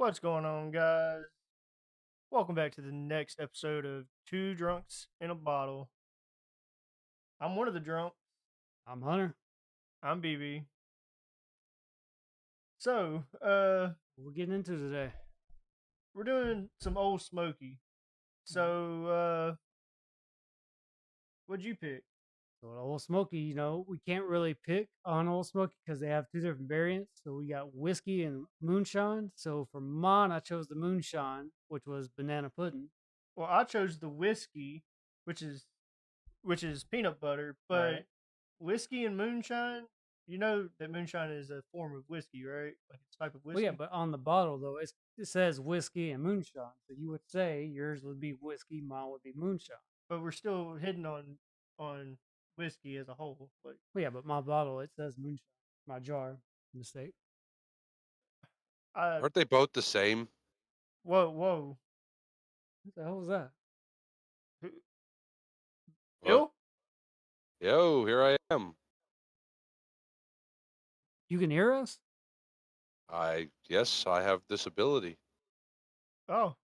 What's going on, guys? Welcome back to the next episode of Two Drunks in a Bottle. I'm one of the drunks. I'm Hunter. I'm BB. So, What we're getting into today. we're doing some Ole Smoky. So, what'd you pick? So Ole Smoky, we can't really pick on Ole Smoky because they have two different variants. So we got whiskey and moonshine. So for mine, I chose the moonshine, which was banana pudding. Well, I chose the whiskey, which is peanut butter, but Right. whiskey and moonshine. You know that moonshine is a form of whiskey, right? Like it's a type of Well, whiskey. yeah, but on the bottle though, it says whiskey and moonshine. So you would say yours would be whiskey, mine would be moonshine. But we're still hitting on whiskey as a whole. Like, Well, yeah, but my bottle it says moonshine. My jar, mistake. Aren't they both the same? Whoa. What the hell was that? Bill? Yo, here I am. You can hear us? Yes, I have this ability. Oh.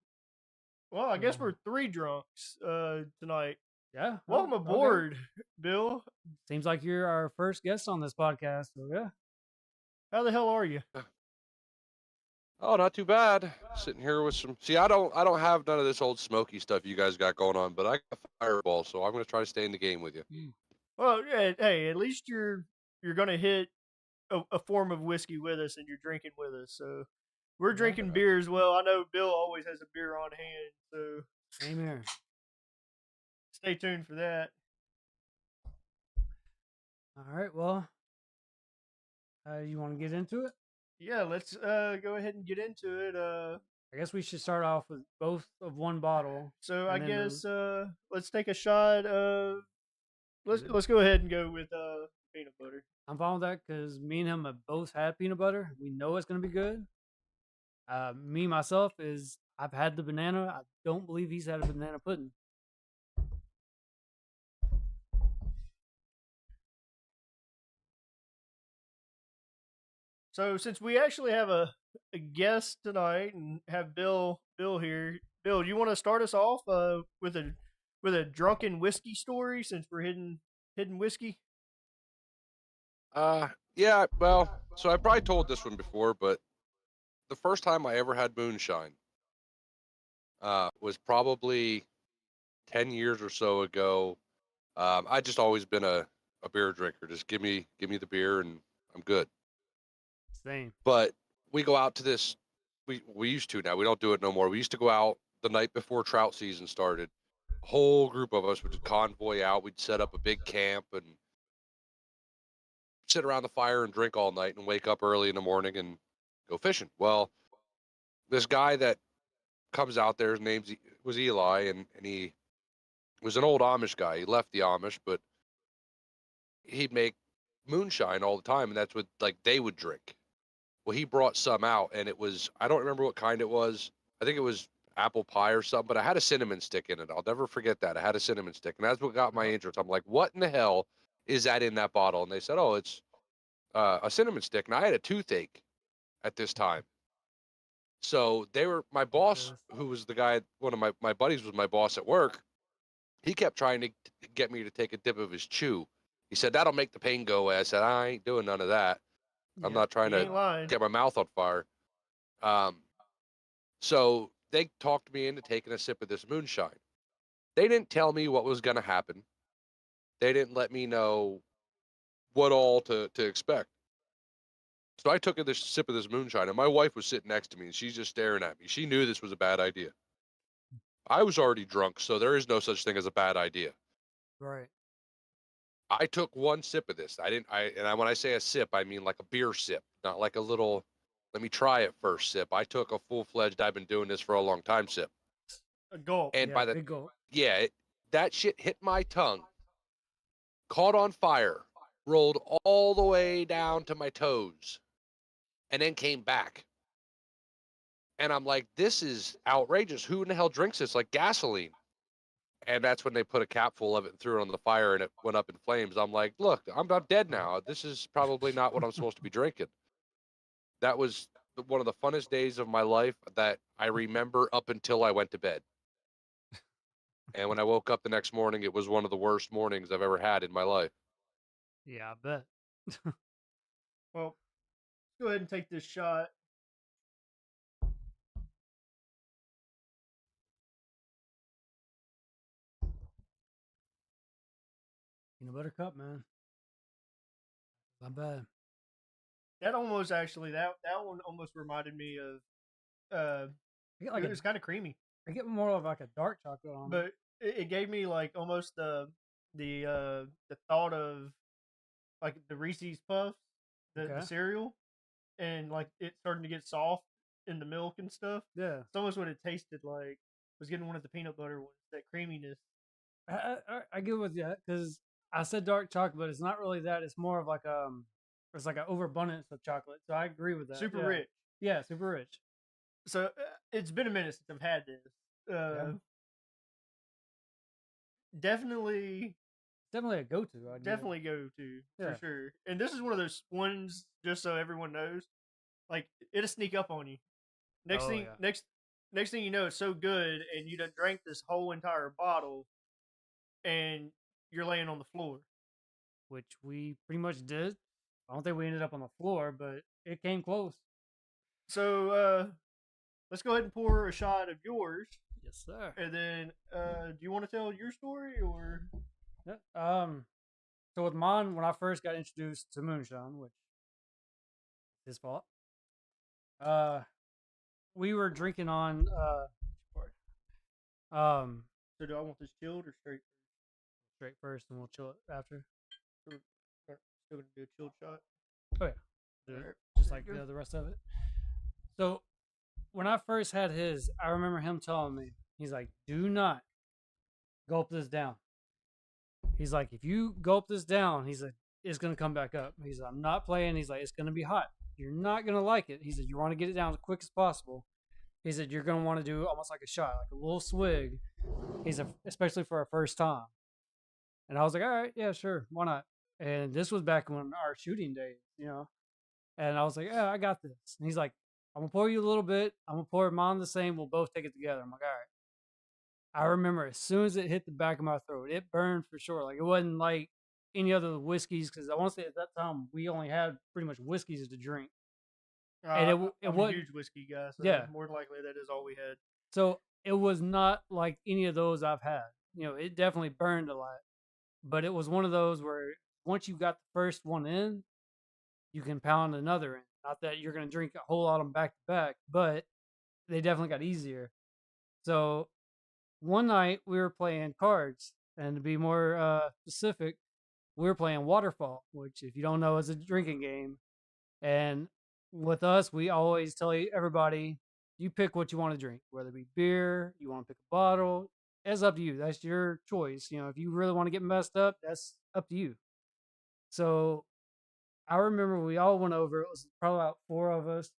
Well, I guess we're three drunks tonight. Yeah. Welcome aboard, Bill. Seems like you're our first guest on this podcast. So yeah. How the hell are you? Oh, not too bad. Sitting here with some. See, I don't have none of this old smoky stuff you guys got going on, but I got Fireball, so I'm gonna try to stay in the game with you. Well, hey, at least you're gonna hit a form of whiskey with us, and you're drinking with us. So we're drinking beer as well. I know Bill always has a beer on hand, so Same here. stay tuned for that. All right. Well, you want to get into it? Yeah, let's go ahead and get into it. I guess we should start off with both of one bottle. So I guess let's take a shot of. Let's go ahead and go with peanut butter. I'm fine with that because me and him have both had peanut butter. We know it's going to be good. Me myself I've had the banana. I don't believe he's had a banana pudding. So since we actually have a guest tonight and have Bill here, Bill, do you want to start us off with a drunken whiskey story since we're hidden whiskey? Yeah. Well, so I probably told this one before, but the first time I ever had moonshine, was probably 10 years or so ago. I just always been a beer drinker. Just give me the beer and I'm good. Same. But we go out to this. We used to now. We don't do it no more. We used to go out the night before trout season started. A whole group of us would convoy out. We'd set up a big camp and sit around the fire and drink all night and wake up early in the morning and go fishing. Well, this guy that comes out there, his name was Eli, and he was an old Amish guy. He left the Amish, but he'd make moonshine all the time, and that's what they would drink. Well, he brought some out, and it was, I don't remember what kind it was. I think it was apple pie or something, but I had a cinnamon stick in it. I'll never forget that. I had a cinnamon stick, and that's what got my interest. I'm like, what in the hell is that in that bottle? And they said, oh, it's a cinnamon stick. And I had a toothache at this time. So my boss, who was the guy, one of my buddies was my boss at work. He kept trying to get me to take a dip of his chew. He said, that'll make the pain go away. I said, I ain't doing none of that. I'm not trying to get my mouth on fire. So they talked me into taking a sip of this moonshine. They didn't tell me what was going to happen. They didn't let me know what all to expect. So I took a sip of this moonshine, and my wife was sitting next to me, and she's just staring at me. She knew this was a bad idea. I was already drunk, so there is no such thing as a bad idea. Right. I took one sip of this. When I say a sip, I mean like a beer sip, not like a little, let me try it first sip. I took a full-fledged, I've been doing this for a long time sip. A gulp. And by the gulp. Yeah, that shit hit my tongue, caught on fire, rolled all the way down to my toes, and then came back. And I'm like, this is outrageous. Who in the hell drinks this like gasoline? And that's when they put a cap full of it and threw it on the fire, and it went up in flames. I'm like, look, I'm dead now. This is probably not what I'm supposed to be drinking. That was one of the funnest days of my life that I remember up until I went to bed. And when I woke up the next morning, it was one of the worst mornings I've ever had in my life. Yeah, I bet. Well, let's go ahead and take this shot. Peanut butter cup, man. Not bad. That almost actually that one almost reminded me of I get like it was kind of creamy, I get more of like a dark chocolate on it. but it gave me like almost the thought of like the Reese's Puffs, the Okay. cereal, and like it starting to get soft in the milk and stuff. Yeah. It's almost what it tasted like. Was getting one of the peanut butter ones, that creaminess. I get with you because I said dark chocolate, but it's not really that. It's more of like it's like an overabundance of chocolate. So I agree with that. Super yeah. rich. Yeah, super rich. So it's been a minute since I've had this. Yeah. Definitely Definitely a go-to. definitely go to Yeah. for sure. And this is one of those ones, just so everyone knows, like it'll sneak up on you. Next Oh, thing, yeah. next thing you know, it's so good, and you done drank this whole entire bottle, and you're laying on the floor. Which we pretty much did. I don't think we ended up on the floor, but it came close. So let's go ahead and pour a shot of yours, Yes, sir. and then do you want to tell your story or? Yeah. So with mine, when I first got introduced to moonshine, which is his fault, we were drinking on So do I want this chilled or straight? straight first, and we'll chill it after. So we're still gonna do a chilled shot. Oh yeah, do it Alright, just there like you go. the rest of it. So when I first had his, I remember him telling me, he's like, "Do not gulp this down." He's like, "If you gulp this down," he's like, "it's gonna come back up." He's like, "I'm not playing." He's like, "It's gonna be hot. You're not gonna like it." He said, "You want to get it down as quick as possible." He said, "You're gonna want to do almost like a shot, like a little swig." He said, "Especially for our first time." And I was like, "All right, yeah, sure, why not?" And this was back when our shooting days. And I was like, "Yeah, I got this." And he's like, "I'm gonna pour you a little bit. I'm gonna pour mine the same. We'll both take it together." I'm like, "All right." I remember as soon as it hit the back of my throat, it burned for sure. Like it wasn't like any other whiskeys because I want to say at that time we only had pretty much whiskeys to drink, and it I'm a wasn't. huge whiskey guy, so Yeah, more than likely that is all we had. so it was not like any of those I've had. It definitely burned a lot, but it was one of those where once you got the first one in, you can pound another in. Not that you're gonna drink a whole lot of them back to back, but they definitely got easier. So one night we were playing cards, and to be more specific, we were playing Waterfall, which, if you don't know, is a drinking game. And with us, we always tell everybody, you pick what you want to drink, whether it be beer, you want to pick a bottle. It's up to you. That's your choice. If you really want to get messed up, that's up to you. So I remember we all went over. It was probably about four of us.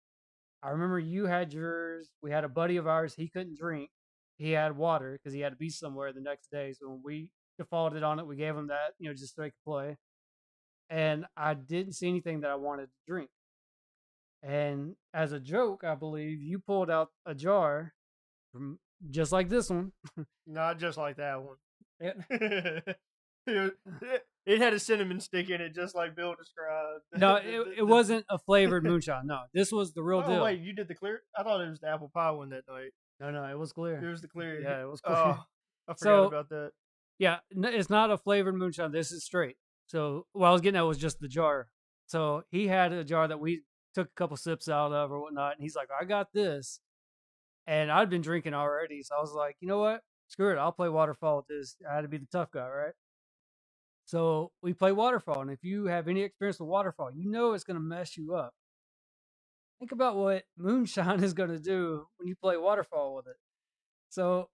I remember you had yours. We had a buddy of ours. He couldn't drink. He had water because he had to be somewhere the next day. So when we defaulted on it, we gave him that, just so he could play. And I didn't see anything that I wanted to drink. And as a joke, I believe you pulled out a jar from just like this one. Not just like that one. It, it had a cinnamon stick in it, just like Bill described. no, it wasn't a flavored moonshine. No, this was the real Oh deal. wait, you did the clear? I thought it was the apple pie one that night. No, it was clear. It was the clear. Yeah, it was clear. Oh, I forgot So- about that. Yeah, it's not a flavored moonshine. This is straight. So what I was getting at was just the jar. So he had a jar that we took a couple sips out of or whatnot, and he's like, "I got this," and I'd been drinking already, so I was like, "You know what? Screw it. I'll play Waterfall with this." I had to be the tough guy, right? So we play Waterfall, and if you have any experience with Waterfall, you know it's going to mess you up. Think about what moonshine is going to do when you play Waterfall with it. So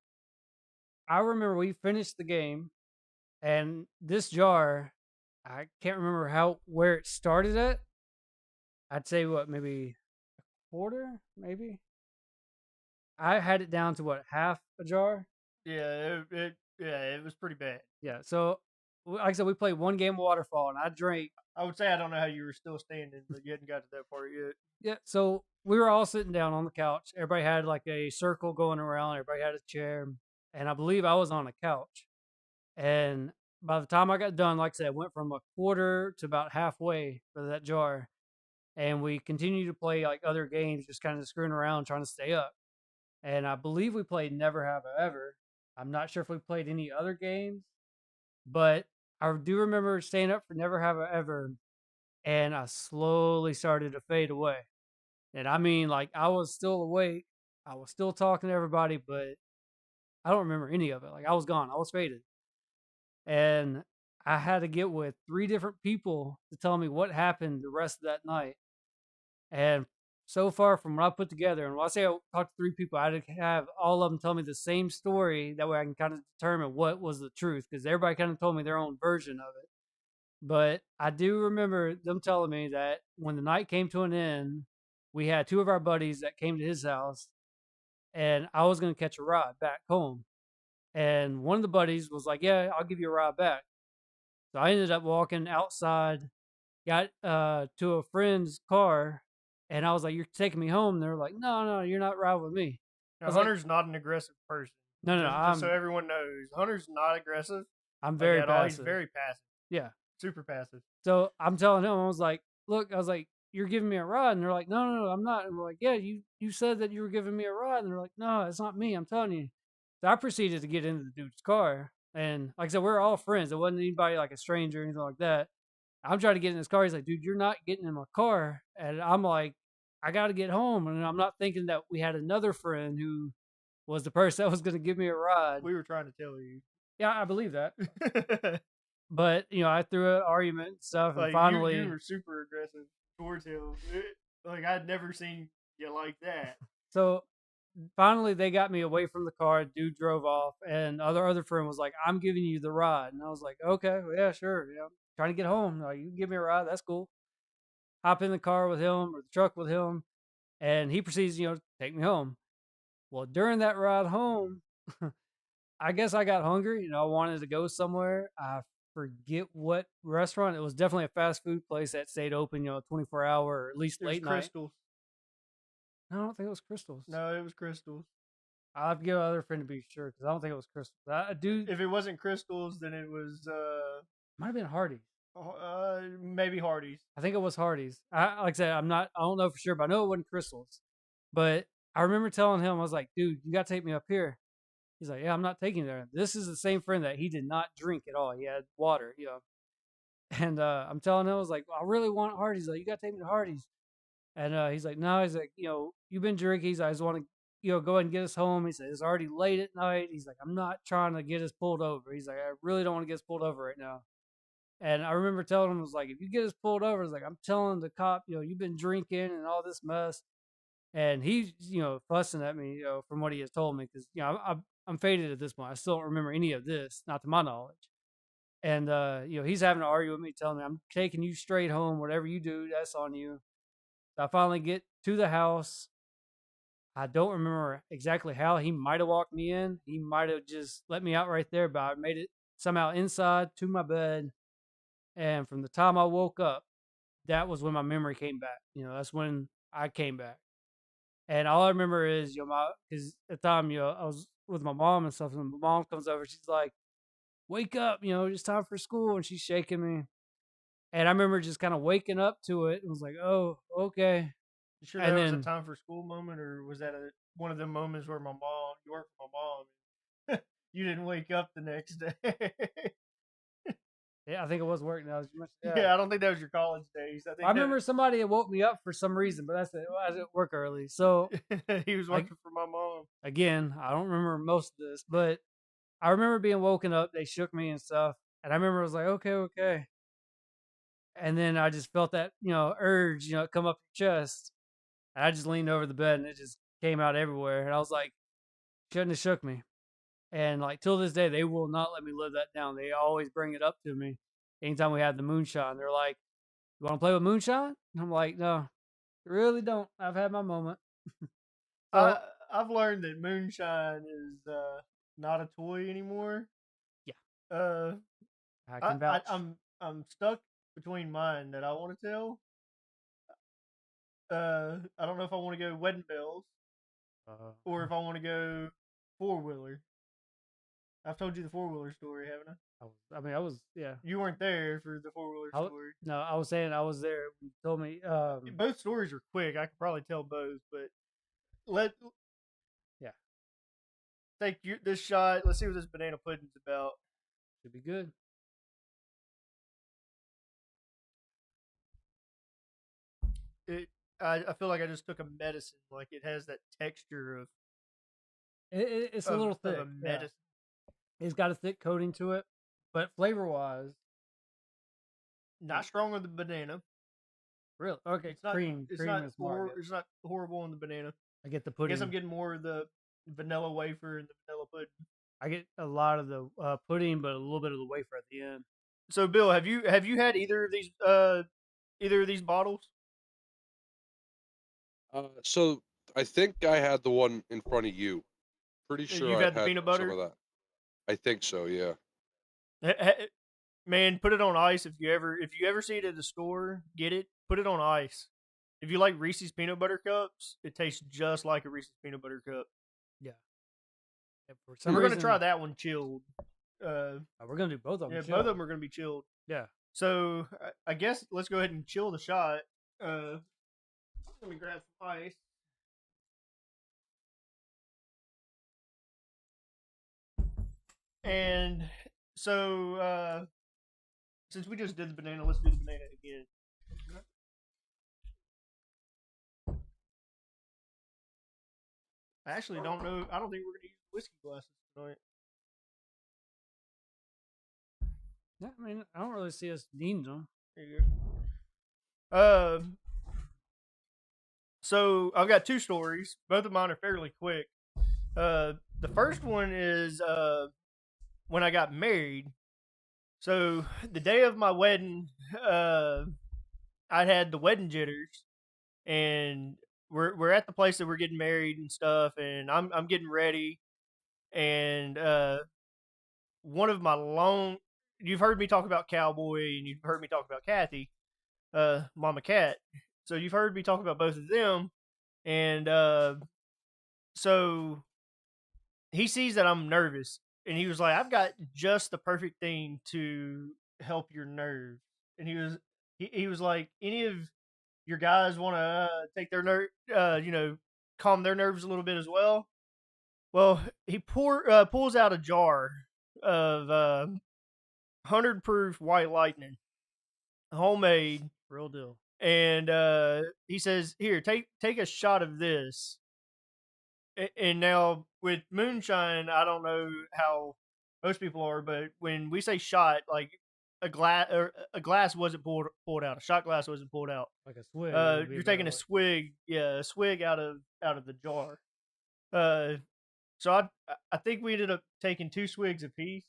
I remember we finished the game, and this jar, I can't remember where it started at. I'd say maybe a quarter, maybe. I had it down to half a jar. Yeah, it was pretty bad. Yeah. So like I said, we played one game of waterfall, and I drank. I would say I don't know how you were still standing, but you hadn't got to that part yet. Yeah, so we were all sitting down on the couch. Everybody had like a circle going around. Everybody had a chair, and I believe I was on a couch. And by the time I got done, like I said, I went from a quarter to about halfway for that jar. And we continued to play like other games, just kind of screwing around, trying to stay up. And I believe we played Never Have I Ever. I'm not sure if we played any other games, but I do remember staying up for Never Have I Ever, and I slowly started to fade away. And I mean, like, I was still awake, I was still talking to everybody, but I don't remember any of it. Like, I was gone, I was faded. And I had to get with 3 different people to tell me what happened the rest of that night. And so far from what I put together, and when I say I talked to 3 people, I had to have all of them tell me the same story. That way I can kind of determine what was the truth, because everybody kind of told me their own version of it. But I do remember them telling me that when the night came to an end, we had 2 of our buddies that came to his house, and I was going to catch a ride back home. And one of the buddies was like, "Yeah, I'll give you a ride back." So I ended up walking outside, got to a friend's car, and I was like, "You're taking me home?" And they were like, "No, no, you're not riding with me." Now, Hunter's not an aggressive person. No, no, just so everyone knows, Hunter's not aggressive. I'm very at all. passive. He's very passive. Yeah, super passive. So I'm telling him, I was like, "Look," I was like, "You're giving me a ride," and they're like, "No, no, no, I'm not." And we're like, "Yeah, you said that you were giving me a ride," and they're like, "No, it's not me. I'm telling you." So I proceeded to get into the dude's car, and like I said, we're all friends. It wasn't anybody like a stranger or anything like that. I'm trying to get in his car. He's like, "Dude, you're not getting in my car," and I'm like, "I got to get home," and I'm not thinking that we had another friend who was the person that was going to give me a ride. We were trying to tell you. Yeah, I believe that. But I threw an argument and stuff, and like, finally you were super aggressive towards him. Like, I'd never seen you like that. So finally, they got me away from the car. Dude drove off, and other friend was like, "I'm giving you the ride," and I was like, "Okay, well, yeah, sure. Yeah, I'm trying to get home. Like, you can give me a ride. That's cool." Hop in the car with him or the truck with him, and he proceeds, to take me home. Well, during that ride home, I guess I got hungry. I wanted to go somewhere. I forget what restaurant. It was definitely a fast food place that stayed open, 24 hour or at least late night. Crystals. No, I don't think it was Crystals. No, it was Crystals. I'll have to get other friend to be sure, because I don't think it was Crystals. I do. If it wasn't Crystals, then it was might have been Hardee's. Maybe Hardee's. I think it was Hardee's. Like I said, I don't know for sure, but I know it wasn't Crystals. But I remember telling him, I was like, "Dude, you got to take me up here." He's like, "Yeah, I'm not taking you there." This is the same friend that he did not drink at all. He had water, And I'm telling him, I was like, "I really want Hardee's." He's like, "You got to take me to Hardee's." And he's like, "No," he's like, "You've been drinking." He's like, "I just want to, go ahead and get us home." He said, "It's already late at night." He's like, "I'm not trying to get us pulled over." He's like, "I really don't want to get us pulled over right now." And I remember telling him, I was like, "If you get us pulled over," it's like, "I'm telling the cop, you've been drinking and all this mess." And he's, fussing at me, from what he has told me, because, I'm faded at this point. I still don't remember any of this, not to my knowledge. And, he's having to argue with me, telling me, "I'm taking you straight home. Whatever you do, that's on you." So I finally get to the house. I don't remember exactly how. He might have walked me in. He might have just let me out right there, but I made it somehow inside to my bed. And from the time I woke up, that was when my memory came back. That's when I came back. And all I remember is, because at the time, I was with my mom and stuff, and my mom comes over. She's like, "Wake up, it's time for school." And she's shaking me. And I remember just kind of waking up to it and was like, "Oh, okay." You sure that was a time for school moment, or was that one of the moments where you worked for my mom, you didn't wake up the next day? Yeah, I think it was work now. Yeah, I don't think that was your college days. I remember somebody had woke me up for some reason, but that's it. I didn't work early. So he was working for my mom. Again, I don't remember most of this, but I remember being woken up. They shook me and stuff. And I remember I was like, "Okay, okay." And then I just felt that, urge, come up your chest. And I just leaned over the bed and it just came out everywhere. And I was like, "Shouldn't have shook me." And like till this day, they will not let me live that down. They always bring it up to me. Anytime we have the moonshine, they're like, "You want to play with moonshine?" And I'm like, "No, really don't. I've had my moment." I've learned that moonshine is not a toy anymore. Yeah. I can vouch. I'm stuck between mine that I want to tell. I don't know if I want to go wedding bells or if I want to go 4-wheeler. I've told you the 4-wheeler story, haven't I? I was, yeah. You weren't there for the 4-wheeler story. No, I was saying I was there. You told me. Both stories are quick. I could probably tell both, but Yeah, take this shot. Let's see what this banana pudding's about. should be good. I feel like I just took a medicine. Like it has that texture of It's a little thick. Of a medicine. Yeah. It's got a thick coating to it, but flavor wise, not strong on the banana. Really? Okay, it's not, cream. It's cream not is more. it's not horrible on the banana. I get the pudding. I guess I'm getting more of the vanilla wafer and the vanilla pudding. I get a lot of the pudding, but a little bit of the wafer at the end. So, Bill, have you had either of these bottles? So I think I had the one in front of you. Pretty sure You've I've had the peanut butter? some of that. I think so, yeah. Man, put it on ice if you ever see it at the store. Get it, put it on ice. If you like Reese's peanut butter cups, it tastes just like a Reese's peanut butter cup. Yeah. We're gonna try that one chilled. We're gonna do both of them. Yeah, both of them are gonna be chilled. Yeah. So I guess let's go ahead and chill the shot. Let me grab some ice. And so since we just did the banana, let's do the banana again. I actually don't know. I don't think we're gonna use whiskey glasses tonight. Yeah, I mean, I don't really see us needing them. There you go. So I've got two stories. Both of mine are fairly quick. The first one is when I got married. So the day of my wedding, I had the wedding jitters, and we're at the place that we're getting married and stuff, and I'm getting ready, and one of my you've heard me talk about Cowboy and you've heard me talk about Kathy, Mama Cat. So you've heard me talk about both of them, and so he sees that I'm nervous, and he was like, "I've got just the perfect thing to help your nerves." And he was like, "Any of your guys want to take their calm their nerves a little bit as well?" Well, he pulls out a jar of 100 proof white lightning, homemade, Real deal. and he says, "Here, take a shot of this." And now with moonshine, I don't know how most people are, but when we say shot, like a glass wasn't pulled out, a shot glass wasn't pulled out. Like a swig. You're taking a swig, a swig out of the jar. So I think we ended up taking 2 swigs apiece.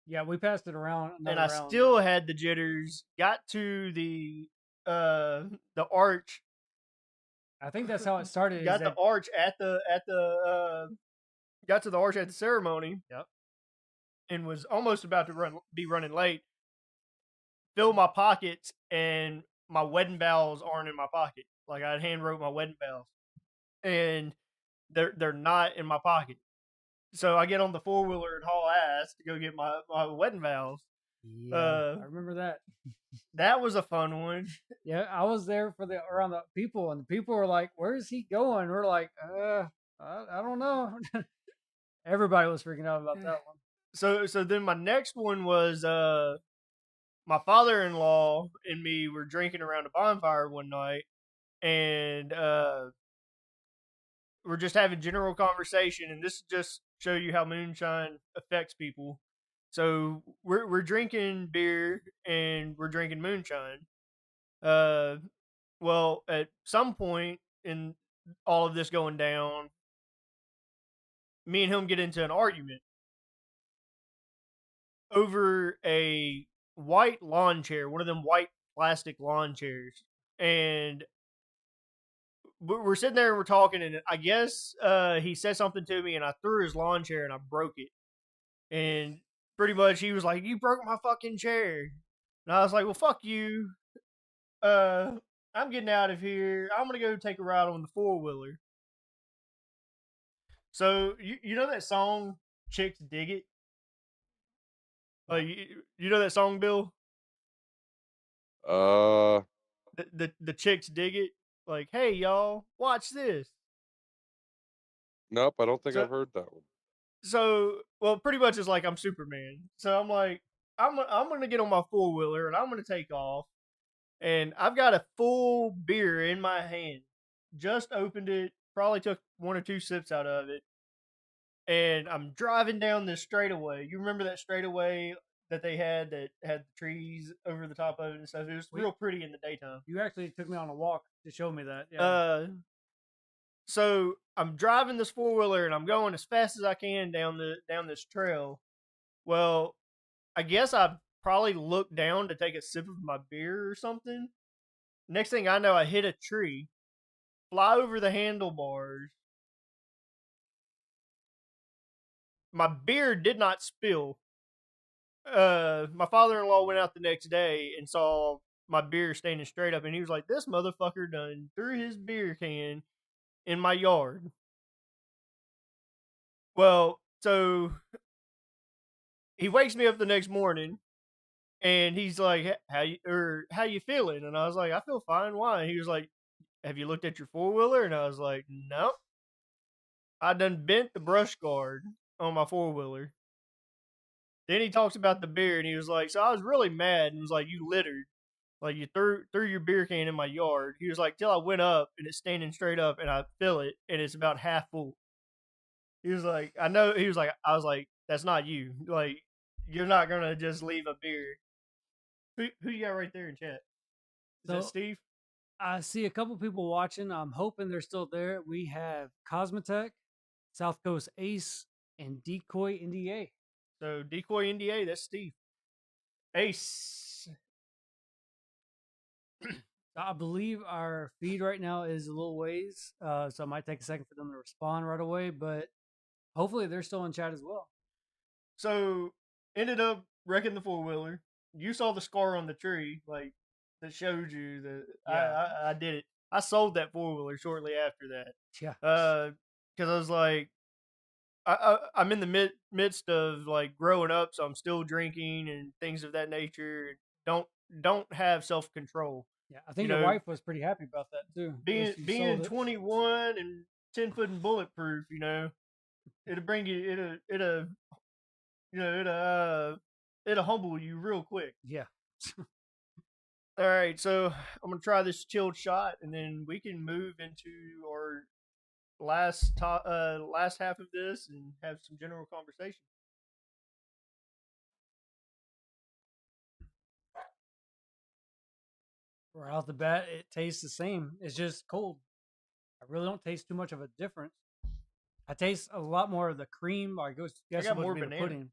Yeah, we passed it around, and I still had the jitters. Got to the arch. I think that's how it started. Got the arch got to the arch at the ceremony. Yep. And was almost about to be running late. Fill my pockets, and my wedding vows aren't in my pocket. Like I hand wrote my wedding vows, and they're not in my pocket. So I get on the 4-wheeler and haul ass to go get my wedding vows. Yeah, I remember that. That was a fun one. Yeah, I was there for around the people, and the people were like, "Where's he going?" We're like, I don't know." Everybody was freaking out about that one. So then my next one was my father-in-law and me were drinking around a bonfire one night, and we're just having general conversation, and this just show you how moonshine affects people. So we're drinking beer and we're drinking moonshine. Well, at some point in all of this going down, me and him get into an argument over a white lawn chair, one of them white plastic lawn chairs, and we're sitting there and we're talking, and I guess he said something to me, and I threw his lawn chair and I broke it. And pretty much he was like, "You broke my fucking chair," and I was like, "Well, fuck you. I'm getting out of here. I'm gonna go take a ride on the 4-wheeler." So you know that song "Chicks Dig It"? Like you know that song, Bill? Uh, The chicks dig it. Like, hey y'all, watch this. nope, I don't think So I've heard that one. well, pretty much it's like I'm Superman. So I'm like, I'm gonna get on my 4-wheeler and I'm gonna take off. And I've got a full beer in my hand. Just opened it. Probably took 1 or 2 sips out of it. And I'm driving down this straightaway. You remember that straightaway that they had that had the trees over the top of it and stuff? It was real pretty in the daytime. You actually took me on a walk to show me that. Yeah. So I'm driving this 4-wheeler and I'm going as fast as I can down this trail. Well, I guess I probably looked down to take a sip of my beer or something. Next thing I know, I hit a tree, fly over the handlebars. My beer did not spill. My father-in-law went out the next day and saw my beer standing straight up, and he was like, "This motherfucker done threw his beer can in my yard." Well, so he wakes me up the next morning and he's like, how you feeling?" And I was like, "I feel fine. Why?" And he was like, "Have you looked at your 4-wheeler?" And I was like, "Nope. I done bent the brush guard on my 4-wheeler." Then he talks about the beer and he was like, "So I was really mad," and was like, "You littered. Like you threw your beer can in my yard." He was like, "Till I went up and it's standing straight up and I fill it and it's about half full." He was like, "I know." He was like, I was like, "That's not you. Like, you're not gonna just leave a beer." Who you got right there in chat? Is that So Steve? I see a couple people watching. I'm hoping they're still there. We have Cosmetech, South Coast Ace, and Decoy NDA. So Decoy NDA, that's Steve. Ace. I believe our feed right now is a little ways, so it might take a second for them to respond right away. But hopefully they're still in chat as well. So ended up wrecking the 4-wheeler. You saw the scar on the tree, like that showed you that I did it. I sold that 4-wheeler shortly after that. Yeah. Because I was like, I'm in the midst of like growing up, so I'm still drinking and things of that nature. Don't have self control. Yeah, I think You your know, wife was pretty happy about that too. being 21 and 10 foot and bulletproof. It'll bring you. It'll humble you real quick. Yeah. All right, so I'm gonna try this chilled shot, and then we can move into our last half of this and have some general conversation. Right off the bat, it tastes the same. It's just cold. I really don't taste too much of a difference. I taste a lot more of the cream. I guess got more the banana. pudding.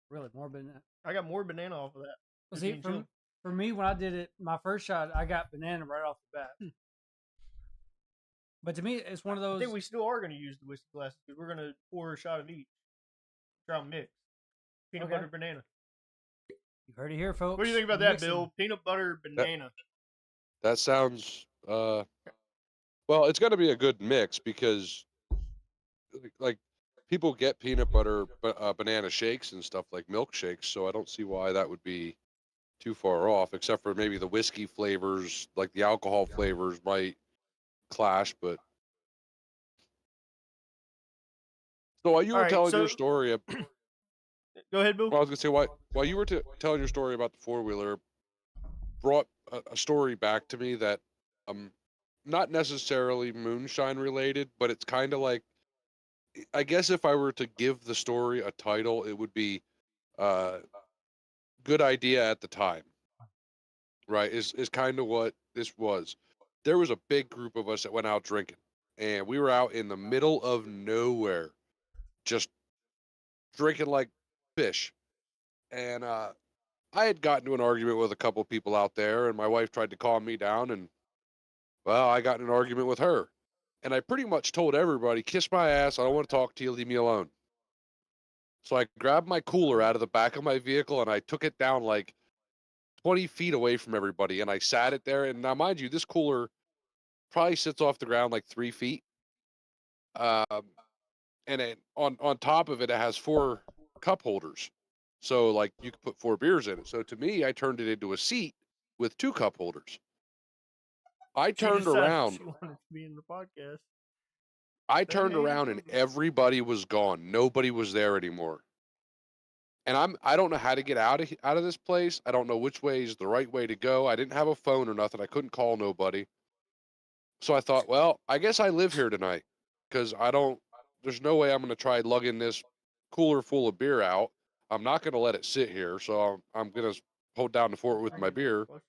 Really, more banana. I got more banana off of that. Well, see, for me, when I did it, my first shot, I got banana right off the bat. But to me, it's one of those. I think we still are going to use the whiskey glasses because we're going to pour a shot of each. Try and mix peanut butter banana. You heard it here, folks. What do you think about that, Bill? Peanut butter banana. That sounds well, it's got to be a good mix because like people get peanut butter banana shakes and stuff like milkshakes, so I don't see why that would be too far off, except for maybe the whiskey flavors, like the alcohol flavors might clash. But so while you were telling your story, go ahead, Bill. Well, I was gonna say while you were telling your story about the 4-wheeler, brought a story back to me that not necessarily moonshine related, but it's kind of like, I guess if I were to give the story a title, it would be good idea at the time. Right? Is kind of what this was. There was a big group of us that went out drinking, and we were out in the middle of nowhere, just drinking like fish. And I had gotten into an argument with a couple of people out there, and my wife tried to calm me down, and well, I got in an argument with her. And I pretty much told everybody, kiss my ass, I don't want to talk to you, leave me alone. So I grabbed my cooler out of the back of my vehicle and I took it down like 20 feet away from everybody, and I sat it there. And now, mind you, this cooler probably sits off the ground like 3 feet. Um, and it, on top of it, it has 4 cup holders. So like you could put 4 beers in it. So to me, I turned it into a seat with 2 cup holders. I She turned decided around. she wanted to be in the podcast. I That turned ain't around and joking. everybody was gone. Nobody was there anymore. And I don't know how to get out of this place. I don't know which way is the right way to go. I didn't have a phone or nothing. I couldn't call nobody. So I thought, well, I guess I live here tonight because I don't. There's no way I'm going to try lugging this cooler full of beer out. I'm not going to let it sit here. So I'm going to hold down the fort with I my get a little beer. closer.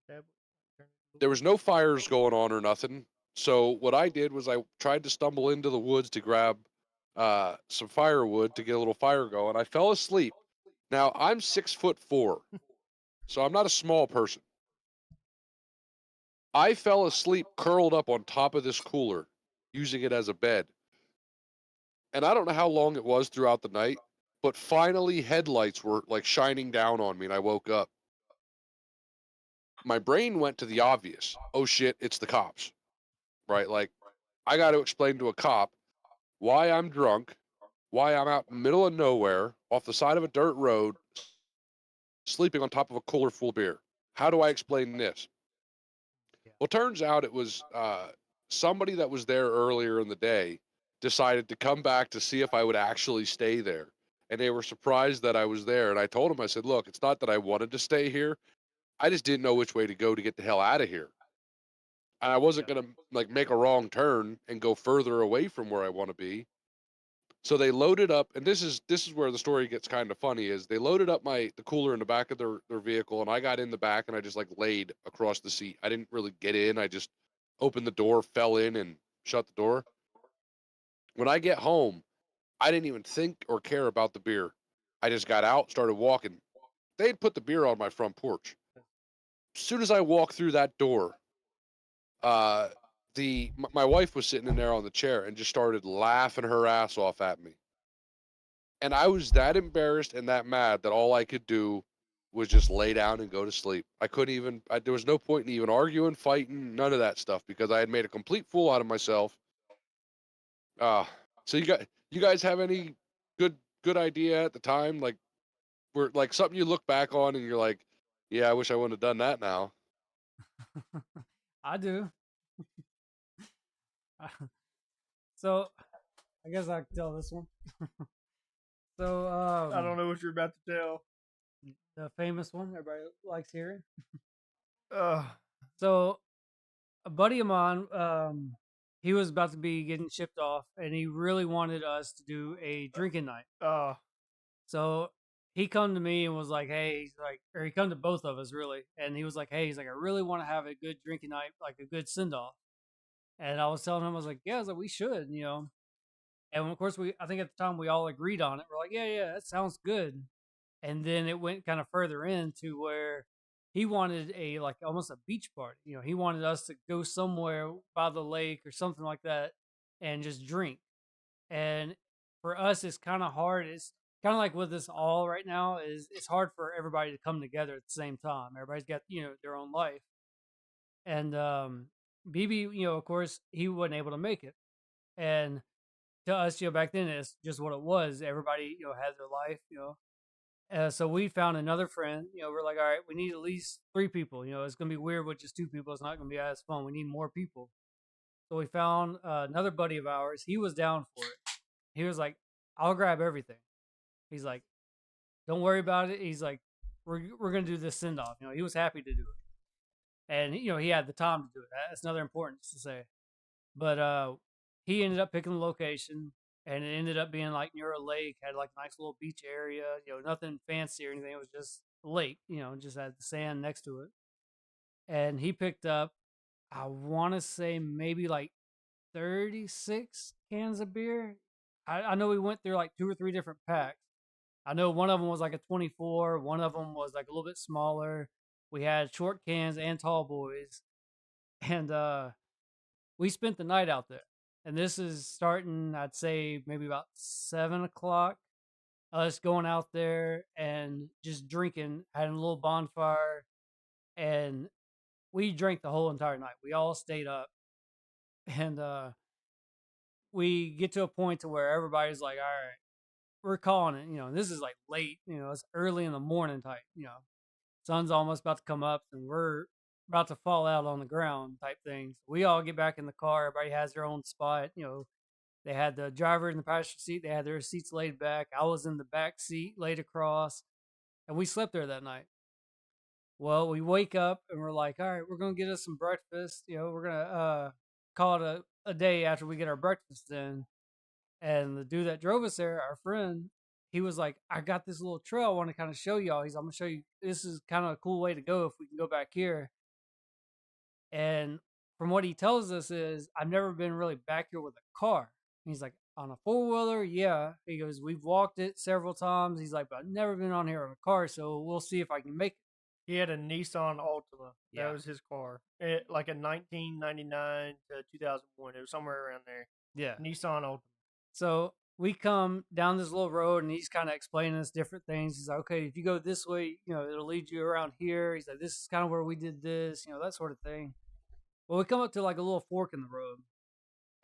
Tablet. Turn it a There little was no fires going on or nothing. So what I did was I tried to stumble into the woods to grab some firewood to get a little fire going. I fell asleep. Now I'm 6'4", so I'm not a small person. I fell asleep curled up on top of this cooler, using it as a bed. And I don't know how long it was throughout the night, but finally headlights were like shining down on me and I woke up. My brain went to the obvious. Oh shit, it's the cops. Right? Like I got to explain to a cop why I'm drunk, why I'm out in the middle of nowhere, off the side of a dirt road, sleeping on top of a cooler full of beer. How do I explain this? Yeah. Well, turns out it was somebody that was there earlier in the day decided to come back to see if I would actually stay there. And they were surprised that I was there. And I told them, I said, look, it's not that I wanted to stay here. I just didn't know which way to go to get the hell out of here. And I wasn't Yeah. going to like make a wrong turn and go further away from where I want to be. So they loaded up, and this is where the story gets kind of funny. Is they loaded up the cooler in the back of their vehicle, and I got in the back and I just like laid across the seat. I didn't really get in. I just opened the door, fell in, and shut the door. When I get home, I didn't even think or care about the beer. I just got out, started walking. They had put the beer on my front porch. As soon as I walked through that door, uh, my wife was sitting in there on the chair and just started laughing her ass off at me. And I was that embarrassed and that mad that all I could do was just lay down and go to sleep. I couldn't even, there was no point in even arguing, fighting, none of that stuff because I had made a complete fool out of myself. Uh, so you guys have any good idea at the time? Like, were like something you look back on and you're like, yeah, I wish I wouldn't have done that now. I do. So I guess I can tell this one. So I don't know what you're about to tell. the famous one everybody likes hearing. Uh, So a buddy of mine, he was about to be getting shipped off, and he really wanted us to do a drinking night. uh, So he come to me and was like, "Hey," he's like, or he come to both of us really, and he was like, "Hey," he's like, "I really want to have a good drinking night, like a good send off." And I was telling him, I was like, "Yeah," I was like, "We should," you know. And of course, I think at the time we all agreed on it. We're like, "Yeah, that sounds good." And then it went kind of further into where he wanted a like almost a beach party. You know, he wanted us to go somewhere by the lake or something like that and just drink. And for us, it's kind of hard. It's kind of like with this all right now is it's hard for everybody to come together at the same time. Everybody's got their own life, and BB, of course, he wasn't able to make it. And to us, back then it's just what it was. Everybody had their life, so we found another friend. We're like, all right, we need at least 3 people. It's gonna be weird with just 2 people. It's not gonna be as fun. We need more people. So we found another buddy of ours. He was down for it. He was like, I'll grab everything. He's like, don't worry about it. He's like, we're gonna do this send off. He was happy to do it, and he had the time to do it. That's another importance to say. But he ended up picking the location, and it ended up being like near a lake. Had like a nice little beach area. Nothing fancy or anything. It was just a lake. Just had the sand next to it. And he picked up, I want to say maybe like 36 cans of beer. I know we went through like 2 or 3 different packs. I know one of them was like a 24. One of them was like a little bit smaller. We had short cans and tall boys. And we spent the night out there. And this is starting, I'd say, maybe about 7 o'clock. us going out there and just drinking, having a little bonfire, and we drank the whole entire night. We all stayed up, and we get to a point to where everybody's like, "All right, we're calling it." This is like late. It's early in the morning type. Sun's almost about to come up, and we're about to fall out on the ground type things. We all get back in the car. Everybody has their own spot. They had the driver in the passenger seat. They had their seats laid back. I was in the back seat, laid across, and we slept there that night. Well, we wake up and we're like, all right, we're gonna get us some breakfast. We're gonna call it a day after we get our breakfast in. And the dude that drove us there, our friend, he was like, I got this little trail I want to kind of show y'all. I'm gonna show you, this is kind of a cool way to go if we can go back here. And from what he tells us is, I've never been really back here with a car. And he's like, on a four-wheeler, yeah. He goes, we've walked it several times. He's like, but I've never been on here on a car, so we'll see if I can make it. He had a Nissan Altima. Yeah. That was his car. Like a 1999 to 2001. It was somewhere around there. Yeah. Nissan Altima. So we come down this little road, and he's kind of explaining us different things. He's like, okay, if you go this way, it'll lead you around here. He's like, this is kind of where we did this, that sort of thing. Well, we come up to like a little fork in the road,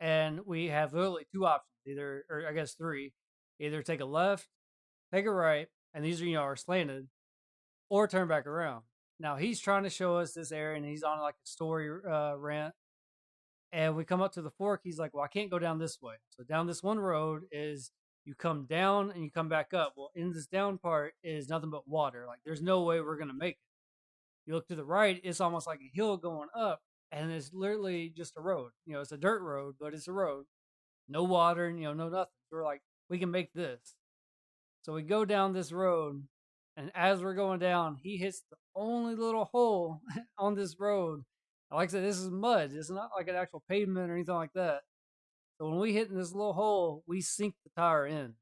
and we have literally two options, or I guess three. Either take a left, take a right, and these are slanted, or turn back around. Now he's trying to show us this area, and he's on like a story rant. And we come up to the fork. He's like, well, I can't go down this way. So down this one road is you come down and you come back up. Well, in this down part is nothing but water. Like there's no way we're going to make it. You look to the right, it's almost like a hill going up, and it's literally just a road. It's a dirt road, but it's a road. No water, no nothing. We're like, we can make this. So we go down this road, and as we're going down, he hits the only little hole on this road. Like I said, this is mud. It's not like an actual pavement or anything like that. So when we hit in this little hole, we sink the tire in.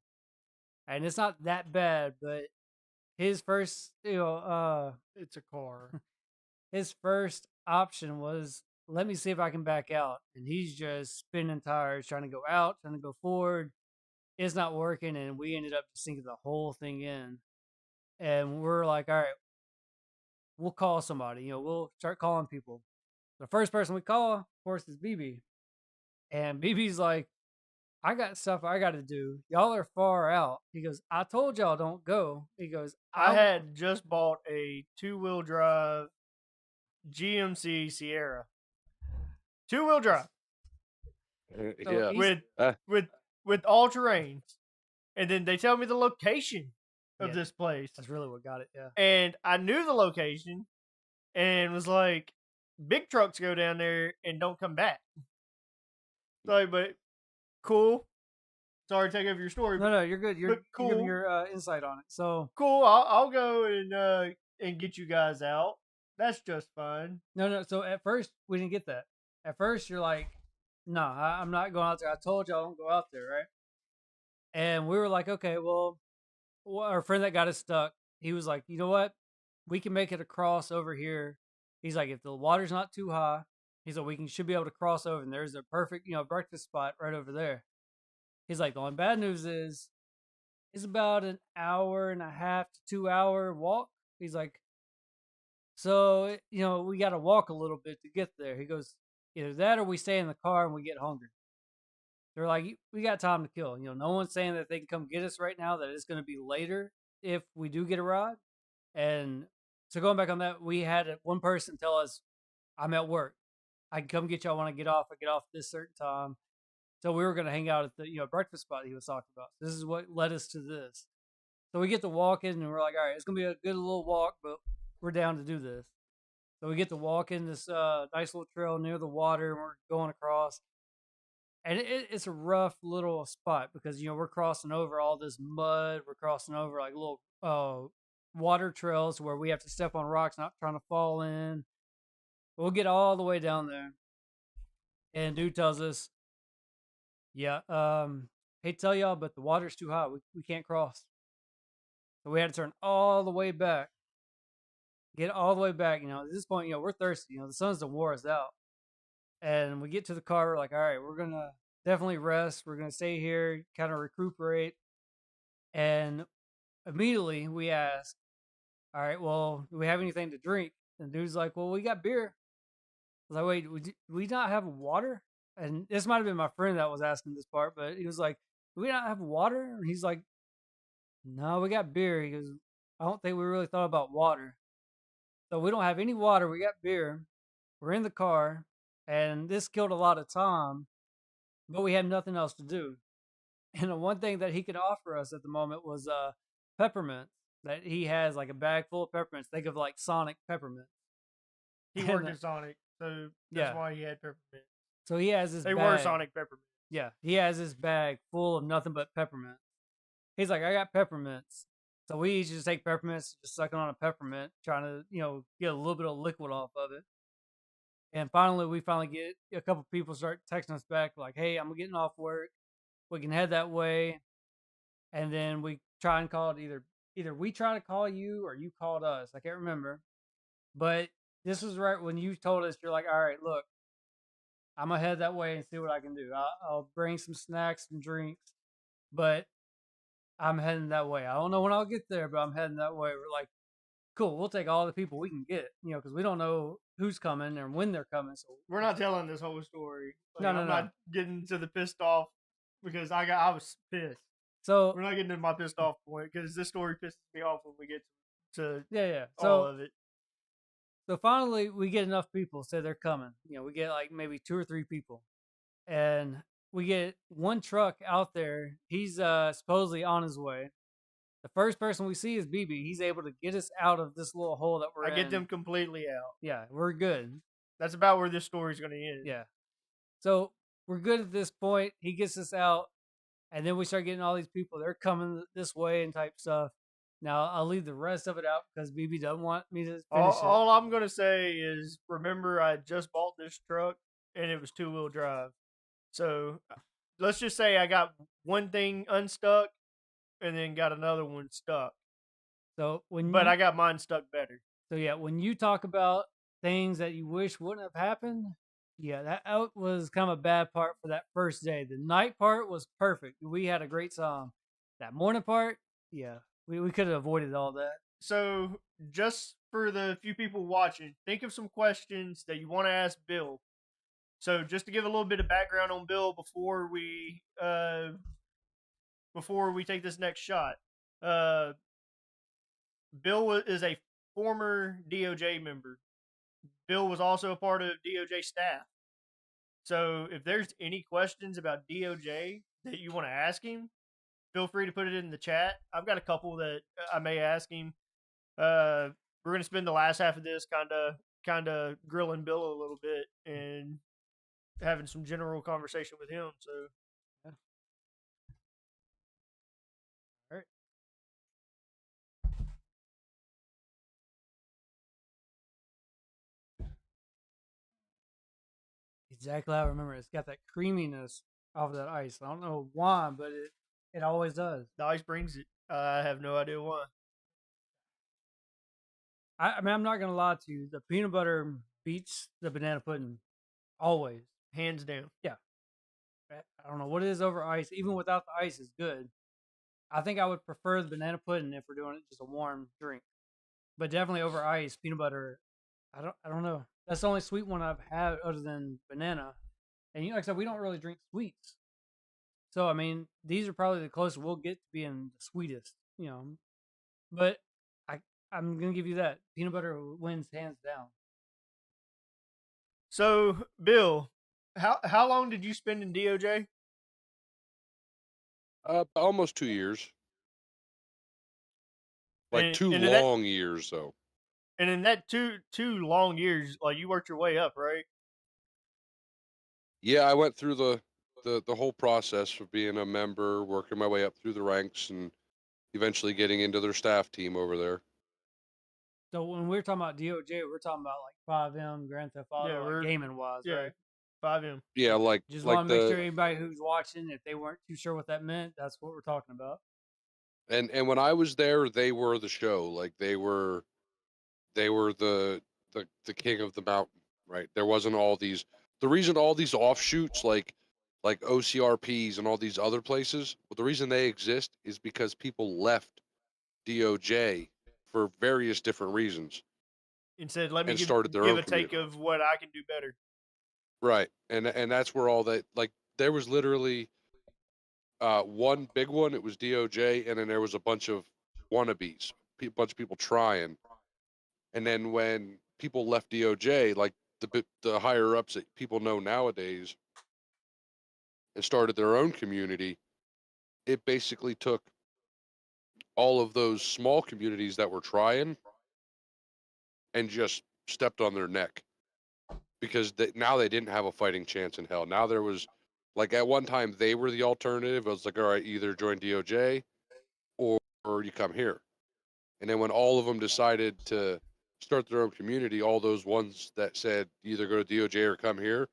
And it's not that bad, but his first, it's a car. His first option was, let me see if I can back out. And he's just spinning tires, trying to go out, trying to go forward. It's not working, and we ended up sinking the whole thing in. And we're like, all right, we'll call somebody. We'll start calling people. The first person we call, of course, is BB. And BB's like, I got stuff I got to do. Y'all are far out. He goes, I told y'all don't go. He goes, I had just bought a 2-wheel drive GMC Sierra. 2-wheel drive. Yeah. With all terrains. And then they tell me the location of this place. That's really what got it, yeah. And I knew the location and was like, big trucks go down there and don't come back. Sorry, but cool. Sorry to take over your story. No, you're good. You're cool. giving your insight on it. So cool. I'll go and get you guys out. That's just fine. No. So at first we didn't get that. At first you're like, no, I'm not going out there. I told y'all don't go out there, right? And we were like, okay, well, our friend that got us stuck, he was like, you know what? We can make it across over here. He's like, if the water's not too high, he's like, should be able to cross over. And there's a perfect, breakfast spot right over there. He's like, the only bad news is it's about an hour and a half to 2 hour walk. He's like, so, we got to walk a little bit to get there. He goes, either that or we stay in the car and we get hungry. They're like, we got time to kill. No one's saying that they can come get us right now, that it's going to be later if we do get a ride. And so going back on that, we had one person tell us, I'm at work. I can come get y'all when I get off. I get off this certain time. So we were going to hang out at the breakfast spot he was talking about. This is what led us to this. So we get to walking, and we're like, all right, it's going to be a good little walk, but we're down to do this. So we get to walk in this nice little trail near the water, and we're going across. And it's a rough little spot because, we're crossing over all this mud. We're crossing over like little water trails where we have to step on rocks, not trying to fall in. We'll get all the way down there. And dude tells us, yeah, hate to tell y'all, but the water's too high. We can't cross. So we had to turn all the way back. Get all the way back. At this point, we're thirsty. The sun's done wore us out. And we get to the car. We're like, all right, we're going to definitely rest. We're going to stay here, kind of recuperate. And immediately we asked, all right, well, do we have anything to drink? And the dude's like, well, we got beer. I was like, wait, do we not have water? And this might have been my friend that was asking this part, but he was like, do we not have water? And he's like, no, we got beer. He goes, I don't think we really thought about water. So we don't have any water. We got beer. We're in the car. And this killed a lot of time, but we had nothing else to do. And the one thing that he could offer us at the moment was peppermints. That he has like a bag full of peppermints. Think of like Sonic peppermints. He And, worked at Sonic, so that's yeah. why he had peppermint. So he has this They bag. were Sonic peppermint. Yeah, he has this bag full of nothing but peppermint. He's like, I got peppermints. So we each just take peppermints, just sucking on a peppermint, trying to, get a little bit of liquid off of it. And finally, we get a couple people start texting us back like, hey, I'm getting off work. We can head that way. And then we try and call it either we try to call you or you called us. I can't remember. But this was right when you told us, you're like, all right, look, I'm going to head that way and see what I can do. I'll bring some snacks and drinks, but I'm heading that way. I don't know when I'll get there, but I'm heading that way. We're like, cool, we'll take all the people we can get, because we don't know who's coming and when they're coming. So we're not telling this whole story. No. I'm not getting to the pissed off because I was pissed. So we're not getting to my pissed off point because this story pisses me off when we get to all of it. So finally, we get enough people say they're coming. We get like maybe 2 or 3 people, and we get one truck out there. He's supposedly on his way. The first person we see is BB. He's able to get us out of this little hole that we're in. I get them completely out. Yeah, we're good. That's about where this story's going to end. Yeah. So we're good at this point. He gets us out, and then we start getting all these people. They're coming this way and type stuff. Now, I'll leave the rest of it out because BB doesn't want me to finish it. All I'm going to say is, remember, I just bought this truck, and it was 2-wheel drive. So, let's just say I got one thing unstuck, and then got another one stuck. But I got mine stuck better. So, yeah, when you talk about things that you wish wouldn't have happened, yeah, that was kind of a bad part for that first day. The night part was perfect. We had a great time. That morning part, yeah. We could have avoided all that. So, just for the few people watching, think of some questions that you want to ask Bill. So, just to give a little bit of background on Bill before we take this next shot. Bill is a former DOJ member. Bill was also a part of DOJ staff. So, if there's any questions about DOJ that you want to ask him, feel free to put it in the chat. I've got a couple that I may ask him. We're going to spend the last half of this kind of grilling Bill a little bit and having some general conversation with him. So, yeah. All right. Exactly how I remember it. It's got that creaminess off of that ice. I don't know why, but it always does. The ice brings it. I have no idea why. I mean, I'm not going to lie to you. The peanut butter beats the banana pudding. Always. Hands down. Yeah. I don't know what it is over ice. Even without the ice is good. I think I would prefer the banana pudding if we're doing it just a warm drink. But definitely over ice, peanut butter, I don't know. That's the only sweet one I've had other than banana. And like I said, we don't really drink sweets. So, I mean, these are probably the closest we'll get to being the sweetest, But I'm going to give you that. Peanut butter wins hands down. So, Bill, how long did you spend in DOJ? Almost 2 years. Like And- 2 and in long years, though. And in that two long years, like, you worked your way up, right? Yeah, I went through the whole process of being a member, working my way up through the ranks, and eventually getting into their staff team over there. So when we're talking about DOJ, we're talking about like 5M, Grand Theft Auto, like gaming wise, right? 5M. Yeah, like Just like want to make sure anybody who's watching, if they weren't too sure what that meant, that's what we're talking about. And when I was there, they were the show. Like they were the king of the mountain, right? There wasn't all these. The reason all these offshoots, like like OCRPs and all these other places. Well, the reason they exist is because people left DOJ for various different reasons And said, "Let me and started their give own a take community. of what I can do better." Right. And that's where all that, like, there was literally one big one. It was DOJ, and then there was a bunch of wannabes, a bunch of people trying. And then when people left DOJ, like the higher ups that people know nowadays, and started their own community, it basically took all of those small communities that were trying and just stepped on their neck because now they didn't have a fighting chance in hell. Now there was, like, at one time they were the alternative. It was like, all right, either join DOJ or you come here. And then when all of them decided to start their own community, all those ones that said either go to DOJ or come here,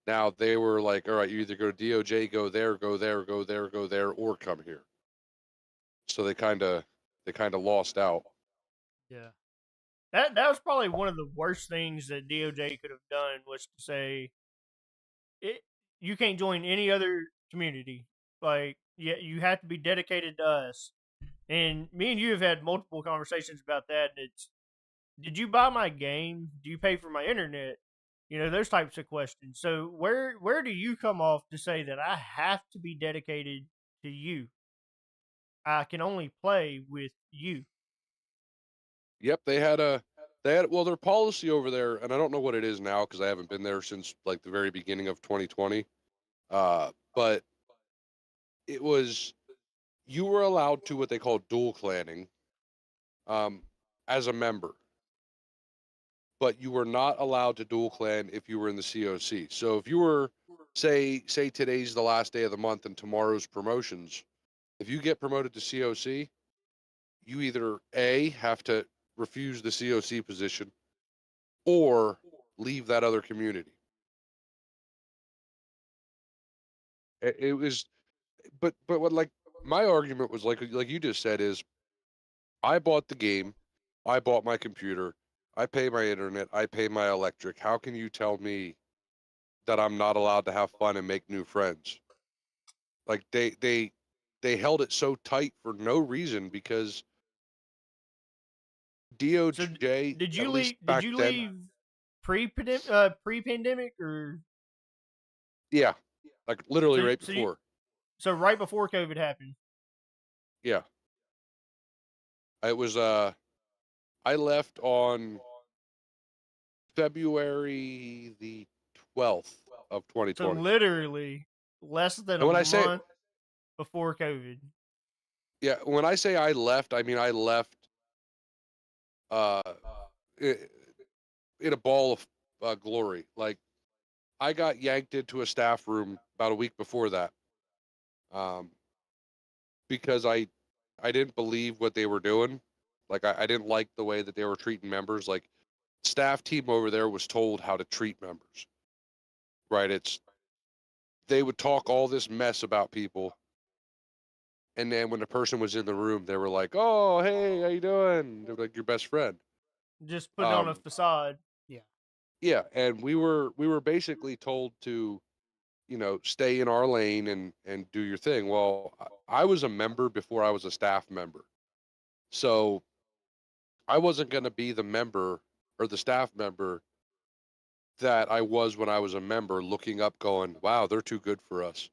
now they were like, all right, you either go to DOJ, go there, go there, go there, go there, or come here. So they kind of lost out. Yeah. That was probably one of the worst things that DOJ could have done was to say it. You can't join any other community. Like, yeah, you have to be dedicated to us. And me and you have had multiple conversations about that. And it's, did you buy my game? Do you pay for my internet? You know, those types of questions. So where do you come off to say that I have to be dedicated to you? I can only play with you. Yep, they had well, their policy over there, and I don't know what it is now because I haven't been there since like the very beginning of 2020. But it was, you were allowed to what they call dual clanning, um, as a member, but you were not allowed to dual clan if you were in the COC. So if you were, say today's the last day of the month and tomorrow's promotions, if you get promoted to COC, you either A, have to refuse the COC position or leave that other community. It was, but what, like, my argument was like you just said is, I bought the game, I bought my computer, I pay my internet, I pay my electric. How can you tell me that I'm not allowed to have fun and make new friends? Like, they held it so tight for no reason because So DOJ, did you at least leave? Did back you then, leave pre pandemic or yeah, like literally so right so you before. so right before COVID happened? Yeah. It was I left on February the 12th of So 2020. literally less than And a when I say, month before COVID. yeah, when I say I left, I mean I left uh i- in a ball of glory. Like, I got yanked into a staff room about a week before that. Um because I didn't believe what they were doing. Like, I didn't like the way that they were treating members. Like, staff team over there was told how to treat members. Right? It's, they would talk all this mess about people, and then when the person was in the room, they were like, "Oh, hey, how you doing?" They're like your best friend. Just putting on a Um, facade. Yeah. yeah, and we were basically told to, stay in our lane and do your thing. Well, I was a member before I was a staff member, so I wasn't going to be the member or the staff member that I was when I was a member, looking up, going, "Wow, they're too good for us."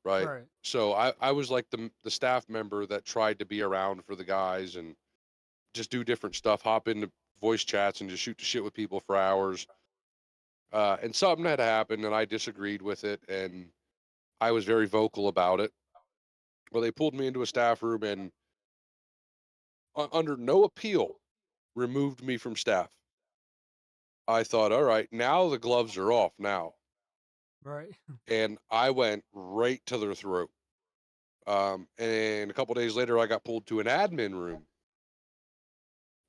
Right? Right. So I was like the staff member that tried to be around for the guys and just do different stuff, hop into voice chats and just shoot the shit with people for hours. And something had happened and I disagreed with it and I was very vocal about it. Well, they pulled me into a staff room and under no appeal removed me from staff. I thought, all right, now the gloves are off now. Right. And I went right to their throat. And a couple days later, I got pulled to an admin room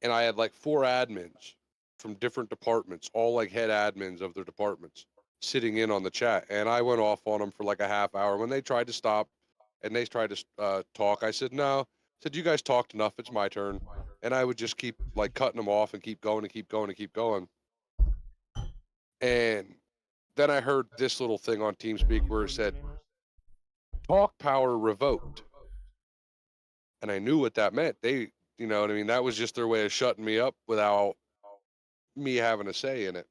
and I had like four admins from different departments, all like head admins of their departments, sitting in on the chat. And I went off on them for like a half hour. When they tried to stop and they tried to talk, I said, no. I said, you guys talked enough. It's my turn. And I would just keep like cutting them off and keep going and keep going and keep going. And then I heard this little thing on TeamSpeak where it said talk power revoked. And I knew what that meant. They, you know what I mean? That was just their way of shutting me up without me having a say in it.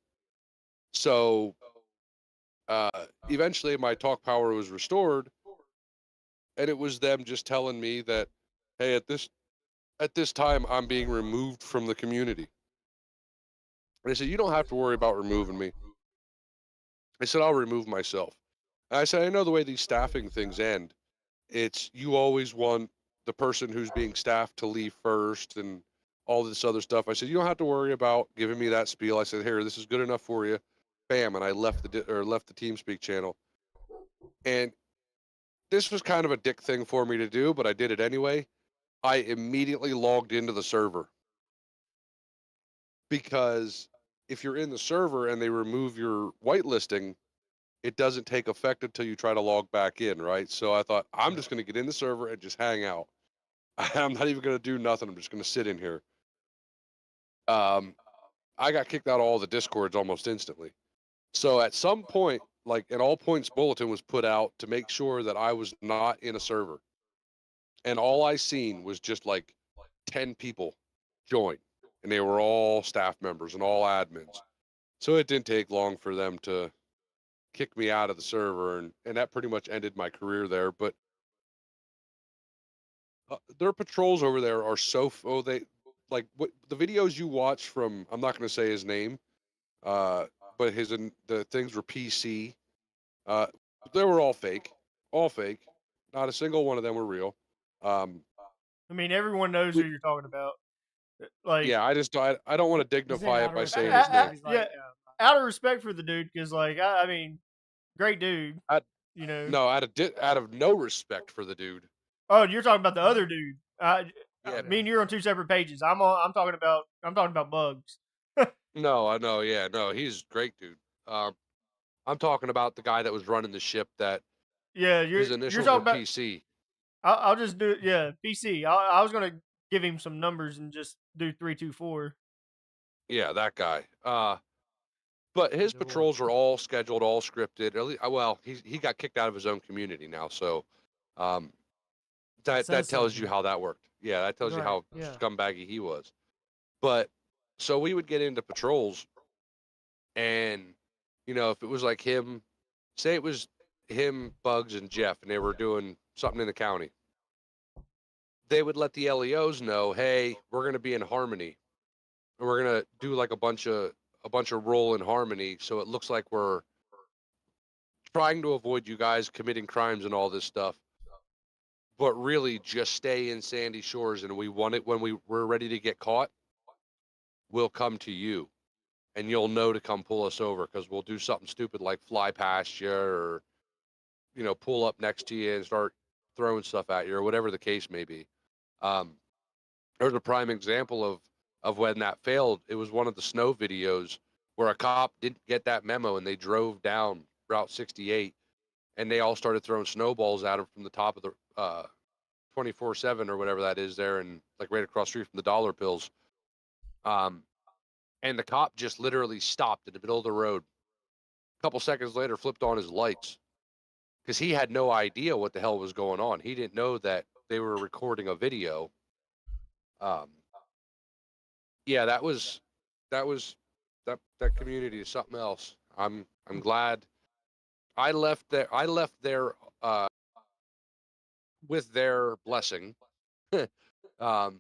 So eventually my talk power was restored, and it was them just telling me that, hey, at this time I'm being removed from the community. And I said, you don't have to worry about removing me. I said, I'll remove myself. And I said, I know the way these staffing things end. It's you always want the person who's being staffed to leave first and all this other stuff. I said, you don't have to worry about giving me that spiel. I said, here, this is good enough for you. Bam, and I left left the TeamSpeak channel. And this was kind of a dick thing for me to do, but I did it anyway. I immediately logged into the server because if you're in the server and they remove your whitelisting, it doesn't take effect until you try to log back in, right? So I thought, I'm just going to get in the server and just hang out. I'm not even going to do nothing. I'm just going to sit in here. I got kicked out of all the Discords almost instantly. So at some point, like an all points bulletin was put out to make sure that I was not in a server. And all I seen was just like 10 people join. And they were all staff members and all admins. So it didn't take long for them to kick me out of the server. And that pretty much ended my career there. But their patrols over there are so, they, like what the videos you watch from, I'm not going to say his name, but the things were PC. Uh, they were all fake. All fake. Not a single one of them were real. I mean, everyone knows who you're talking about. Like, yeah, I don't want to He's saying dignify out it of by saying respect, his name. he's yeah, like, out of respect for the dude, because like, I mean, great dude. I, You know. no, out of no respect for the dude. Oh, you're talking about the other dude. Yeah, Me and you're on two separate pages. I'm talking about Bugs. no, I know. Yeah, no, he's a great dude. I'm talking about the guy that was running the ship that Yeah, his you're initials were talking about. PC. I'll just do it. Yeah, PC. I was gonna give him some numbers and just do 324. Yeah, that guy. But his Good lord. patrols were all scheduled, all scripted. At least, well, he got kicked out of his own community now, so um, That that says tells you something. how that worked. Yeah, that tells you Right. how Yeah. scumbaggy he was. But so we would get into patrols, and you know, if it was like him, say it was him, Bugs, and Jeff, and they were doing something in the county, they would let the LEOs know, hey, we're going to be in harmony, and we're going to do like a bunch of roll in harmony, so it looks like we're trying to avoid you guys committing crimes and all this stuff, but really just stay in Sandy Shores, and we want it when we're ready to get caught, we'll come to you, and you'll know to come pull us over because we'll do something stupid like fly past you or you know pull up next to you and start throwing stuff at you or whatever the case may be. Um, there's a prime example of when that failed. It was one of the snow videos where a cop didn't get that memo and they drove down Route 68 and they all started throwing snowballs at him from the top of the 24/7 or whatever that is there, and like right across the street from the dollar bills. Um, and the cop just literally stopped in the middle of the road. A couple seconds later, flipped on his lights because he had no idea what the hell was going on. He didn't know that they were recording a video. Um, yeah, that was that community is something else. I'm glad I left there. I left there with their blessing.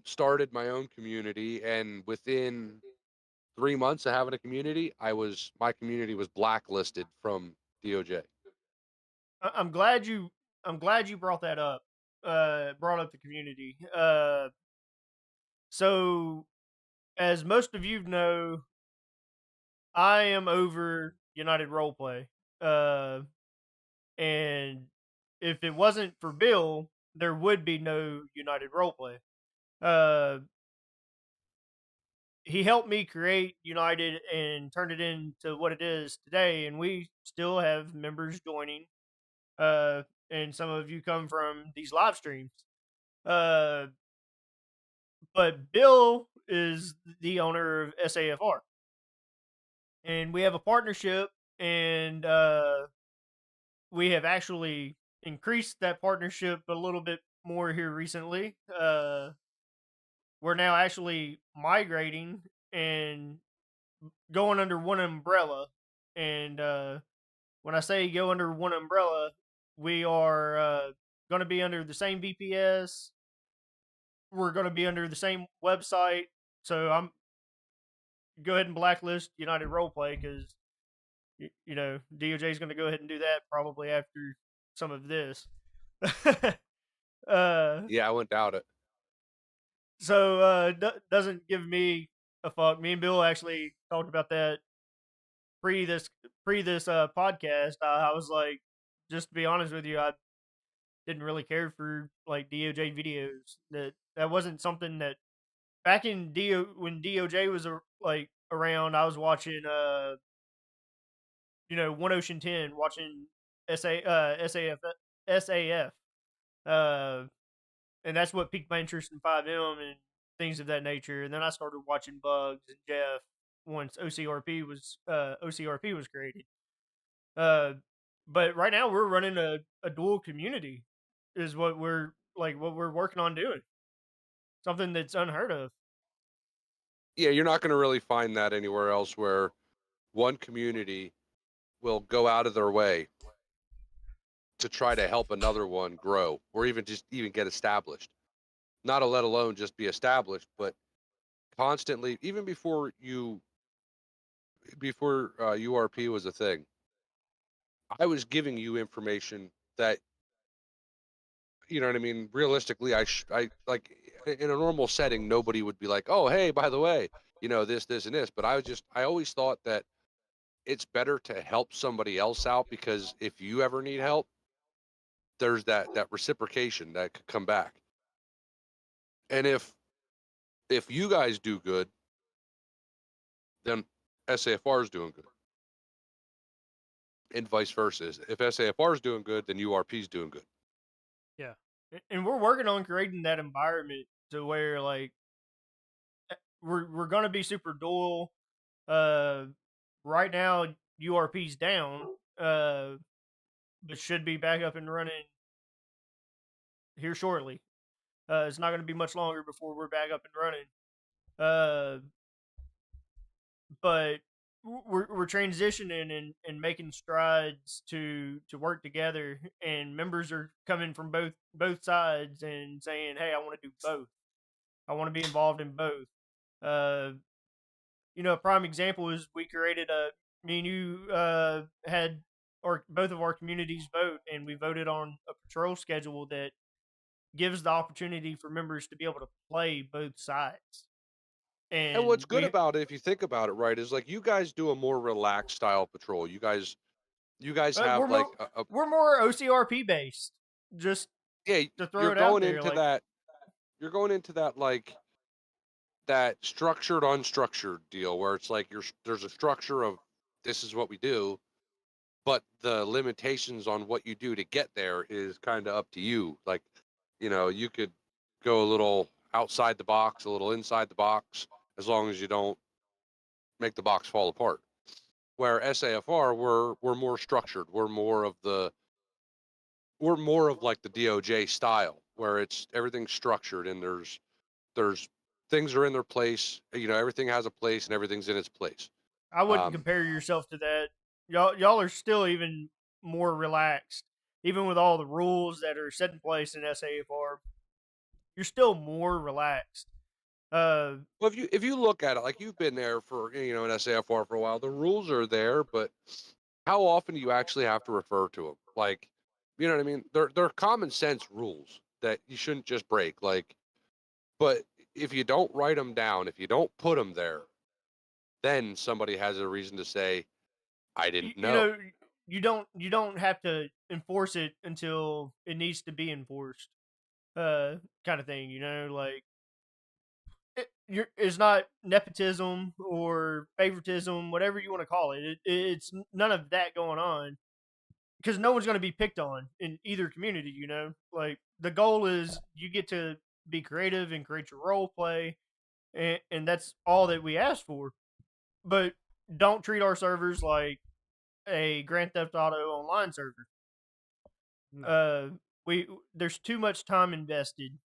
Started my own community, and within 3 months of having a community, my community was blacklisted from DOJ. I'm glad you. I'm glad you brought that up. Brought up the community. So as most of you know, I am over United Roleplay. Uh, and if it wasn't for Bill, there would be no United Roleplay. Uh, he helped me create United and turn it into what it is today, and we still have members joining. And some of you come from these live streams. Uh, but Bill is the owner of SAFR, and we have a partnership and we have actually increased that partnership a little bit more here recently. We're now actually migrating and going under one umbrella. And when I say go under one umbrella, we are going to be under the same VPS. We're going to be under the same website. So I'm go ahead and blacklist United Roleplay because you know DOJ is going to go ahead and do that probably after some of this. uh, Yeah, I wouldn't doubt it. so doesn't give me a fuck. Me and Bill actually talked about that pre this podcast. I was like, just to be honest with you, I didn't really care for like DOJ videos. That wasn't something that back in when DOJ was like around. I was watching One Ocean 10, watching SAF, uh, and that's what piqued my interest in 5M and things of that nature. And then I started watching Bugs and Jeff once OCRP was created. Uh, but right now we're running a dual community, is what we're working on doing. Something that's unheard of. Yeah, you're not going to really find that anywhere else where one community will go out of their way to try to help another one grow or even get established. Not to let alone just be established, but constantly, even before URP was a thing, I was giving you information that, you know what I mean. Realistically, I like in a normal setting, nobody would be like, "Oh, hey, by the way, this, and this." But I always thought that it's better to help somebody else out because if you ever need help, there's that reciprocation that could come back. And if you guys do good, then SAFR is doing good, and vice versa. If SAFR is doing good, then URP is doing good. Yeah, and we're working on creating that environment to where like we're gonna be super dual. Uh, right now URP's down, but should be back up and running here shortly. It's not going to be much longer before we're back up and running. Uh, but we're transitioning and making strides to work together, and members are coming from both sides and saying, "Hey, I want to do both. I want to be involved in both." Uh, a prime example is we created me and you had both of our communities vote, and we voted on a patrol schedule that gives the opportunity for members to be able to play both sides. And what's And good about it, if you think about it, right, is like you guys do a more relaxed style patrol. You guys we're have like more we're more OCRP based. Just yeah, to throw you're it out going there, into like that you're going into that like that structured unstructured deal where it's like there's a structure of this is what we do, but the limitations on what you do to get there is kind of up to you. Like, you could go a little outside the box, a little inside the box, as long as you don't make the box fall apart. Where SAFR, we're more structured. We're more of like the DOJ style, where it's everything's structured and there's things are in their place. Everything has a place and everything's in its place. I wouldn't Um, compare yourself to that. Y'all are still even more relaxed, even with all the rules that are set in place in SAFR. You're still more relaxed. Uh, well, if you look at it, like you've been there for in SAFR for a while, the rules are there, but how often do you actually have to refer to them? Like, you know what I mean? They're common sense rules that you shouldn't just break. Like, but if you don't write them down, if you don't put them there, then somebody has a reason to say, "I you, didn't you know." know, you don't have to enforce it until it needs to be enforced. Kind of thing. Like it's not nepotism or favoritism, whatever you want to call it. It's none of that going on because no one's going to be picked on in either community. Like the goal is you get to be creative and create your role play, and that's all that we ask for. But don't treat our servers like a Grand Theft Auto online server. No. There's too much time invested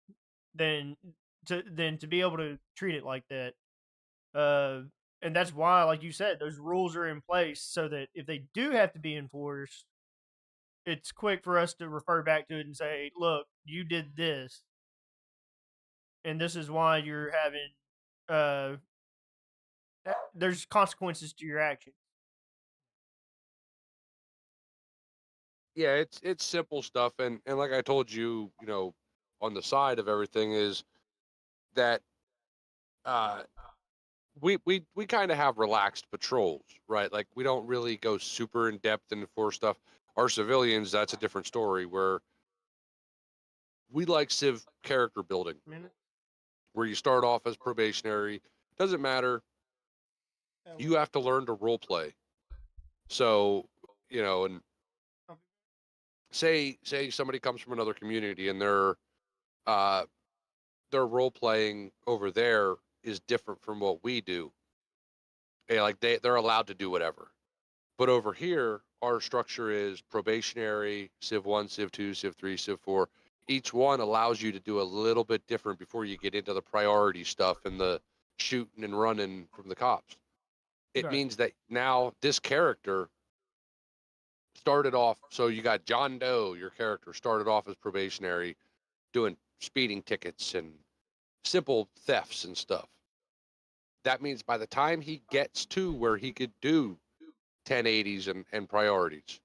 than to be able to treat it like that. And that's why, like you said, those rules are in place so that if they do have to be enforced, it's quick for us to refer back to it and say, "Look, you did this, and this is why you're having." Uh, there's consequences to your actions. Yeah, it's simple stuff, and like I told you, on the side of everything is that uh we kind of have relaxed patrols, right? Like we don't really go super in depth and enforce stuff. Our civilians, that's a different story where we like civ character building, where you start off as probationary. Doesn't matter. You have to learn to role play. So, and say somebody comes from another community and uh their role playing over there is different from what we do. Like they're allowed to do whatever. But over here, our structure is probationary, Civ 1, Civ 2, Civ 3, Civ 4. Each one allows you to do a little bit different before you get into the priority stuff and the shooting and running from the cops. It Right. means that now this character started off, so you got John Doe, your character started off as probationary, doing speeding tickets and simple thefts and stuff. That means by the time he gets to where he could do 1080s and priorities,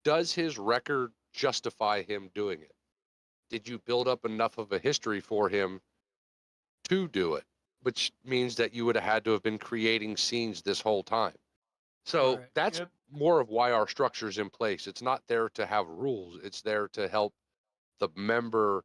does his record justify him doing it? Did you build up enough of a history for him to do it? Which means that you would have had to have been creating scenes this whole time. So Right. that's more of why our structure's in place. It's not there to have rules. It's there to help the member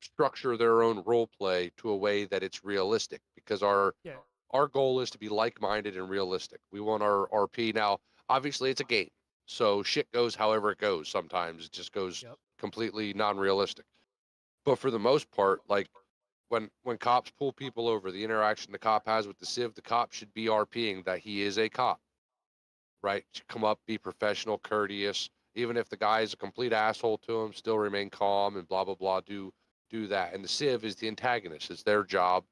structure their own role play to a way that it's realistic, because Yeah. our goal is to be like-minded and realistic. We want our RP. Now, obviously it's a game, so shit goes however it goes. Sometimes it just goes Yep. completely non-realistic. But for the most part, like when cops pull people over, the interaction the cop has with the civ, the cop should be RPing that he is a cop, right? Should come up, be professional, courteous. Even if the guy is a complete asshole to him, still remain calm and blah blah blah. Do that. And the civ is the antagonist. It's their job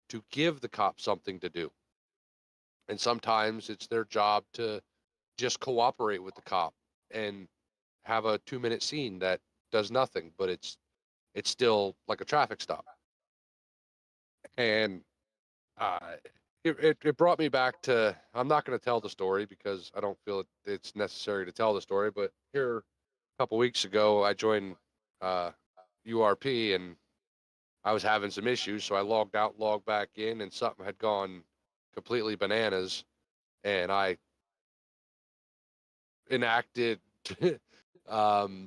to give the cop something to do. And sometimes it's their job to just cooperate with the cop and have a 2-minute scene that does nothing, but it's still like a traffic stop. And uh, it brought me back to, I'm not going to tell the story because I don't feel it's necessary to tell the story, but here a couple weeks ago I joined URP and I was having some issues, so I logged out, logged back in, and something had gone completely bananas, and I enacted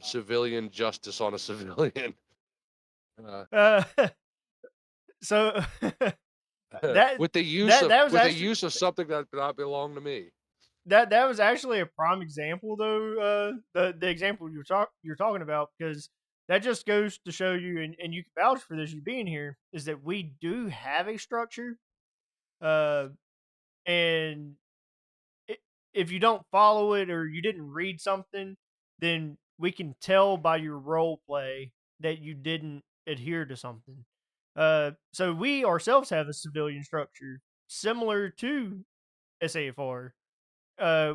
civilian justice on a civilian. Uh, so that With the use that of that was with the actually use of something that did not belong to me. that was actually a prime example, though. The example you're talking about, because that just goes to show you, and you can vouch for this, you being here, is that we do have a structure. Uh, and i- if you don't follow it or you didn't read something, then we can tell by your role play that you didn't adhere to something. So we ourselves have a civilian structure similar to SAFR.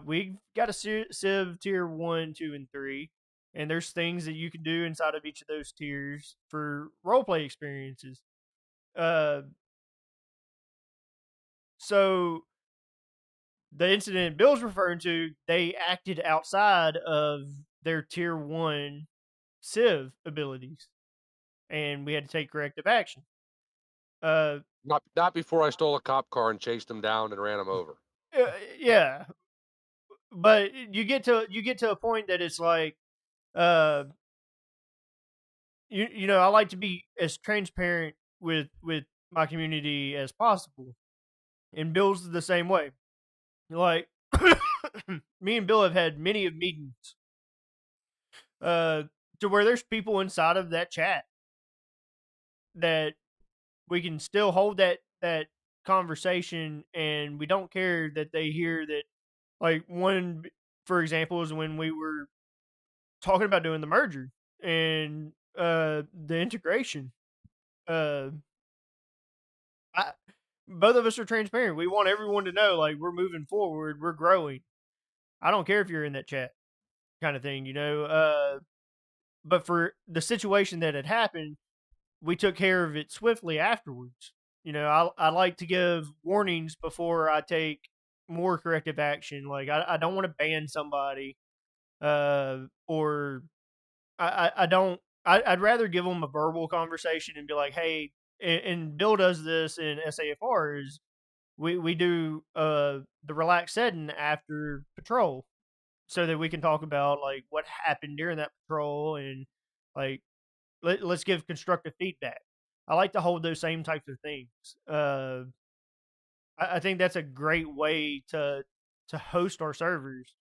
We've got a Civ tier 1, 2, and 3, and there's things that you can do inside of each of those tiers for roleplay experiences. Uh, so the incident Bill's referring to, they acted outside of their tier 1 Civ abilities, and we had to take corrective action. Uh, Not before I stole a cop car and chased him down and ran him over. yeah, but you get to a point that it's like, uh, you know, I like to be as transparent with my community as possible, and Bill's the same way. Like, me and Bill have had many of meetings, uh, to where there's people inside of that chat that we can still hold that conversation, and we don't care that they hear that Like one, for example, is when we were talking about doing the merger and the integration. Uh, I, both of us are transparent. We want everyone to know, like, we're moving forward, we're growing. I don't care if you're in that chat, kind of thing, you know. But for the situation that had happened, we took care of it swiftly afterwards. You know, I like to give warnings before I take more corrective action. Like, I don't want to ban somebody, or I don't. I'd rather give them a verbal conversation and be like, hey, and Bill does this in SAFR is we do the relaxed setting after patrol so that we can talk about like what happened during that patrol and like let's give constructive feedback. I like to hold those same types of things. I think that's a great way to host our servers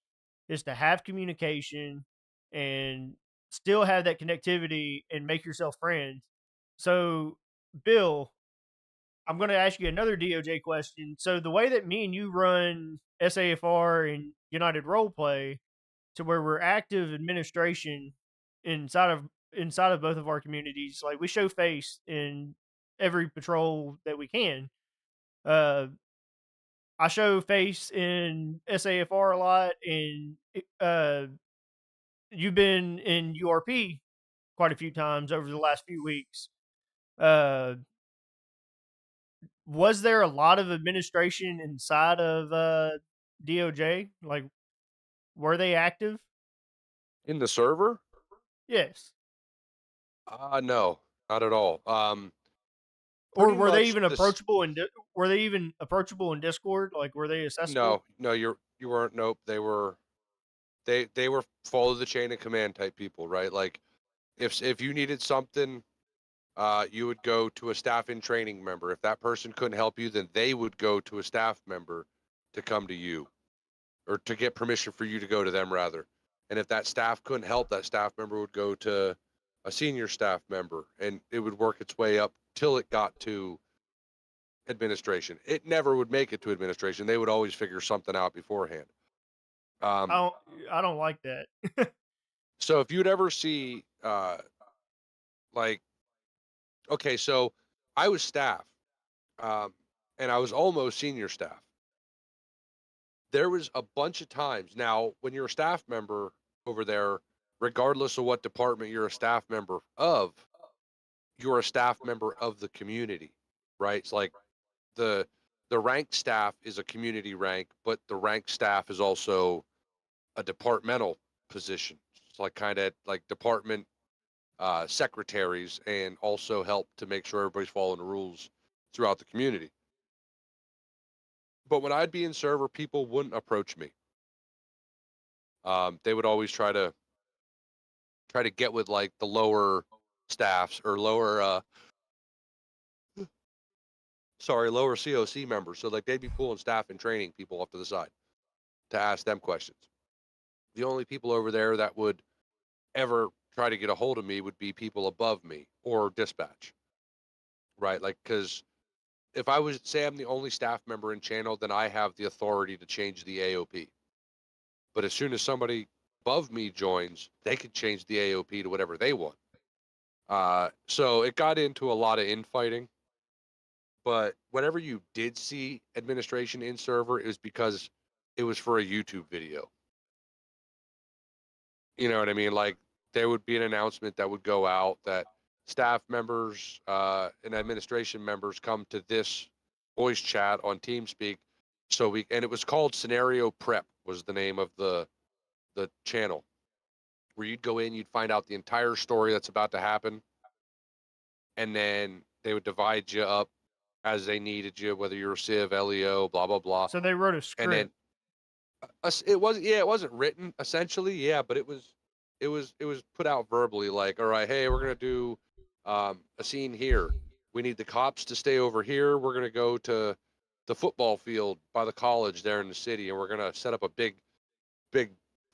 is to have communication and still have that connectivity and make yourself friends. So, Bill, I'm going to ask you another DOJ question. So, the way that me and you run SAFR and United Roleplay to where we're active administration inside of both of our communities, like we show face in every patrol that we can. Uh, I show face in SAFR a lot, and you've been in URP quite a few times over the last few weeks. Uh, was there a lot of administration inside of DOJ? Like, were they active? In the server? Yes. No, not at all. Or Pretty were they much even this. approachable in were they even approachable in Discord? Like, were they accessible? No, you weren't. Nope, they were follow the chain of command type people, right? Like if you needed something, you would go to a staff in training member. If that person couldn't help you, then they would go to a staff member to come to you, or to get permission for you to go to them rather. And if that staff couldn't help, that staff member would go to a senior staff member, and it would work its way up till it got to administration. It never would make it to administration. They would always figure something out beforehand. I Um, don't I don't like that. so if you'd ever see, like, okay, so I was staff, um, and I was almost senior staff. There was a bunch of times. Now, when you're a staff member over there, regardless of what department you're a staff member of, you're a staff member of the community, right? It's like the the rank staff is a community rank, but the rank staff is also a departmental position. It's like kind of like department secretaries, and also help to make sure everybody's following the rules throughout the community. But when I'd be in server, people wouldn't approach me. They would always try to get with like the lower staffs or lower COC members. So like they'd be pulling staff and training people off to the side to ask them questions. The only people over there that would ever try to get a hold of me would be people above me or dispatch, right? Like, because if I was, say, I'm the only staff member in channel, then I have the authority to change the AOP. But as soon as somebody above me joins, they could change the AOP to whatever they want. So it got into a lot of infighting. But whenever you did see administration in server, it was because it was for a YouTube video. You know what I mean? Like there would be an announcement that would go out that staff members and administration members come to this voice chat on TeamSpeak. And it was called Scenario Prep was the name of the channel, where you'd go in, you'd find out the entire story that's about to happen, and then they would divide you up as they needed you, whether you're a Civ, LEO, blah blah blah. So they wrote a And then script. it wasn't written essentially, yeah, but it was put out verbally, like, all right, hey, we're gonna do a scene here. We need the cops to stay over here. We're gonna go to the football field by the college there in the city, and we're gonna set up a big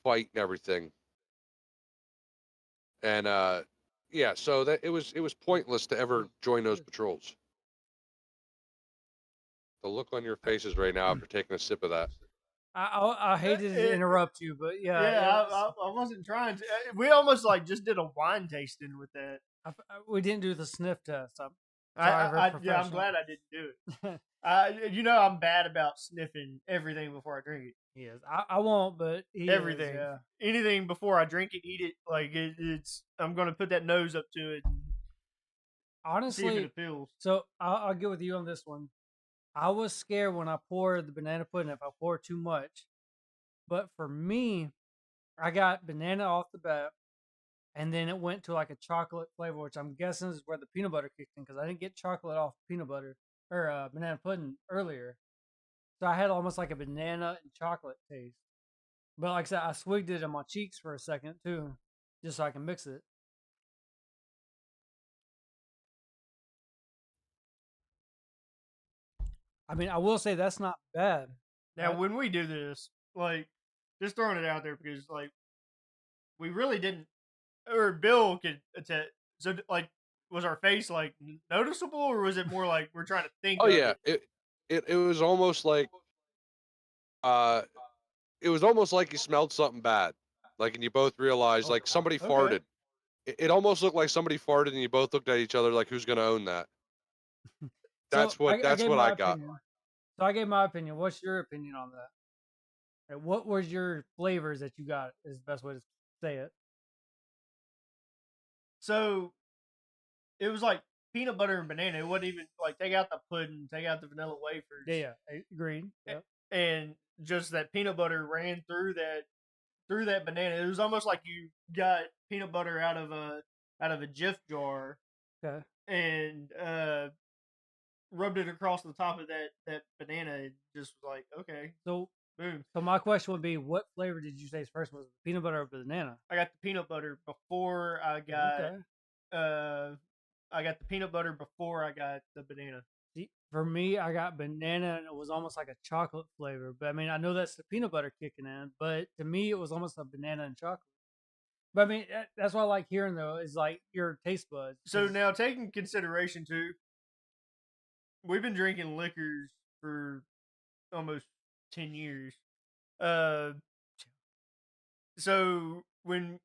fight and everything. And yeah, so that it was pointless to ever join those patrols. The look on your faces right now after taking a sip of that. I hated to interrupt you, but yeah, yeah, I wasn't trying to. We almost like just did a wine tasting with that. we didn't do the sniff test. I'm I, sorry for I, I'm professional. glad I didn't do it. I'm bad about sniffing everything before I drink it. Yes, I won't, but Everything, yeah. anything before I drink it, eat it. Like it's, I'm gonna put that nose up to it and see if Honestly, it feels. so I'll get with you on this one. I was scared when I poured the banana pudding if I poured too much, but for me, I got banana off the bat, and then it went to like a chocolate flavor, which I'm guessing is where the peanut butter kicked in because I didn't get chocolate off peanut butter or banana pudding earlier. So I had almost like a banana and chocolate taste. But like I said, I swigged it in my cheeks for a second too, just so I can mix it. I mean, I will say that's not bad. Now, when we do this, like, just throwing it out there because, like, we really didn't, or Bill could attest. So, like, was our face like noticeable, or was it more like we're trying to think? Oh of yeah, it was almost like uh, it was almost like you smelled something bad, like, and you both realized like somebody Okay. farted. It almost looked like somebody farted, and you both looked at each other like, "Who's gonna own that?" That's So what I that's gave what my I got. opinion. So I gave my opinion. What's your opinion on that? And what was your flavors that you got? Is the best way to say it. So it was like peanut butter and banana. It wasn't even like take out the pudding, take out the vanilla wafers. Yeah, agreed. Yep. And just that peanut butter ran through that banana. It was almost like you got peanut butter out of a Jif jar. Okay. And rubbed it across the top of that banana. It just was like, okay, So boom. So my question would be, what flavor did you say first? Was it peanut butter or banana? I got the peanut butter before I got Okay. I got the peanut butter before I got the banana. See, for me, I got banana, and it was almost like a chocolate flavor. But I mean, I know that's the peanut butter kicking in, but to me, it was almost a banana and chocolate. But I mean, that's what I like hearing though is like your taste buds. So now, taking consideration too, we've been drinking liquors for almost 10 years. Uh, so when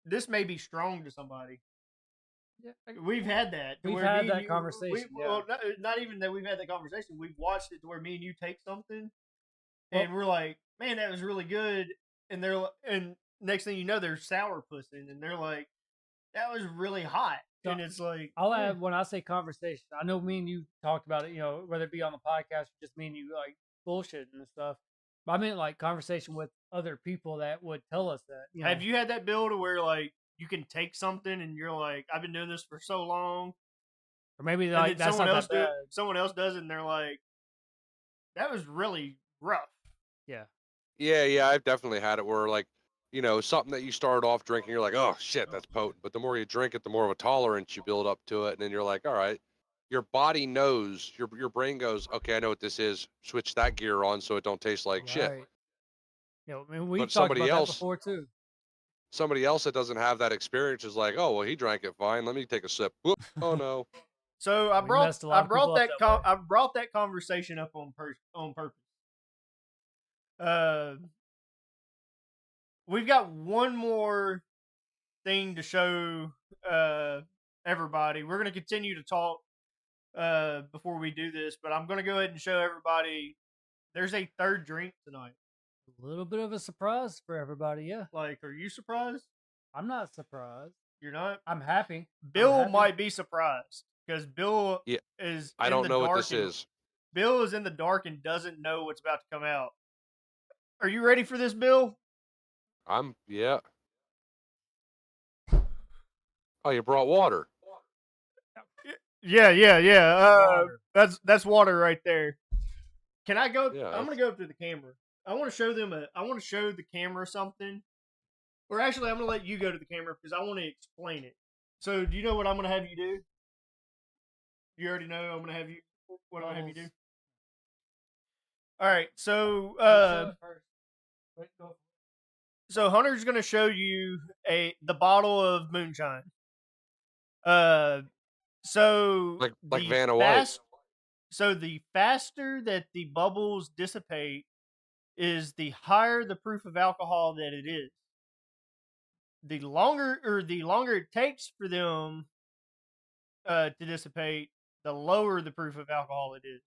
this may be strong to somebody. Yeah, We've had that. We've had that conversation. Well, not even that we've had that conversation. We've watched it to where me and you take something, and we're like, "Man, that was really good." And and next thing you know, they're sour pussing, and they're like, "That was really hot." So and it's like, I'll add when I say conversation. I know me and you talked about it. You know, whether it be on the podcast or just me and you like bullshit and stuff. But I meant like conversation with other people that would tell us that. You know, have you had that bill to where like you can take something and you're like, "I've been doing this for so long," or maybe like that's someone not else that bad. someone else does it, and they're like, "That was really rough." Yeah. Yeah, I've definitely had it where like, something that you started off drinking, you're like, "Oh shit, that's potent." But the more you drink it, the more of a tolerance you build up to it, and then you're like, "All right." Your body knows, your brain goes, "Okay, I know what this is. Switch that gear on so it don't taste like shit." Right. You know, I mean, we've But talked about that before too. somebody else that doesn't have that experience is like, "Oh, well, he drank it fine. Let me take a sip." Whoop. Oh no. So I We messed a lot of people up that way. I brought that conversation up on purpose. Uh, we've got one more thing to show everybody. We're going to continue to talk before we do this, but I'm going to go ahead and show everybody there's a third drink tonight. A little bit of a surprise for everybody, yeah. Like, are you surprised? I'm not surprised. You're not? I'm happy. Bill might be surprised because Bill Yeah, is I in don't the know dark what this is. Bill is in the dark and doesn't know what's about to come out. Are you ready for this, Bill? Yeah. Oh, you brought water. Yeah. That's water right there. Can I go? Yeah, I'm gonna go up to the camera. I want to show them I want to show the camera something. Or actually, I'm gonna let you go to the camera because I want to explain it. So, do you know what I'm gonna have you do? You already know I'm gonna have you. What I'm gonna have you do? All right. So, so Hunter's gonna show you the bottle of moonshine. So like Vanna White. So the faster that the bubbles dissipate, is the higher the proof of alcohol that it is, the longer it takes for them to dissipate, the lower the proof of alcohol it is.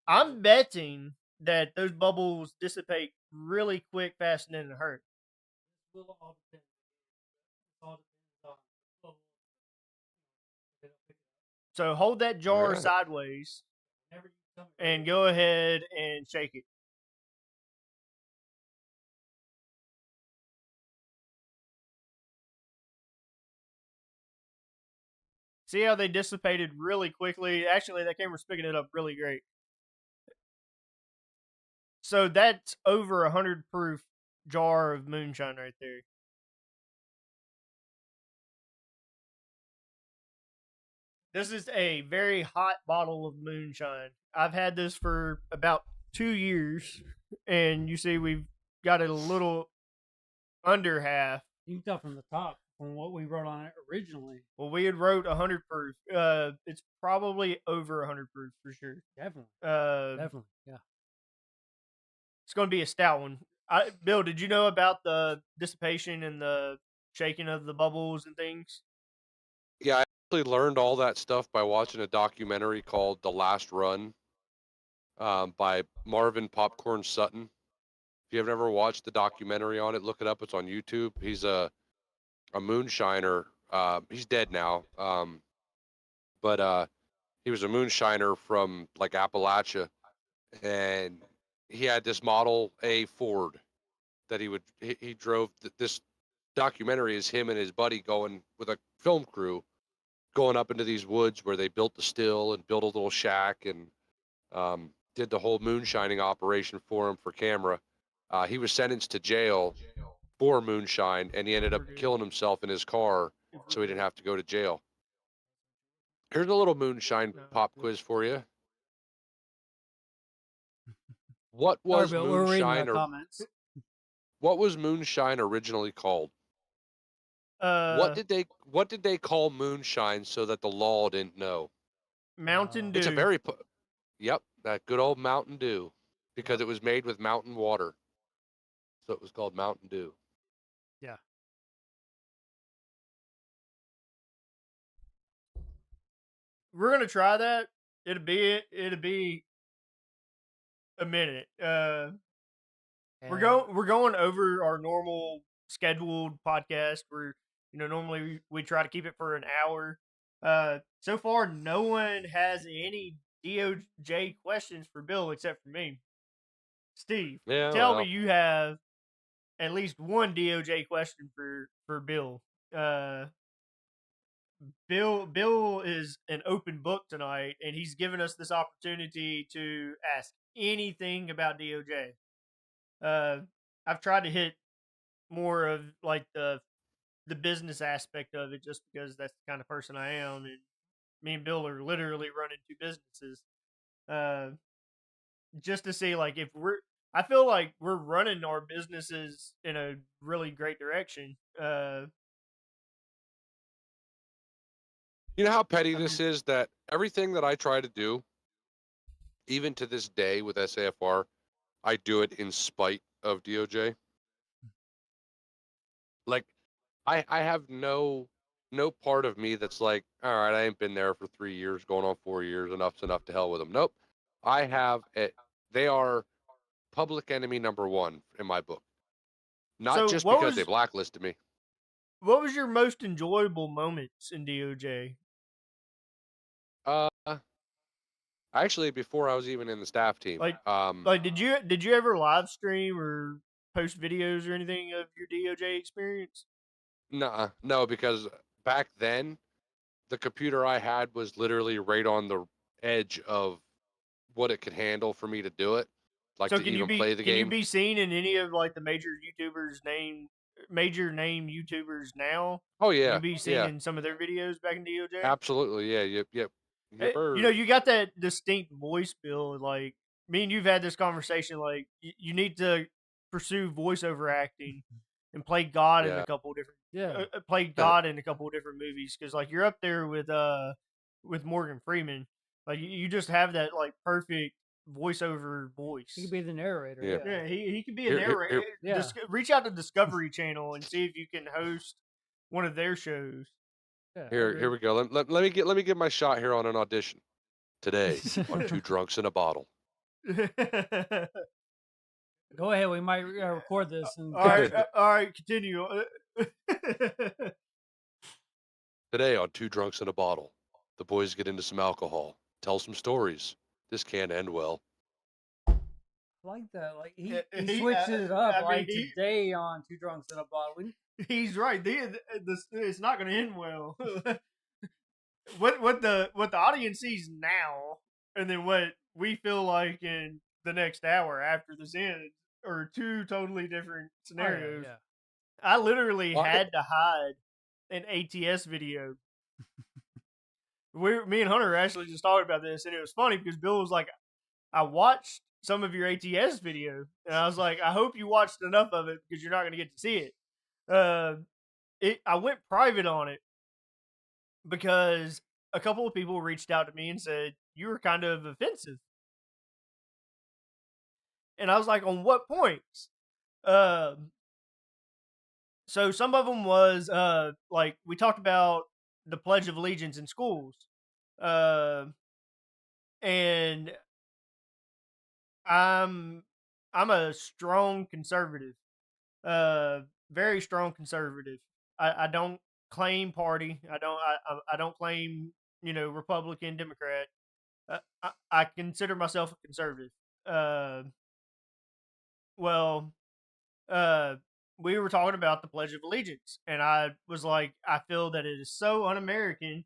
I'm betting that those bubbles dissipate really quick, fast, and in a hurry. So hold that jar Alright. sideways and go ahead and shake it. See how they dissipated really quickly? Actually, that camera's picking it up really great. So that's over 100 proof jar of moonshine right there. This is a very hot bottle of moonshine. I've had this for about 2 years, and you see we've got it a little under half. You can tell from the top from what we wrote on it originally. Well, we had wrote 100 proof. It's probably over 100 proof for sure. Definitely. Definitely, yeah. It's going to be a stout one. Bill, did you know about the dissipation and the shaking of the bubbles and things? Yeah, I actually learned all that stuff by watching a documentary called The Last Run by Marvin Popcorn Sutton. If you've never watched the documentary on it, look it up. It's on YouTube. He's a moonshiner. He's dead now. But he was a moonshiner from like Appalachia, and he had this Model A Ford that he drove. This documentary is him and his buddy going with a film crew going up into these woods where they built the still and built a little shack and did the whole moonshining operation for him for camera. He was sentenced to jail for moonshine, and he ended up killing himself in his car so he didn't have to go to jail. Here's a little moonshine pop quiz for you. What was Sorry, Bill, we're reading moonshine the comments. what was moonshine originally called? What did they call moonshine so that the law didn't know? Mountain Dew. It's a very yep, that good old Mountain Dew, because it was made with mountain water. So it was called Mountain Dew. Yeah. We're gonna try that. It'll be a minute. We're going over our normal scheduled podcast. We're normally we try to keep it for an hour. So far no one has any DOJ questions for Bill except for me. Steve, tell me you have at least one DOJ question for Bill. Bill is an open book tonight, and he's given us this opportunity to ask anything about DOJ. I've tried to hit more of like the business aspect of it, just because that's the kind of person I am, and me and Bill are literally running two businesses. Just to see like if I feel like we're running our businesses in a really great direction. You know how petty this is, that everything that I try to do, even to this day with SAFR, I do it in spite of DOJ. Like, I have no part of me that's like, all right, I ain't been there for 3 years, going on 4 years, enough's enough, to hell with them. Nope. I have it. They are public enemy number one in my book. Not just because they blacklisted me. What was your most enjoyable moments in DOJ? Actually, before I was even in the staff team. Like did you ever live stream or post videos or anything of your DOJ experience? No, because back then the computer I had was literally right on the edge of what it could handle for me to do it. Like, so to even play the game. Can you be seen in any of like the major name YouTubers now? Oh yeah. Can you be seen in some of their videos back in DOJ? Absolutely, yeah. Yep. You got that distinct voice, Bill. Like, me and you've had this conversation. Like, you need to pursue voiceover acting and play God in a couple of different play God in a couple of different movies, because like you're up there with Morgan Freeman. Like you just have that like perfect voiceover voice. He could be the narrator. Yeah. Yeah. Yeah, he could be a Here- here- narrator. here- Yeah. Reach out to Discovery Channel and see if you can host one of their shows. Yeah, I Here agree. we go. Let me get my shot here on an audition today on Two Drunks in a Bottle. Go ahead. We might record this. And all right, continue. Today on Two Drunks in a Bottle, the boys get into some alcohol, tell some stories. This can't end well. I like that. Like he switched it up. I mean, Like today on Two Drunks in a Bottle. He's right. It's not going to end well. what the audience sees now, and then what we feel like in the next hour after this ends, are two totally different scenarios. Oh, yeah. I literally Well, had to hide an ATS video. Me and Hunter actually just talked about this, and it was funny because Bill was like, "I watched some of your ATS video," and I was like, "I hope you watched enough of it because you're not going to get to see it." I went private on it because a couple of people reached out to me and said you were kind of offensive, and I was like, "On what points?" So some of them was like we talked about the Pledge of Allegiance in schools, and I'm a strong conservative, very strong conservative. I don't claim party. I don't claim Republican, Democrat. I consider myself a conservative. Well, we were talking about the Pledge of Allegiance, and I was like, I feel that it is so un-American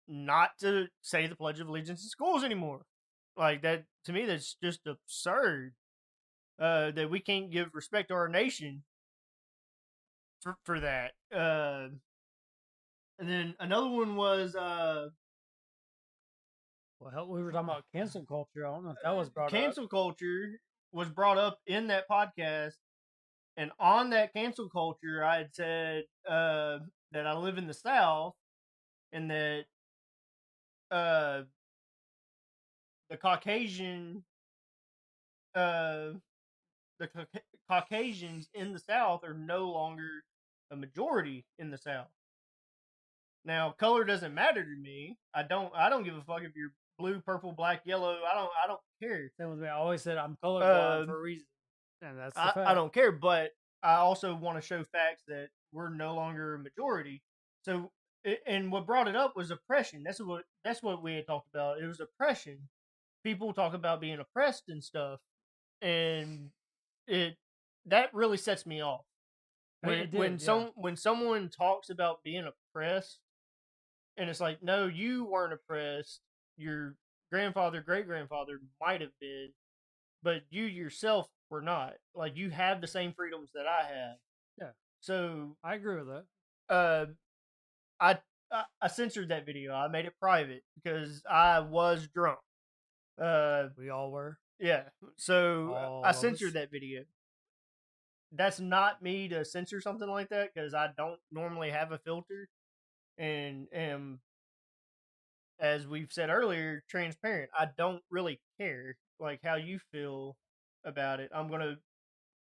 not to say the Pledge of Allegiance in schools anymore. Like that, to me, that's just absurd. That we can't give respect to our nation for that. And then another one was Well, we were talking about cancel culture. I don't know if that was brought up. cancel culture was brought up in that podcast. And on that cancel culture, I had said that I live in the South and that the Caucasians in the South are no longer a majority in the South. Now, color doesn't matter to me. I don't give a fuck if you're blue, purple, black, yellow. I don't care. Same with me. I always said I'm colorblind for a reason, and that's the fact. I don't care, but I also want to show facts that we're no longer a majority. So, and what brought it up was oppression. That's what we had talked about. It was oppression. People talk about being oppressed and stuff, and that really sets me off. When someone talks about being oppressed, and it's like, no, you weren't oppressed. Your grandfather, great grandfather might have been, but you yourself were not. Like, you have the same freedoms that I have. Yeah. So I agree with that. I censored that video. I made it private because I was drunk. We all were. Yeah. So All I of censored us. that video. That's not me to censor something like that because I don't normally have a filter and am, as we've said earlier, transparent. I don't really care like how you feel about it. I'm gonna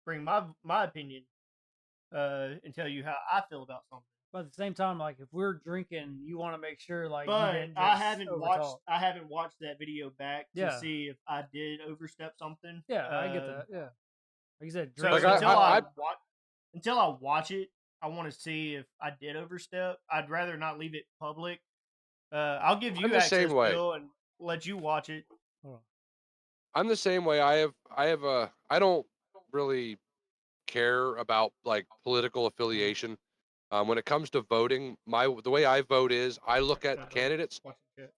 bring my opinion and tell you how I feel about something. But at the same time, like if we're drinking, you want to make sure like. But you didn't I just haven't overtalk. watched that video back to Yeah. see if I did overstep something. Yeah, I get that. Yeah, like you said, So drinking. until I watch it, I want to see if I did overstep. I'd rather not leave it public. I'll give you I'm the access, same way. Bill, and let you watch it. I'm the same way. I don't really care about like political affiliation. When it comes to voting, the way I vote is I look at candidates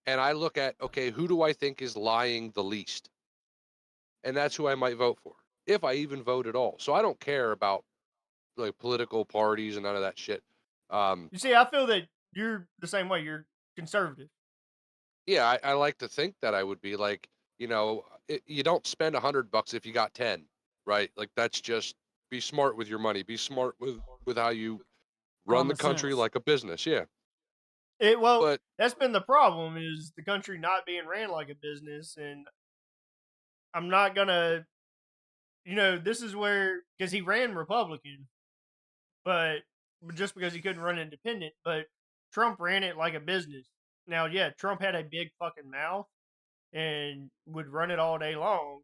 and I look at, okay, who do I think is lying the least? And that's who I might vote for, if I even vote at all. So I don't care about like political parties and none of that shit. You see, I feel that you're the same way. You're conservative. Yeah, I like to think that I would be like, you don't spend $100 if you got 10, right? Like that's just be smart with your money. Be smart with how you run the country sense. like a business. Yeah. But that's been the problem is the country not being ran like a business, and I'm not gonna, this is where, because he ran Republican, but just because he couldn't run independent, but Trump ran it like a business. Now, yeah, Trump had a big fucking mouth and would run it all day long,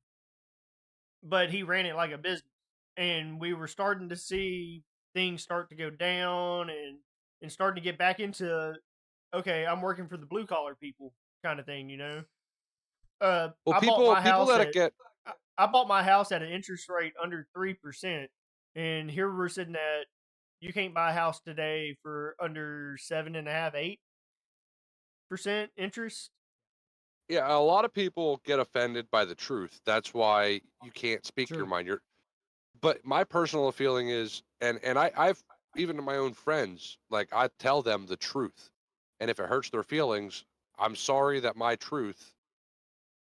but he ran it like a business. And we were starting to see things start to go down and starting to get back into, okay, I'm working for the blue collar people kind of thing, Well, I bought my people house that get I bought my house at an interest rate under 3%, and here we're sitting at, you can't buy a house today for under 7.5, 8% interest. yeah, a lot of people get offended by the truth. That's why you can't speak your True. mind. But my personal feeling is, and I've even to my own friends, like I tell them the truth, and if it hurts their feelings, I'm sorry that my truth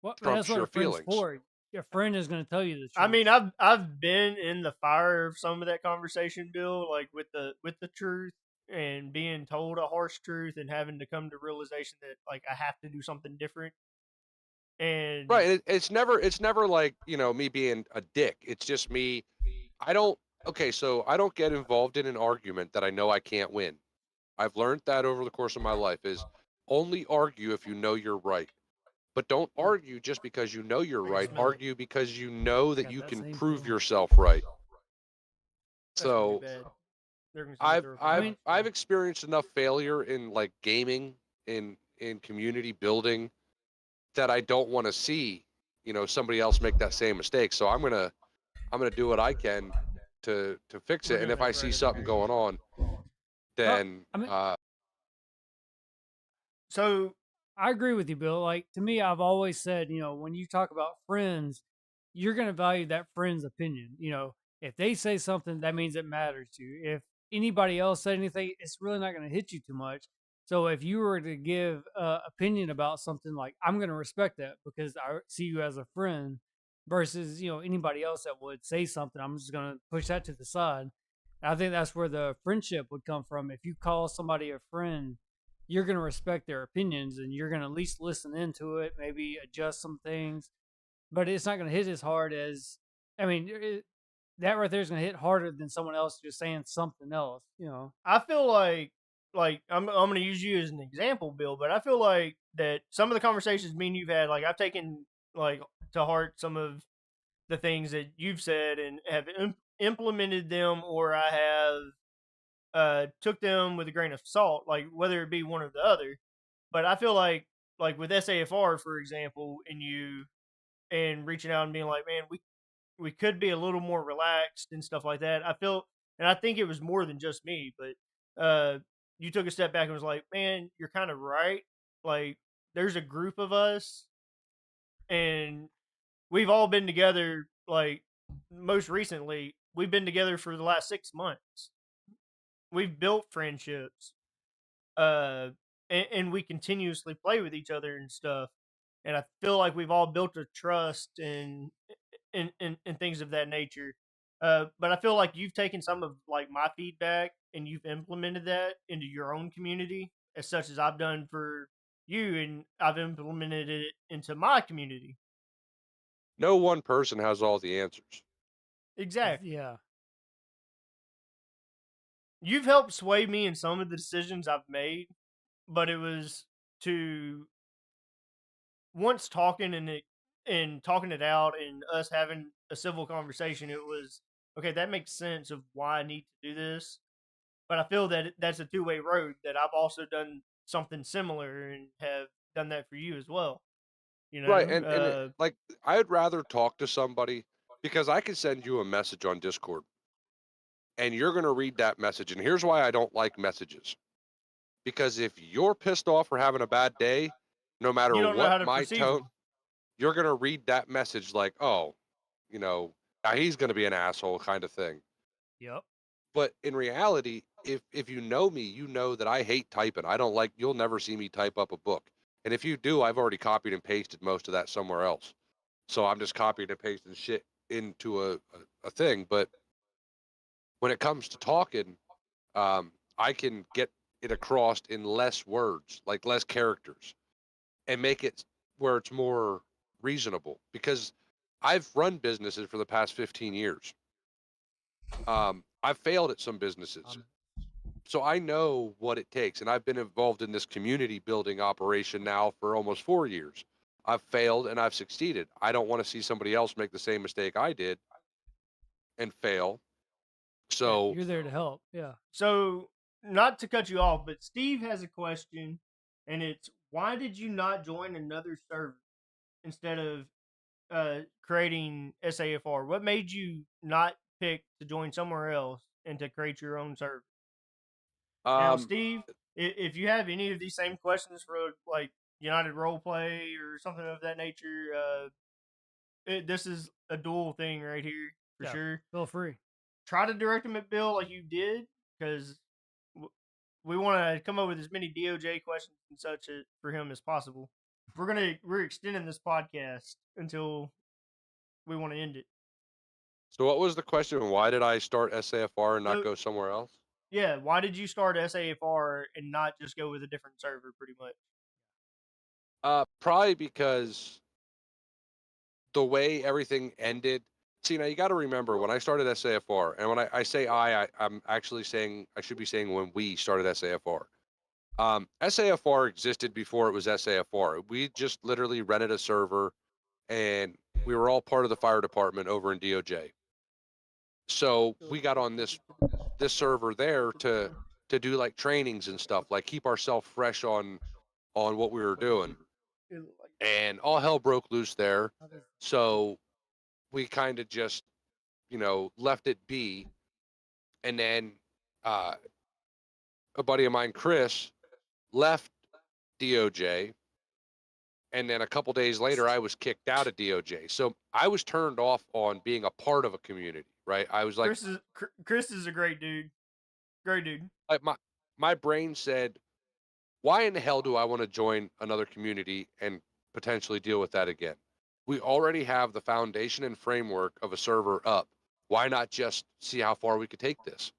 Well, that's trumps what your a friend's feelings. for. Your friend is going to tell you the I truth. mean, I've been in the fire of some of that conversation, Bill, like with the truth and being told a harsh truth and having to come to realization that like I have to do something different. And Right. It's never like, me being a dick. It's just me. I don't, okay, so I don't get involved in an argument that I know I can't win. I've learned that over the course of my life is only argue if you know you're right. But don't argue just because you know you're I can right. smell it. Argue because you know I that got you that can same prove feeling. yourself right. That's gonna be So bad. They're gonna send a I've thorough I I've mean, fire. I've experienced enough failure in like gaming in community building that I don't want to see, somebody else make that same mistake. So I'm gonna do what I can to fix We're it. And doing if it I right see over something here. going on, well, then I mean, So I agree with you, Bill. Like to me, I've always said, when you talk about friends, you're going to value that friend's opinion. If they say something, that means it matters to you. If anybody else said anything, it's really not going to hit you too much. So if you were to give opinion about something, like I'm going to respect that because I see you as a friend, versus anybody else that would say something, I'm just going to push that to the side. And I think that's where the friendship would come from. If you call somebody a friend, you're going to respect their opinions and you're going to at least listen into it, maybe adjust some things, but it's not going to hit as hard as, I mean, that right there is going to hit harder than someone else just saying something else. I feel like I'm gonna use you as an example, Bill, but I feel like that some of the conversations me and you've had, like I've taken like to heart some of the things that you've said and have implemented them, or I have took them with a grain of salt, like whether it be one or the other. But I feel like with SAFR, for example, and you and reaching out and being like, man, we could be a little more relaxed and stuff like that. I feel, and I think it was more than just me, but you took a step back and was like, man, you're kind of right. Like, there's a group of us, and we've all been together. Like, most recently, we've been together for the last 6 months. We've built friendships, uh, and we continuously play with each other and stuff. And I feel like we've all built a trust and things of that nature. But I feel like you've taken some of like my feedback and you've implemented that into your own community, as such as I've done for you, and I've implemented it into my community. no one person has all the answers. Exactly. Yeah. You've helped sway me in some of the decisions I've made, but it was to once talking and talking it out and us having a civil conversation. It was okay. That makes sense of why I need to do this. But I feel that that's a two-way road. That I've also done something similar and have done that for you as well. You Right. know, Like I'd rather talk to somebody because I can send you a message on Discord and you're going to read that message. And here's why I don't like messages. Because if you're pissed off or having a bad day, no you matter don't know what how to my perceive tone, them. you're going to read that message like, oh, you know, he's going to be an asshole kind of thing. Yep. But in reality, if you know me, you know that I hate typing. I don't like, you'll never see me type up a book. And if you do, I've already copied and pasted most of that somewhere else. So I'm just copying and pasting shit into a thing. But when it comes to talking, I can get it across in less words, like less characters, and make it where it's more reasonable. Because I've run businesses for the past 15 years. I've failed at some businesses. So I know what it takes, and I've been involved in this community building operation now for almost 4 years. I've failed and I've succeeded. I don't want to see somebody else make the same mistake I did and fail. Yeah, So, you're there to help. Yeah. So, not to cut you off, but Steve has a question, and it's why did you not join another server instead of creating SAFR? What made you not pick to join somewhere else and to create your own server? Now, um, Steve, if you have any of these same questions for like United Roleplay or something of that nature, this is a dual thing right here for Yeah. sure. Feel free. Try to direct them at Bill like you did, because we want to come up with as many DOJ questions and such for him as possible. We're extending this podcast until we want to end it. so what was the question? Why did I start SAFR and not So go somewhere else? yeah, why did you start SAFR and not just go with a different server? Pretty much. Probably because the way everything ended. See, now you got to remember when I started SAFR, and when I say I'm actually saying I should be saying when we started SAFR. SAFR existed before it was SAFR. We just literally rented a server, and we were all part of the fire department over in DOJ. So we got on this server there to do like trainings and stuff, like keep ourselves fresh on what we were doing. And all hell broke loose there. So we kind of just, left it be. And then uh, a buddy of mine, Chris, left DOJ. And then a couple days later, I was kicked out of DOJ. So I was turned off on being a part of a community, right? I was like, Chris is a great dude. Great dude. like my brain said, why in the hell do I want to join another community and potentially deal with that again? We already have the foundation and framework of a server up. Why not just see how far we could take this?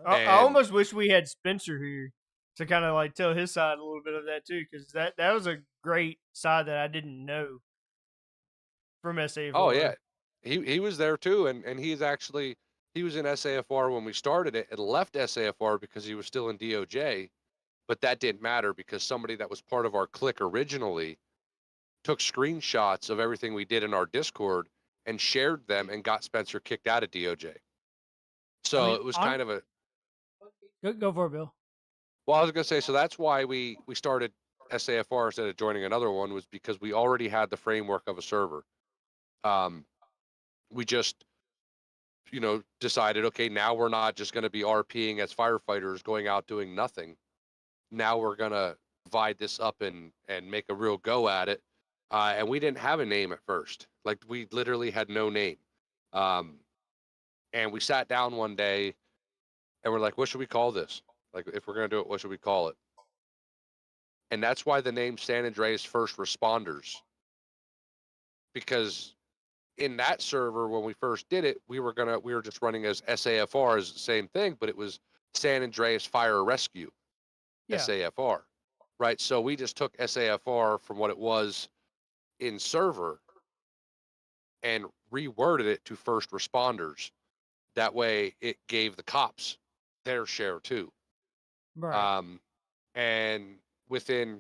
I And almost wish we had Spencer here to kind of like tell his side a little bit of that too, because that was a great side that I didn't know from SAFR. oh yeah, he was there too, and he was in SAFR when we started it and left SAFR because he was still in DOJ, but that didn't matter because somebody that was part of our clique originally took screenshots of everything we did in our Discord and shared them and got Spencer kicked out of DOJ. So it was kind of a Go for it, Bill. well, I was gonna say, so that's why we started SAFR instead of joining another one, was because we already had the framework of a server. We just decided, okay, now we're not just going to be RPing as firefighters going out doing nothing. Now we're going to divide this up and make a real go at it. And we didn't have a name at first. Like, we literally had no name. And we sat down one day and we're like, what should we call this? Like, if we're going to do it, what should we call it? And that's why the name San Andreas First Responders. Because in that server, when we first did it, we were just running as SAFR as the same thing, but it was San Andreas Fire Rescue, Yeah. SAFR, right? So we just took SAFR from what it was in server and reworded it to first responders. That way it gave the cops their share too. Right. And within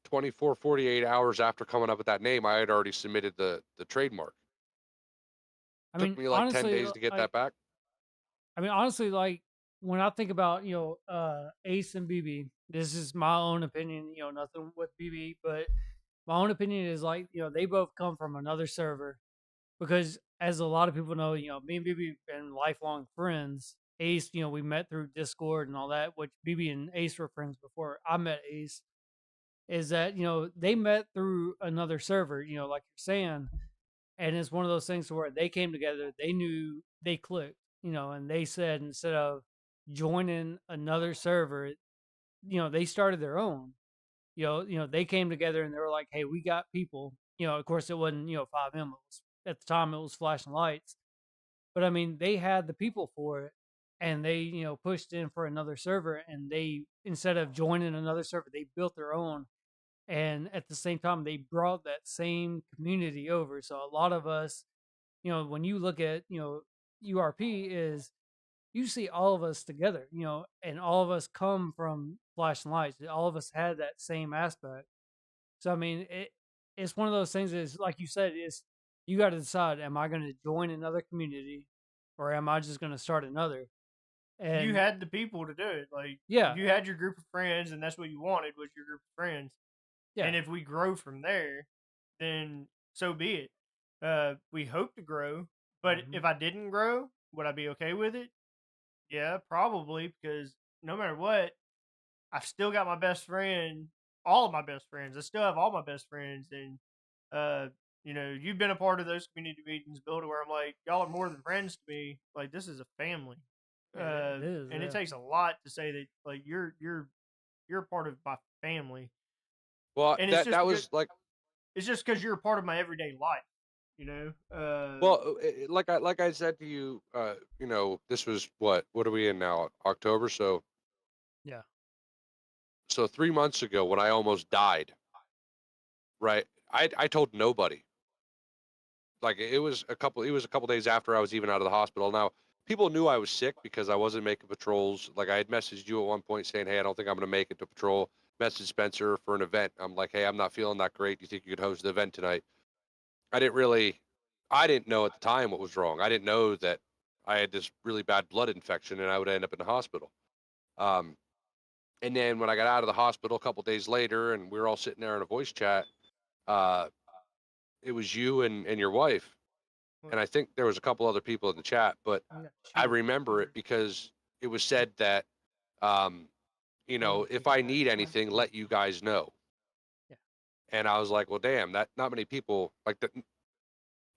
24, 48 hours after coming up with that name, I had already submitted the trademark. I Took mean, me like 10 honestly, days to get that back. like when I think about Ace and BB, this is my own opinion. Nothing with BB, but my own opinion is like they both come from another server, because as a lot of people know, me and BB been lifelong friends. Ace, we met through Discord and all that, which BB and Ace were friends before I met Ace. Is that they met through another server, like you're saying, and it's one of those things where they came together, they knew, they clicked, and they said instead of joining another server, they started their own. They came together and they were like, "Hey, we got people." Of course, it wasn't 5M. At the time, it was flashing lights, but I mean, they had the people for it, and they pushed in for another server, and they, instead of joining another server, they built their own. And at the same time, they brought that same community over. So a lot of us, when you look at, URP is you see all of us together, and all of us come from flashing lights. All of us had that same aspect. So I mean, it's one of those things. Is like you said, is you got to decide: am I going to join another community, or am I just going to start another? You And had the people to do it. Like yeah, you had your group of friends, and that's what you wanted was your group of friends. yeah, And if we grow from there, then so be it. We hope to grow, but mhm, if I didn't grow, would I be okay with it? Yeah, probably, because no matter what, I've still got my best friend, all of my best friends. I still have all my best friends, and uh, you've been a part of those community meetings, Bill, to where I'm like, y'all are more than friends to me. Like this is a family, it is. and it Yeah, takes a lot to say that like you're a part of my family, Well, and that that was like it's just because you're a part of my everyday life, you know. well, like I said to you, this was what are we in now? October, yeah, so 3 months ago when I almost died, right? I told nobody. Like it was a couple days after I was even out of the hospital. Now, people knew I was sick because I wasn't making patrols. Like I had messaged you at one point saying, "Hey, I don't think I'm going to make it to patrol." Message Spencer for an event. I'm like, "Hey, I'm not feeling that great. Do you think you could host the event tonight?" I didn't really I didn't know at the time what was wrong. I didn't know that I had this really bad blood infection and I would end up in the hospital. Um, and then when I got out of the hospital a couple days later and we were all sitting there in a voice chat, uh, it was you and your wife. And I think there was a couple other people in the chat, but yeah. I remember it because it was said that, um, if I need anything, let you guys know. Yeah. And I was like, well, damn, that not many people like that.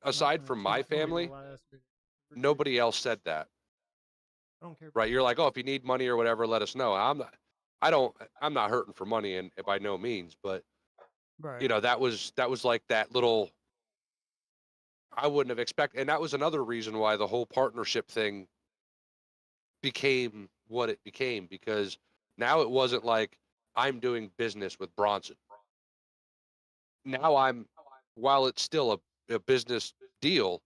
Aside from my family, nobody else said that. I don't care. Right? You're like, oh, if you need money or whatever, let us know. I'm not hurting for money and by no means, but Right. that was like that little I wouldn't have expected, and that was another reason why the whole partnership thing became what it became because now it wasn't like I'm doing business with Bronson. Now while it's still a business deal,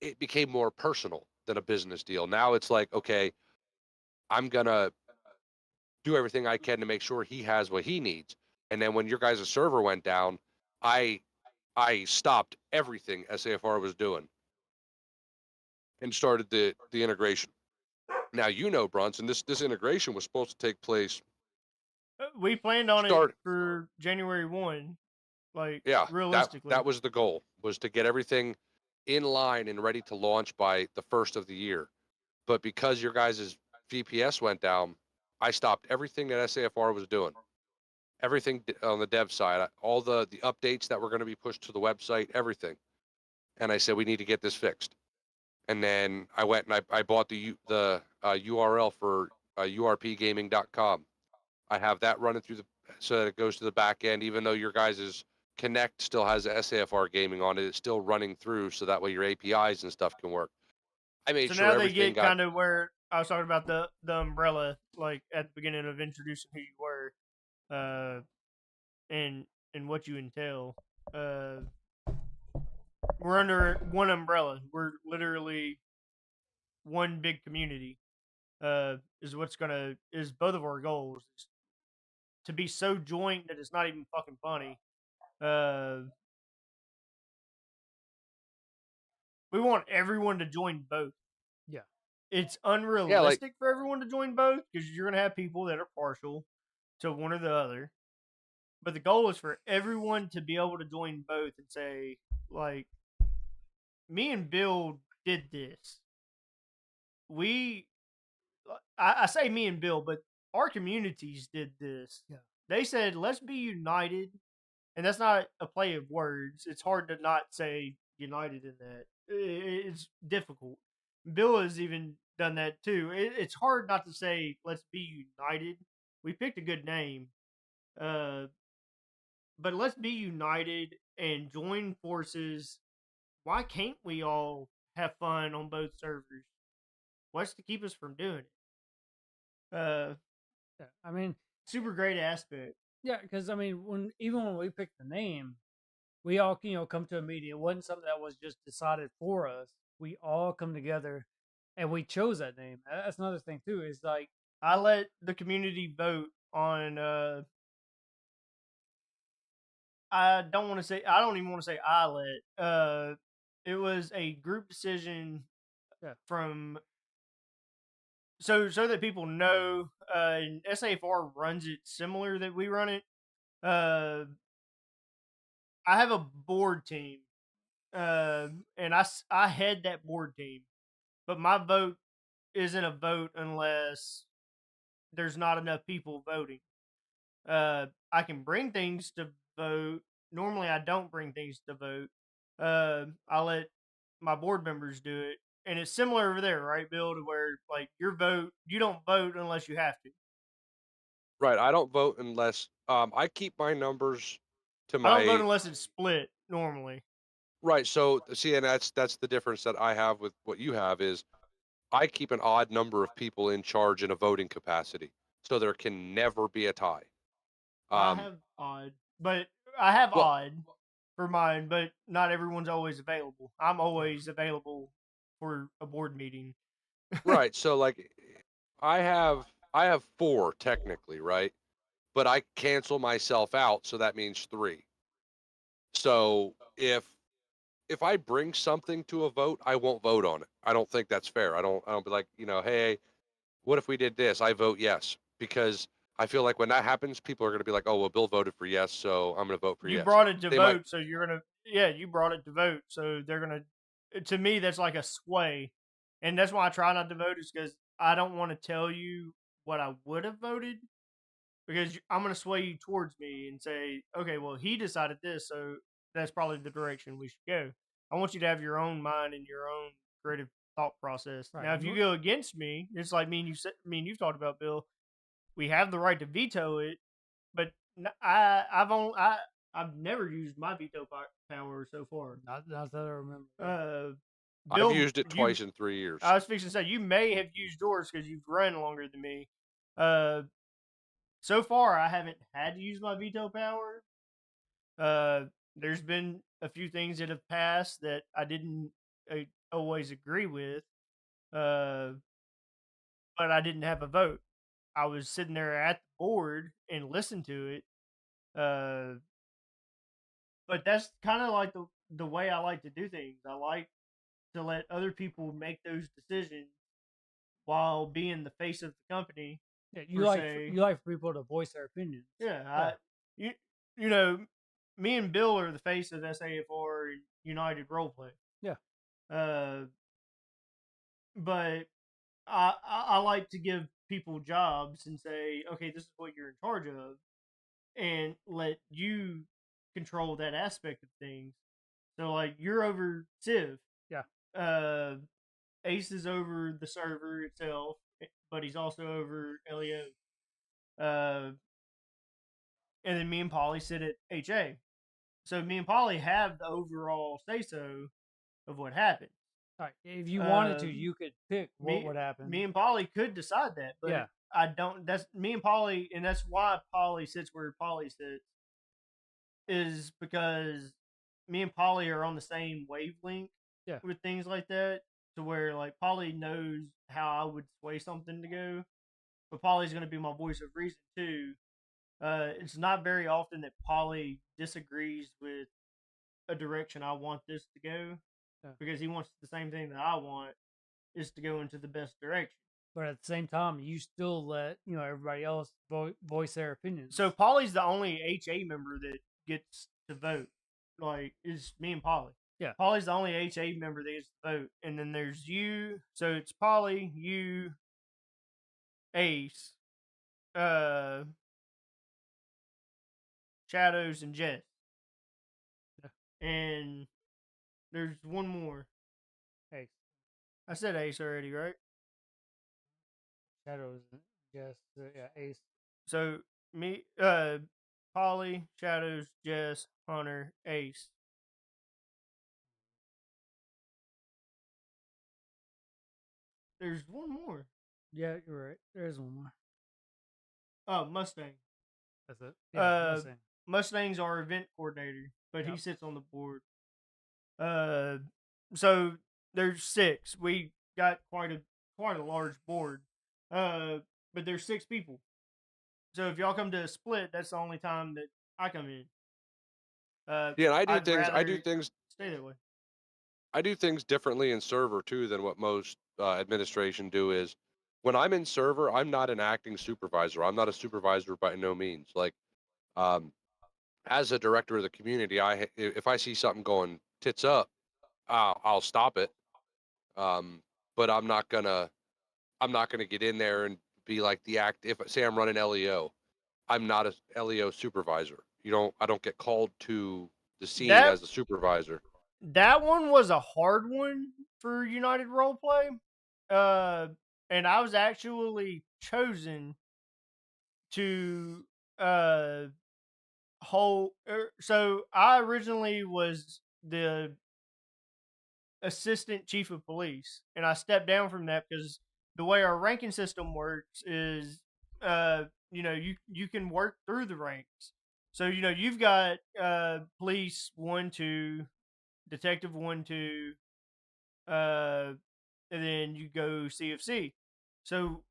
it became more personal than a business deal. Now it's like, okay, I'm gonna do everything I can to make sure he has what he needs. And then when your guys' server went down, I I stopped everything SAFR was doing and started the integration. Now Bronson, this integration was supposed to take place. We planned on it Start for January 1, like Yeah, that realistically. was the goal, was to get everything in line and ready to launch by the first of the year. But because your guys' VPS went down, I stopped everything that SAFR was doing. Everything on the dev side, all the updates that were going to be pushed to the website, everything. And I said we need to get this fixed. And then I went and I bought the URL for urpgaming.com. I have that running through so that it goes to the back end, even though your guys' Connect still has SAFR gaming on it. It's still running through, so that way your APIs and stuff can work. I made So sure now they everything get got kind of where I was talking about the umbrella, like at the beginning of introducing who you were, uh, and what you entail. Uh, we're under one umbrella. We're literally one big community. Is both of our goals to be so joint that it's not even fucking funny. Uh, we want everyone to join both. Yeah. It's yeah, like unrealistic for everyone to join both because you're gonna have people that are partial to one or the other. But the goal is for everyone to be able to join both and say, like, me and Bill did this. We, I say me and Bill, but our communities did this. Yeah. They said, let's be united. And that's not a play of words. It's hard to not say united in that. It's difficult. Bill has even done that too. It's hard not to say, let's be united. We picked a good name. Uh, but let's be united and join forces. Why can't we all have fun on both servers? What's to keep us from doing it? Yeah. I mean, Super great aspect. Yeah, because I mean, when we picked the name, we all come to a meeting. It wasn't something that was just decided for us. We all come together, and we chose that name. That's another thing too. Is like I let the community vote on. I don't want to say. I don't even want to say I let. It was a group decision yeah, from so that people know. And SAFR runs it similar that we run it. Uh, I have a board team, and I head that board team, but my vote isn't a vote unless there's not enough people voting. I can bring things to vote. Normally, I don't bring things to vote. I let my board members do it, and it's similar over there, right, Bill? To where like your vote, you don't vote unless you have to. Right. I don't vote unless I keep my numbers to I don't vote my unless it's split. Normally, right. So see, and that's the difference that I have with what you have is I keep an odd number of people in charge in a voting capacity, so there can never be a tie. I Um, have odd, but I have well, odd for mine, but not everyone's always available. I'm always available for a board meeting. right. So like, I have four technically, right? But I cancel myself out, so that means three. So if I bring something to a vote, I won't vote on it. I don't think that's fair. I don't be like, hey, what if we did this? I vote yes because I feel like when that happens, people are going to be like, oh, well, Bill voted for yes, so I'm going to vote for You yes. brought it to They might vote, so you're gonna yeah, you brought it to vote, so they're gonna to me that's like a sway. And that's why I try not to vote is because I don't want to tell you what I would have voted because I'm gonna sway you towards me and say, okay, well he decided this, so that's probably the direction we should go. I want you to have your own mind and your own creative thought process. right. Now, if you go against me, it's like me and you've talked about, Bill. We have the right to veto it, but I've never used my veto power so far. Not that I remember. Uh, I've Bill, used it you twice in 3 years. I was fixing to say you may have used yours because you've run longer than me. Uh, so far I haven't had to use my veto power. There's been a few things that have passed that I didn't always agree with. Uh, but I didn't have a vote. I was sitting there at the board and listened to it. Uh, but that's kind of like the way I like to do things. I like to let other people make those decisions while being the face of the company Yeah, per se. you like for people to voice their opinions. Yeah, Yeah, you you know, me and Bill are the face of SAFR United Roleplay. yeah, Uh, but I like to give people jobs and say, okay, this is what you're in charge of, and let you control that aspect of things. So like you're over Civ. yeah. Uh, Ace is over the server itself, but he's also over LEO. Uh, and then me and Polly sit at HA. So me and Polly have the overall say so of what happened. All right. If you wanted to, Uh, you could pick what me would happen. me and Polly could decide that, but Yeah, I don't. That's me and Polly, and that's why Polly sits where Polly sits. Is because me and Polly are on the same wavelength yeah. with things like that, to where like Polly knows how I would sway something to go, but Polly's going to be my voice of reason too. It's not very often that Polly disagrees with a direction I want this to go Yeah. because he wants the same thing that I want is to go into the best direction. But at the same time, you still let everybody else voice their opinions. So Polly's the only HA member that gets to vote. Like is me and Polly. Yeah. Polly's the only HA member that gets to vote, and then there's you. So it's Polly, you, Ace, uh, Shadows, and Jess. Yeah. And there's one more. Ace, I said Ace already, right? Shadows, Jess, yeah, Ace. So me, Polly, Shadows, Jess, Hunter, Ace. There's one more. Yeah, you're right. There's one more. Oh, Mustang. That's it. Yeah, Uh, Mustang. Mustang's our event coordinator, but he Yep. sits on the board. Uh, so there's 6. We got quite a large board. Uh, but there's 6 people. So if y'all come to a split, that's the only time that I come in. Yeah, and I'd I do rather things stay that way. I do things differently in server too than what most administration do. Is when I'm in server, I'm not an acting supervisor. I'm not a supervisor by no means. Like, um, as a director of the community, if I see something going tits up, I'll stop it. Um, but I'm not gonna get in there and be like the act. If say I'm running LEO, I'm not a LEO supervisor. I don't get called to the scene That as a supervisor. that one was a hard one for United Roleplay. Uh, and I was actually chosen to uh hold. So I originally was the assistant chief of police, and I stepped down from that because the way our ranking system works is, you can work through the ranks. So you've got police 1, 2, detective 1, 2, uh, and then you go CFC. So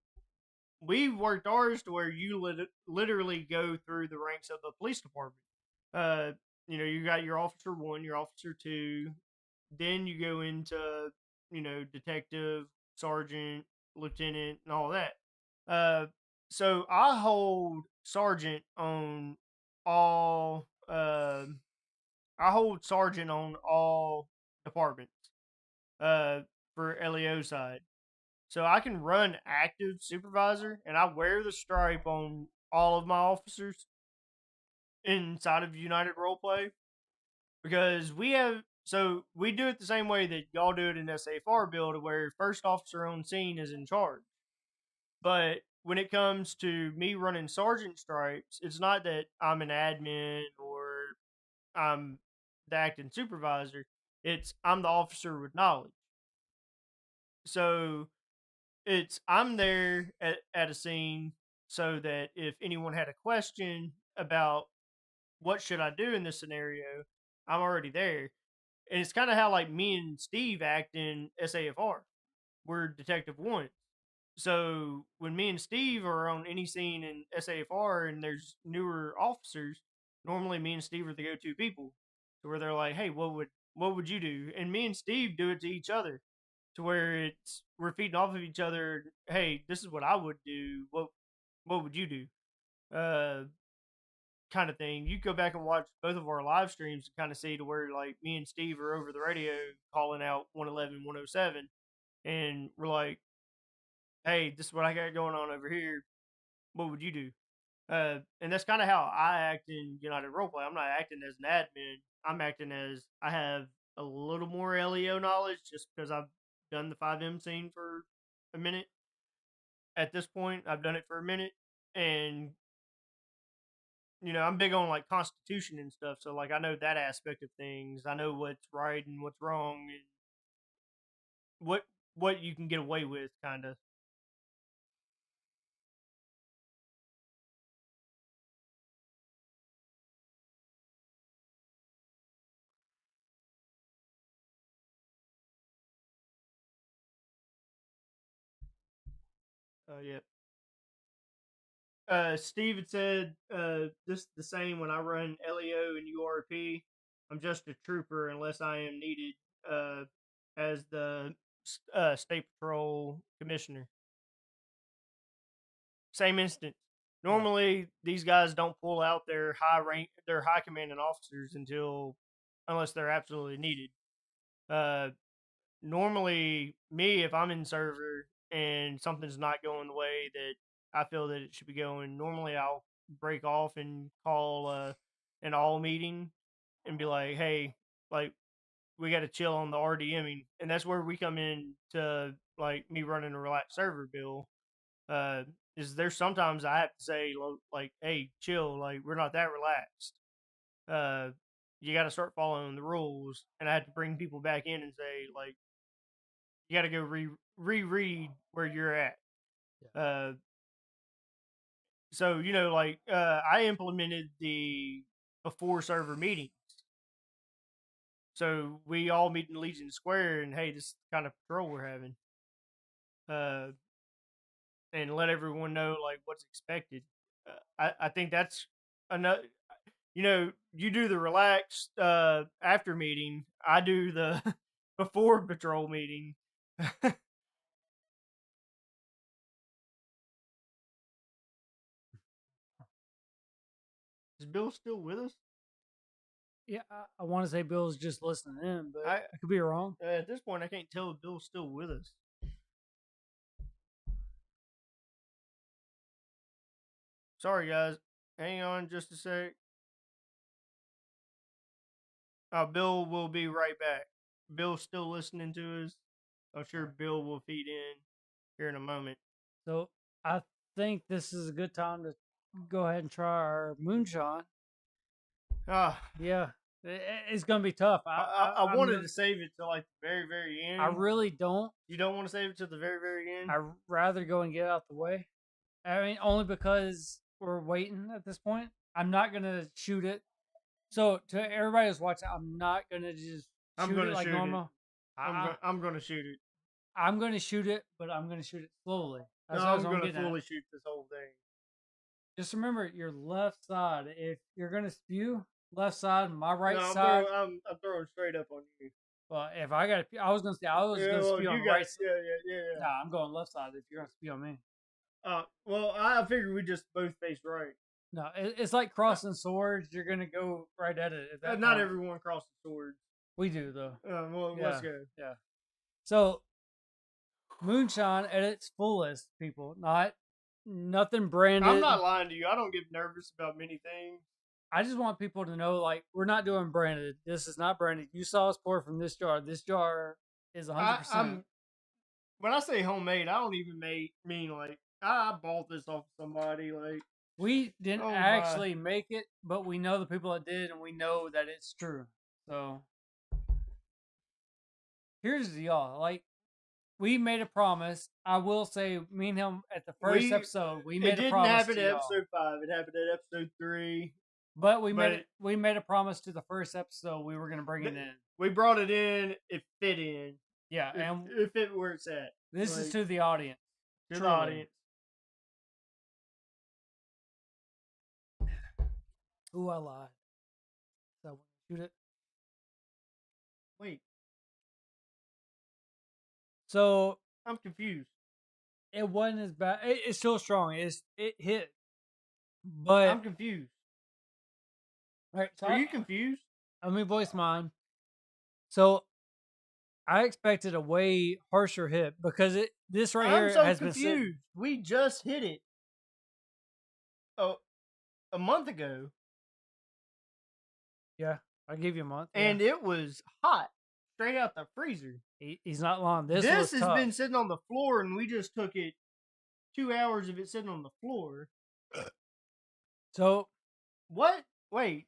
we worked ours to where you literally go through the ranks of the police department. Uh, you got your officer 1, your officer 2, then you go into detective, sergeant, lieutenant, and all that. Uh, so I hold sergeant on all. I hold sergeant on all departments. Uh, for LEO side, so I can run active supervisor, and I wear the stripe on all of my officers inside of United Roleplay because we do it the same way that y'all do it in SAFR build, where first officer on scene is in charge. But when it comes to me running sergeant stripes, it's not that I'm an admin or I'm the acting supervisor. It's I'm the officer with knowledge. So I'm there at a scene so that if anyone had a question about what should I do in this scenario, I'm already there. And it's kind of how like me and Steve act in SAFR. We're Detective One. So when me and Steve are on any scene in SAFR and there's newer officers, normally me and Steve are the go-to people. To where they're like, "Hey, what would you do?" And me and Steve do it to each other, to where we're feeding off of each other. Hey, this is what I would do. What would you do? Uh, Kind of thing. You go back and watch both of our live streams to kind of see to where like me and Steve are over the radio calling out 111, 107, and we're like, "Hey, this is what I got going on over here. What would you do?" And that's kind of how I act in United Roleplay. I'm not acting as an admin. I'm acting as I have a little more LEO knowledge just because I've done the 5M scene for a minute. At this point, I've done it for a minute, and I'm big on like Constitution and stuff. So like I know that aspect of things. I know what's right and what's wrong, and what what you can get away with, kind of. Yeah. Steve had said this the same when I run LEO and URP. I'm just a trooper unless I am needed uh, as the state patrol commissioner. Same instance. Yeah. Normally, these guys don't pull out their high commanding officers unless they're absolutely needed. Uh, Normally, me, if I'm in server and something's not going the way that I feel that it should be going, normally I'll break off and call an all meeting and be like, "Hey, like we got to chill on the RDMing," and that's where we come in to like me running a relaxed server bill. Uh, is there sometimes I have to say like, "Hey, chill, like we're not that relaxed." Uh, you got to start following the rules, and I had to bring people back in and say like, you got to go reread where you're at. Yeah. Uh, so like I implemented the before server meetings. So we all meet in Legion Square, and hey, this is the kind of patrol we're having, and let everyone know like what's expected. I think that's another. You do the relaxed after meeting. I do the before patrol meeting. Is Bill still with us? Yeah, I want to say Bill's just listening in, but I I could be wrong. At this point I can't tell if Bill's still with us. Sorry guys, hang on just a sec. Bill will be right back. Bill's still listening to us. I'm sure Bill will feed in here in a moment. So I think this is a good time to go ahead and try our moonshine. Ah, Yeah, it's gonna be tough. I wanted to save it to like the very, very end. I really don't. You don't want to save it to the very, very end? I'd rather go and get out the way. I mean, only because we're waiting at this point. I'm not gonna shoot it. So to everybody who's watching, I'm not gonna just shoot it like normal. I'm gonna shoot it. I'm gonna shoot it, but I'm gonna shoot it slowly. No, I'm gonna fully shoot this whole thing. Just remember your left side. If you're gonna spew, left side, my right No, side. I'm throwing straight up on you. Well, if I got, I was gonna say I was gonna spew on the right side. Yeah. Nah, I'm going left side. If you're gonna spew on me. Well, I figured we just both face right. No, it's like crossing swords. You're gonna go right at it. Not everyone crosses swords. We do though. Well, let's go. Yeah. So, moonshine at its fullest, people. Nothing branded. I'm not lying to you. I don't get nervous about many things. I just want people to know, like, we're not doing branded. This is not branded. You saw us pour from this jar. This jar is 100%. When I say homemade, I don't even mean like I bought this off somebody. Like we didn't actually make it, but we know the people that did, and we know that it's true. So here's the y'all. Like, we made a promise. I will say, me and him at the first episode, we made a promise. It didn't happen at episode 5. It happened at episode 3. But we made a promise to the first episode. We were going to bring it in. We brought it in. It fit in. Yeah, and it fit where it's at. This is to the audience. To the audience. Ooh, I lied. So shoot it. Wait. So I'm confused. It wasn't as bad. It's still strong. It hit, but I'm confused. All right, so are you confused? Let me voice mine. So I expected a way harsher hit because this right here has been confused. We just hit it. Oh, a month ago. Yeah, I gave you a month, and it was hot, straight out the freezer. He's not lying. This has been sitting on the floor, and we just took it 2 hours of it sitting on the floor. So what? Wait,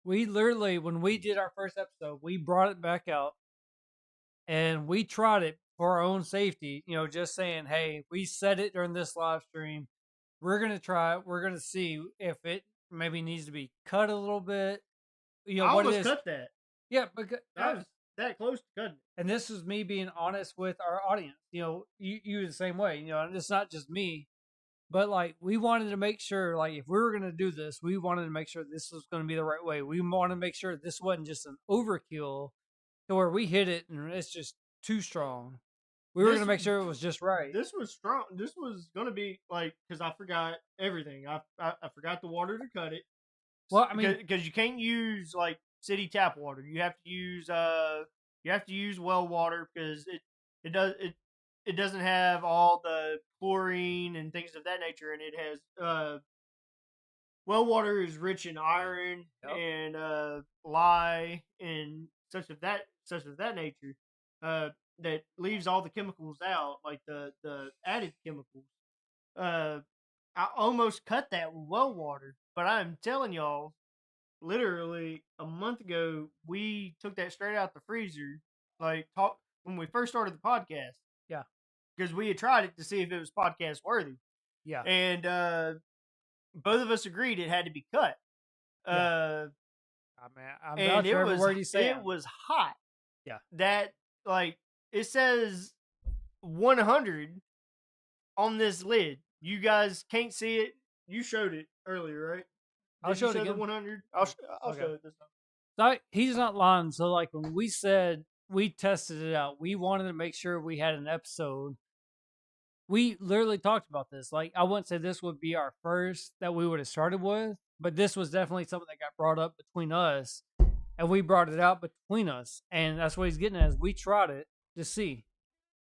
we literally, when we did our first episode, we brought it back out and we tried it for our own safety. Just saying, hey, we said it during this live stream. We're gonna try it. We're gonna see if it maybe needs to be cut a little bit. I almost cut that. Yeah, because I was that close to cutting it. And this was me being honest with our audience. You the same way. And it's not just me, but like we wanted to make sure, like if we were gonna do this, we wanted to make sure this was gonna be the right way. We wanted to make sure this wasn't just an overkill to where we hit it and it's just too strong. We were gonna make sure it was just right. This was strong. This was gonna be like, because I forgot everything. I forgot the water to cut it. Well, I mean, because you can't use like city tap water. You have to use well water because it doesn't have all the chlorine and things of that nature, and it has well water is rich in iron and lye and such of that nature. That leaves all the chemicals out, like the added chemicals. I almost cut that with well water, but I'm telling y'all, literally a month ago, we took that straight out the freezer. Like when we first started the podcast. Yeah, because we had tried it to see if it was podcast worthy. Yeah. And both of us agreed it had to be cut. I mean, I'm And vouching for every word you say. it was hot. Yeah. That, like, it says 100 on this lid. You guys can't see it. You showed it earlier, right? I'll Did show you it show again. the 100? I'll Okay. show it this time. So he's not lying. So like when we said we tested it out, we wanted to make sure we had an episode. We literally talked about this. Like I wouldn't say this would be our first that we would have started with, but this was definitely something that got brought up between us, and we brought it out between us, and that's what he's getting at. Is we tried it to see.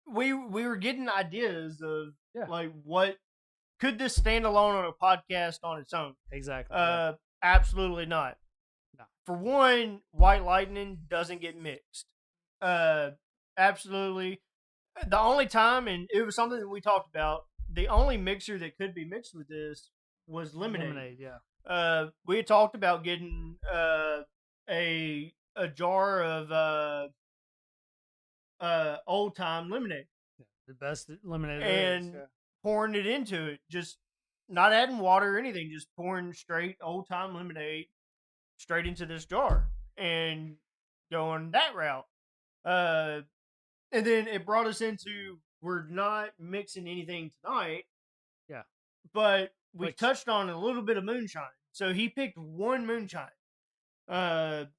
We were getting ideas of Yeah. like what could this stand alone on a podcast on its own? Exactly. Absolutely not. No. For one, White Lightning doesn't get mixed. Absolutely. The only time, and it was something that we talked about, the only mixer that could be mixed with this was lemonade. Yeah. We had talked about getting a jar of old time lemonade The best lemonade there is. and Yeah. pouring it into it, just not adding water or anything, just pouring straight old time lemonade straight into this jar and going that route. And then it brought us into we're not mixing anything tonight. Yeah. But we touched on a little bit of moonshine. So he picked one moonshine. And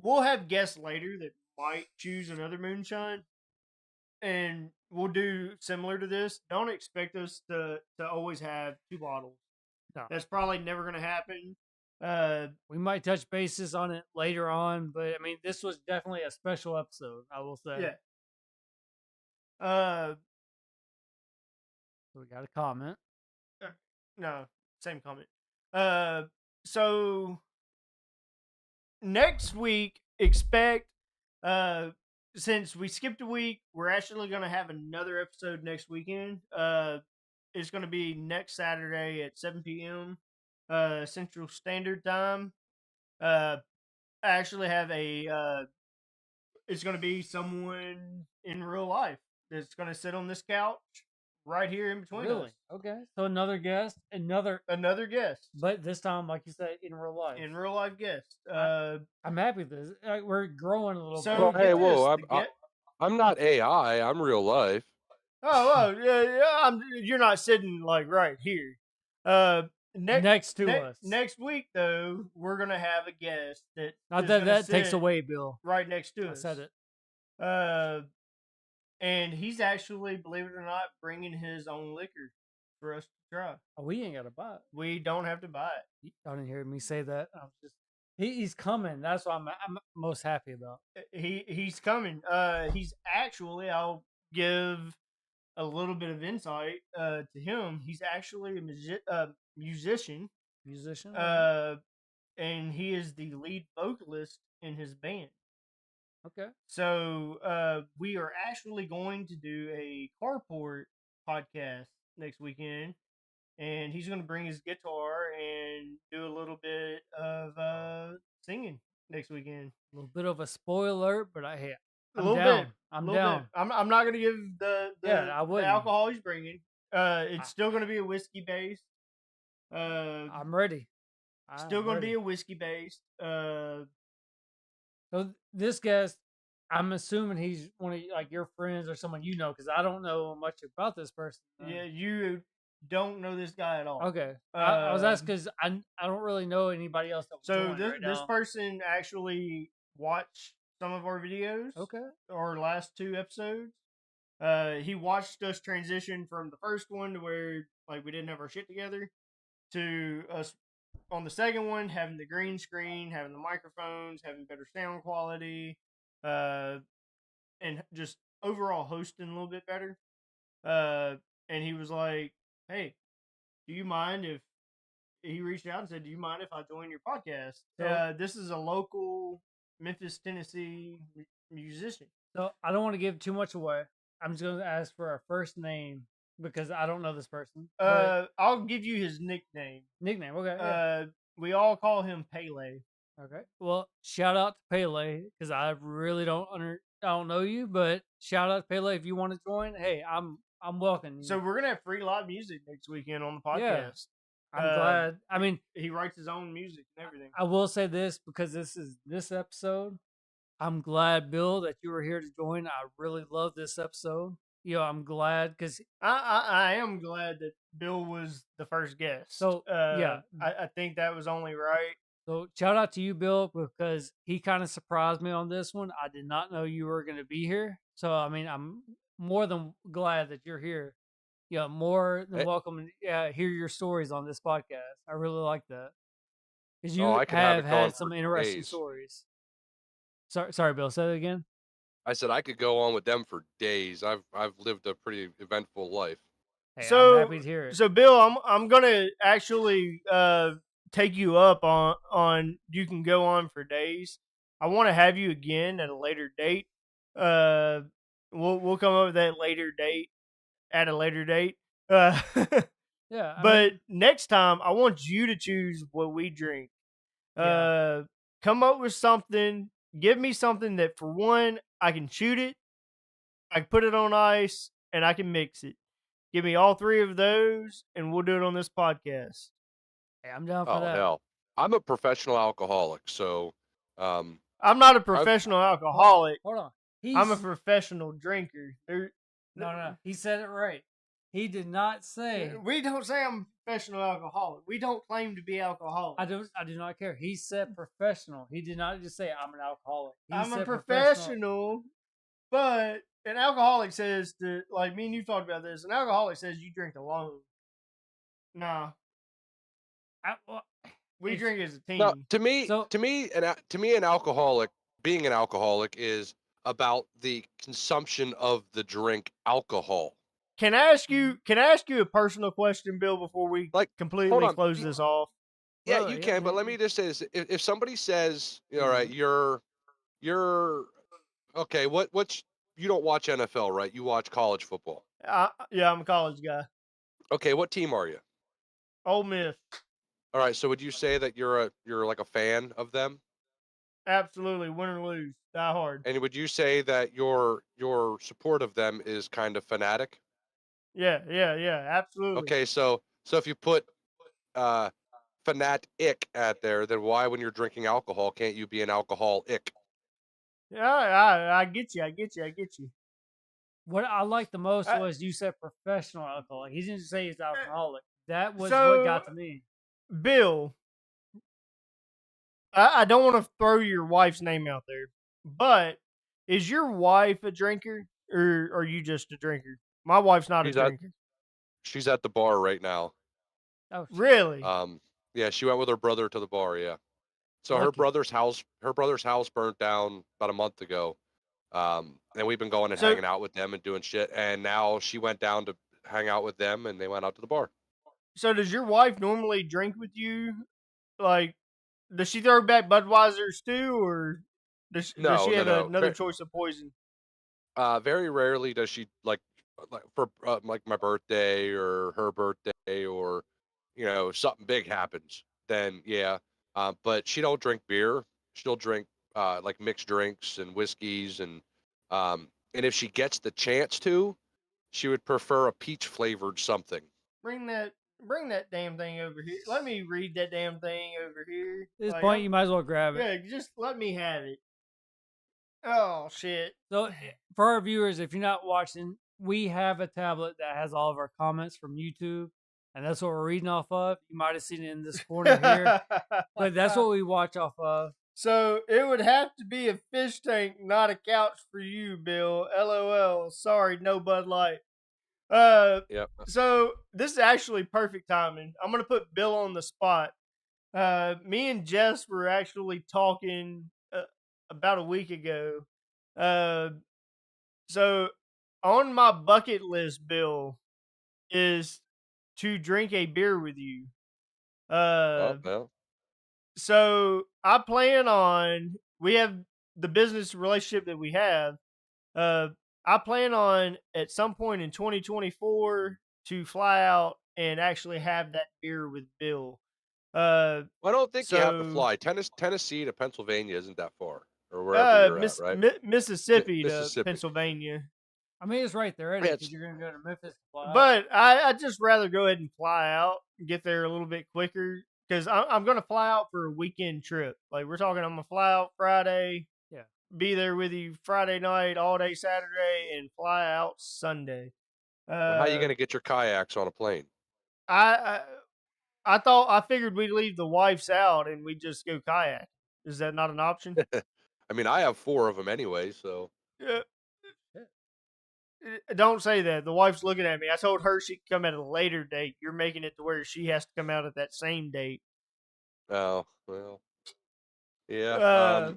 we'll have guests later that might choose another moonshine. And we'll do similar to this. Don't expect us to always have 2 bottles. No. That's probably never going to happen. We might touch bases on it later on, but I mean, this was definitely a special episode, I will say. Yeah. So we got a comment. No, same comment. So next week, expect, since we skipped a week, we're actually going to have another episode next weekend. It's going to be next Saturday at 7 p.m. Central Standard Time. I actually have it's going to be someone in real life that's going to sit on this couch right here in between us. Okay. So another guest, another guest, but this time, like you said, in real life. In real life guest. I'm happy with this. We're growing a little bit. Well, hey, whoa! I'm not AI. I'm real life. Oh, yeah. You're not sitting like right here. Next to us. Next week, though, we're gonna have a guest that. Not that takes away, Bill. Right next to us. I said it. And he's actually, believe it or not, bringing his own liquor for us to try. Oh, we ain't gotta buy it. We don't have to buy it. Y'all didn't hear me say that. I'm just. He's coming. That's what I'm most happy about. He's coming. He's actually. I'll give a little bit of insight to him. He's actually a musician. Musician. And he is the lead vocalist in his band. Okay. So we are actually going to do a carport podcast next weekend, and he's going to bring his guitar and do a little bit of singing next weekend. A little bit of a spoiler, but I'm down. Bit. I'm down. Bit. I'm not going to give the alcohol he's bringing. It's still going to be a whiskey based. I'm ready. Still going to be a whiskey based. So this guest, I'm assuming he's one of like your friends or someone you know, because I don't know much about this person. Yeah, you don't know this guy at all. Okay, I was asking because I don't really know anybody else. This person actually watched some of our videos. Okay, our last 2 episodes. He watched us transition from the first one to where like we didn't have our shit together to us on the second one having the green screen, having the microphones, having better sound quality, and just overall hosting a little bit better. And he was like, "Hey, do you mind if?" He reached out and said, "Do you mind if I join your podcast?" This is a local Memphis, Tennessee musician. So I don't want to give too much away. I'm just going to ask for our first name because I don't know this person. I'll give you his nickname. Nickname, okay. We all call him Pele. Okay. Well, shout out to Pele because I really don't know you, but shout out to Pele if you want to join. Hey, I'm I'm welcoming So you. we're gonna have free live music next weekend on the Yeah. podcast. I'm glad. I mean, he writes his own music and everything. I will say this because this episode. I'm glad, Bill, that you were here to join. I really love this episode. I'm glad because I am glad that Bill was the first guest. So, yeah. I think that was only right. So shout out to you, Bill, because he kind of surprised me on this one. I did not know you were going to be here. So, I mean, I'm more than glad that you're here. Yeah, more than welcome to hear your stories on this podcast. I really like that because you I could have have it going had some for interesting days. stories. Sorry, Bill. Say that again. I said I could go on with them for days. I've lived a pretty eventful life. Hey, So I'm happy to hear it. So Bill, I'm gonna actually take you up on you can go on for days. I want to have you again at a later date. We'll come up with that later date at a later date. Yeah, but next time I want you to choose what we drink. Yeah. Come up with something. Give me something that, for one, I can shoot it, I can put it on ice, and I can mix it. Give me all three of those, and we'll do it on this podcast. Hey, I'm down for Oh that. hell, I'm a professional alcoholic, so I'm not a professional alcoholic. Hold on. I'm a professional drinker. No. He said it right. He did not say. We don't say I'm a professional alcoholic. We don't claim to be alcoholic. I do not care. He said professional. He did not just say I'm an alcoholic. I'm a professional, but an alcoholic says to, like me and you talked about this. An alcoholic says you drink alone. Nah, we drink as a team. No, to me, an alcoholic, being an alcoholic, is about the consumption of the drink alcohol. Can I ask you a personal question, Bill, before we completely close this off? Yeah, you can, but let me just say this: if somebody says, all right, you're okay, what's you don't watch NFL, right? You watch college football. Yeah, I'm a college guy. Okay, what team are you? Ole Miss. All right, so would you say that you're like a fan of them? Absolutely, win or lose, die hard. And would you say that your support of them is kind of fanatic? Yeah, absolutely. Okay, so if you put fanatic at there, then why, when you're drinking alcohol, can't you be an alcoholic? Yeah, I get you. What I liked the most was you said professional alcoholic. He didn't say he's alcoholic. That was what got to me. Bill, I don't want to throw your wife's name out there, but is your wife a drinker, or are you just a drinker? My wife's not a drinker. She's at the bar right now. Oh, really? Yeah, she went with her brother to the bar. Yeah. So her brother's house burnt down about a month ago. And we've been going and hanging out with them and doing shit. And now she went down to hang out with them, and they went out to the bar. So does your wife normally drink with you? Like, does she throw back Budweisers too, or does she have another choice of poison? Very rarely does she like for like my birthday or her birthday, or something big happens. Then yeah, but she don't drink beer. She'll drink like mixed drinks and whiskeys, and if she gets the chance to, she would prefer a peach flavored something. Bring that damn thing over here. Let me read that damn thing over here. At this point, you might as well grab it. Yeah, just let me have it. Oh, shit. So, for our viewers, if you're not watching, we have a tablet that has all of our comments from YouTube, and that's what we're reading off of. You might have seen it in this corner here, but that's what we watch off of. So, it would have to be a fish tank, not a couch for you, Bill. LOL. Sorry, no Bud Light. Yep. So this is actually perfect timing. I'm gonna put Bill on the spot. Me and Jess were actually talking about a week ago. So on my bucket list, Bill, is to drink a beer with you. Well. So I plan on, we have the business relationship that we have. I plan on at some point in 2024 to fly out and actually have that beer with Bill. I don't think you have to fly. Tennessee to Pennsylvania isn't that far, or wherever you're at, right? Mississippi to Pennsylvania. I mean, it's right there, Yeah, because you're gonna go to Memphis to fly out. But I'd just rather go ahead and fly out, get there a little bit quicker, because I'm going to fly out for a weekend trip. Like, we're talking, I'm going to fly out Friday, Yeah. be there with you Friday night, all day Saturday, and fly out Sunday. how are you going to get your kayaks on a plane? I I figured we'd leave the wife's out and we'd just go kayak. Is that not an option? I mean, I have 4 of them anyway, so. Yeah. Don't say that. The wife's looking at me. I told her she could come at a later date. You're making it to where she has to come out at that same date. Oh, well. Yeah.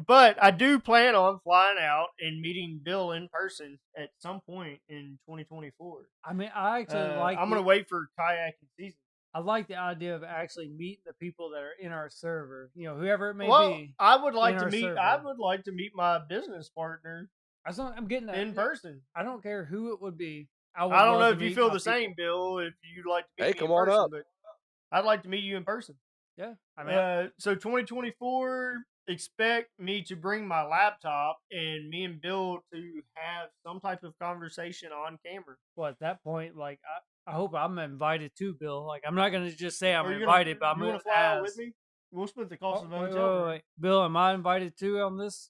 But I do plan on flying out and meeting Bill in person at some point in 2024. I mean, I actually like. I'm gonna wait for kayaking season. I like the idea of actually meeting the people that are in our server. You know, whoever it may Well, be. I would like in to our meet. server. I would like to meet my business partner I'm getting that in person. I don't care who it would be. I don't know love if to you meet feel my the same, people. Bill. If you'd like to meet Hey, me come in on person, up. but I'd like to meet you in person. Yeah, I mean, So 2024, expect me to bring my laptop and me and Bill to have some type of conversation on camera. well, at that point, like, I hope I'm invited too, Bill. Like, I'm not gonna just say I'm Are you invited, but I'm you gonna want to fly out with ask. me? We'll split the cost of the Wait, hotel room. wait. Bill, am I invited too on this?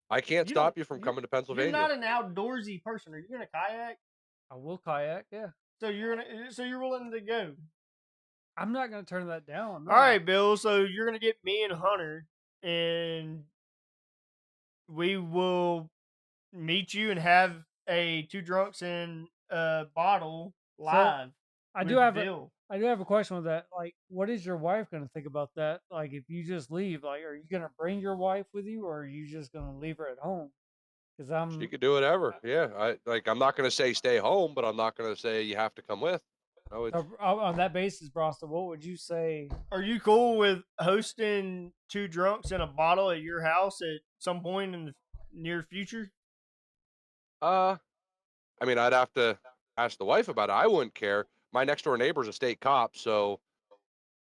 I can't You stop don't- you from you're- coming to You're Pennsylvania. not an outdoorsy person. Are you gonna kayak? I will kayak. Yeah, So you're willing to go. I'm not gonna turn that down. No. All right, Bill. So you're gonna get me and Hunter, and we will meet you and have a two drunks in a bottle live. I with do have Bill. I do have a question with that. Like, what is your wife gonna think about that? Like, if you just leave, like, are you gonna bring your wife with you, or are you just gonna leave her at home? Because She could do whatever. Yeah. I'm not going to say stay home, but I'm not going to say you have to come with. No, it's, on that basis, Bronson, what would you say? Are you cool with hosting two drunks in a bottle at your house at some point in the near future? I mean, I'd have to ask the wife about it. I wouldn't care. My next door neighbor's a state cop, so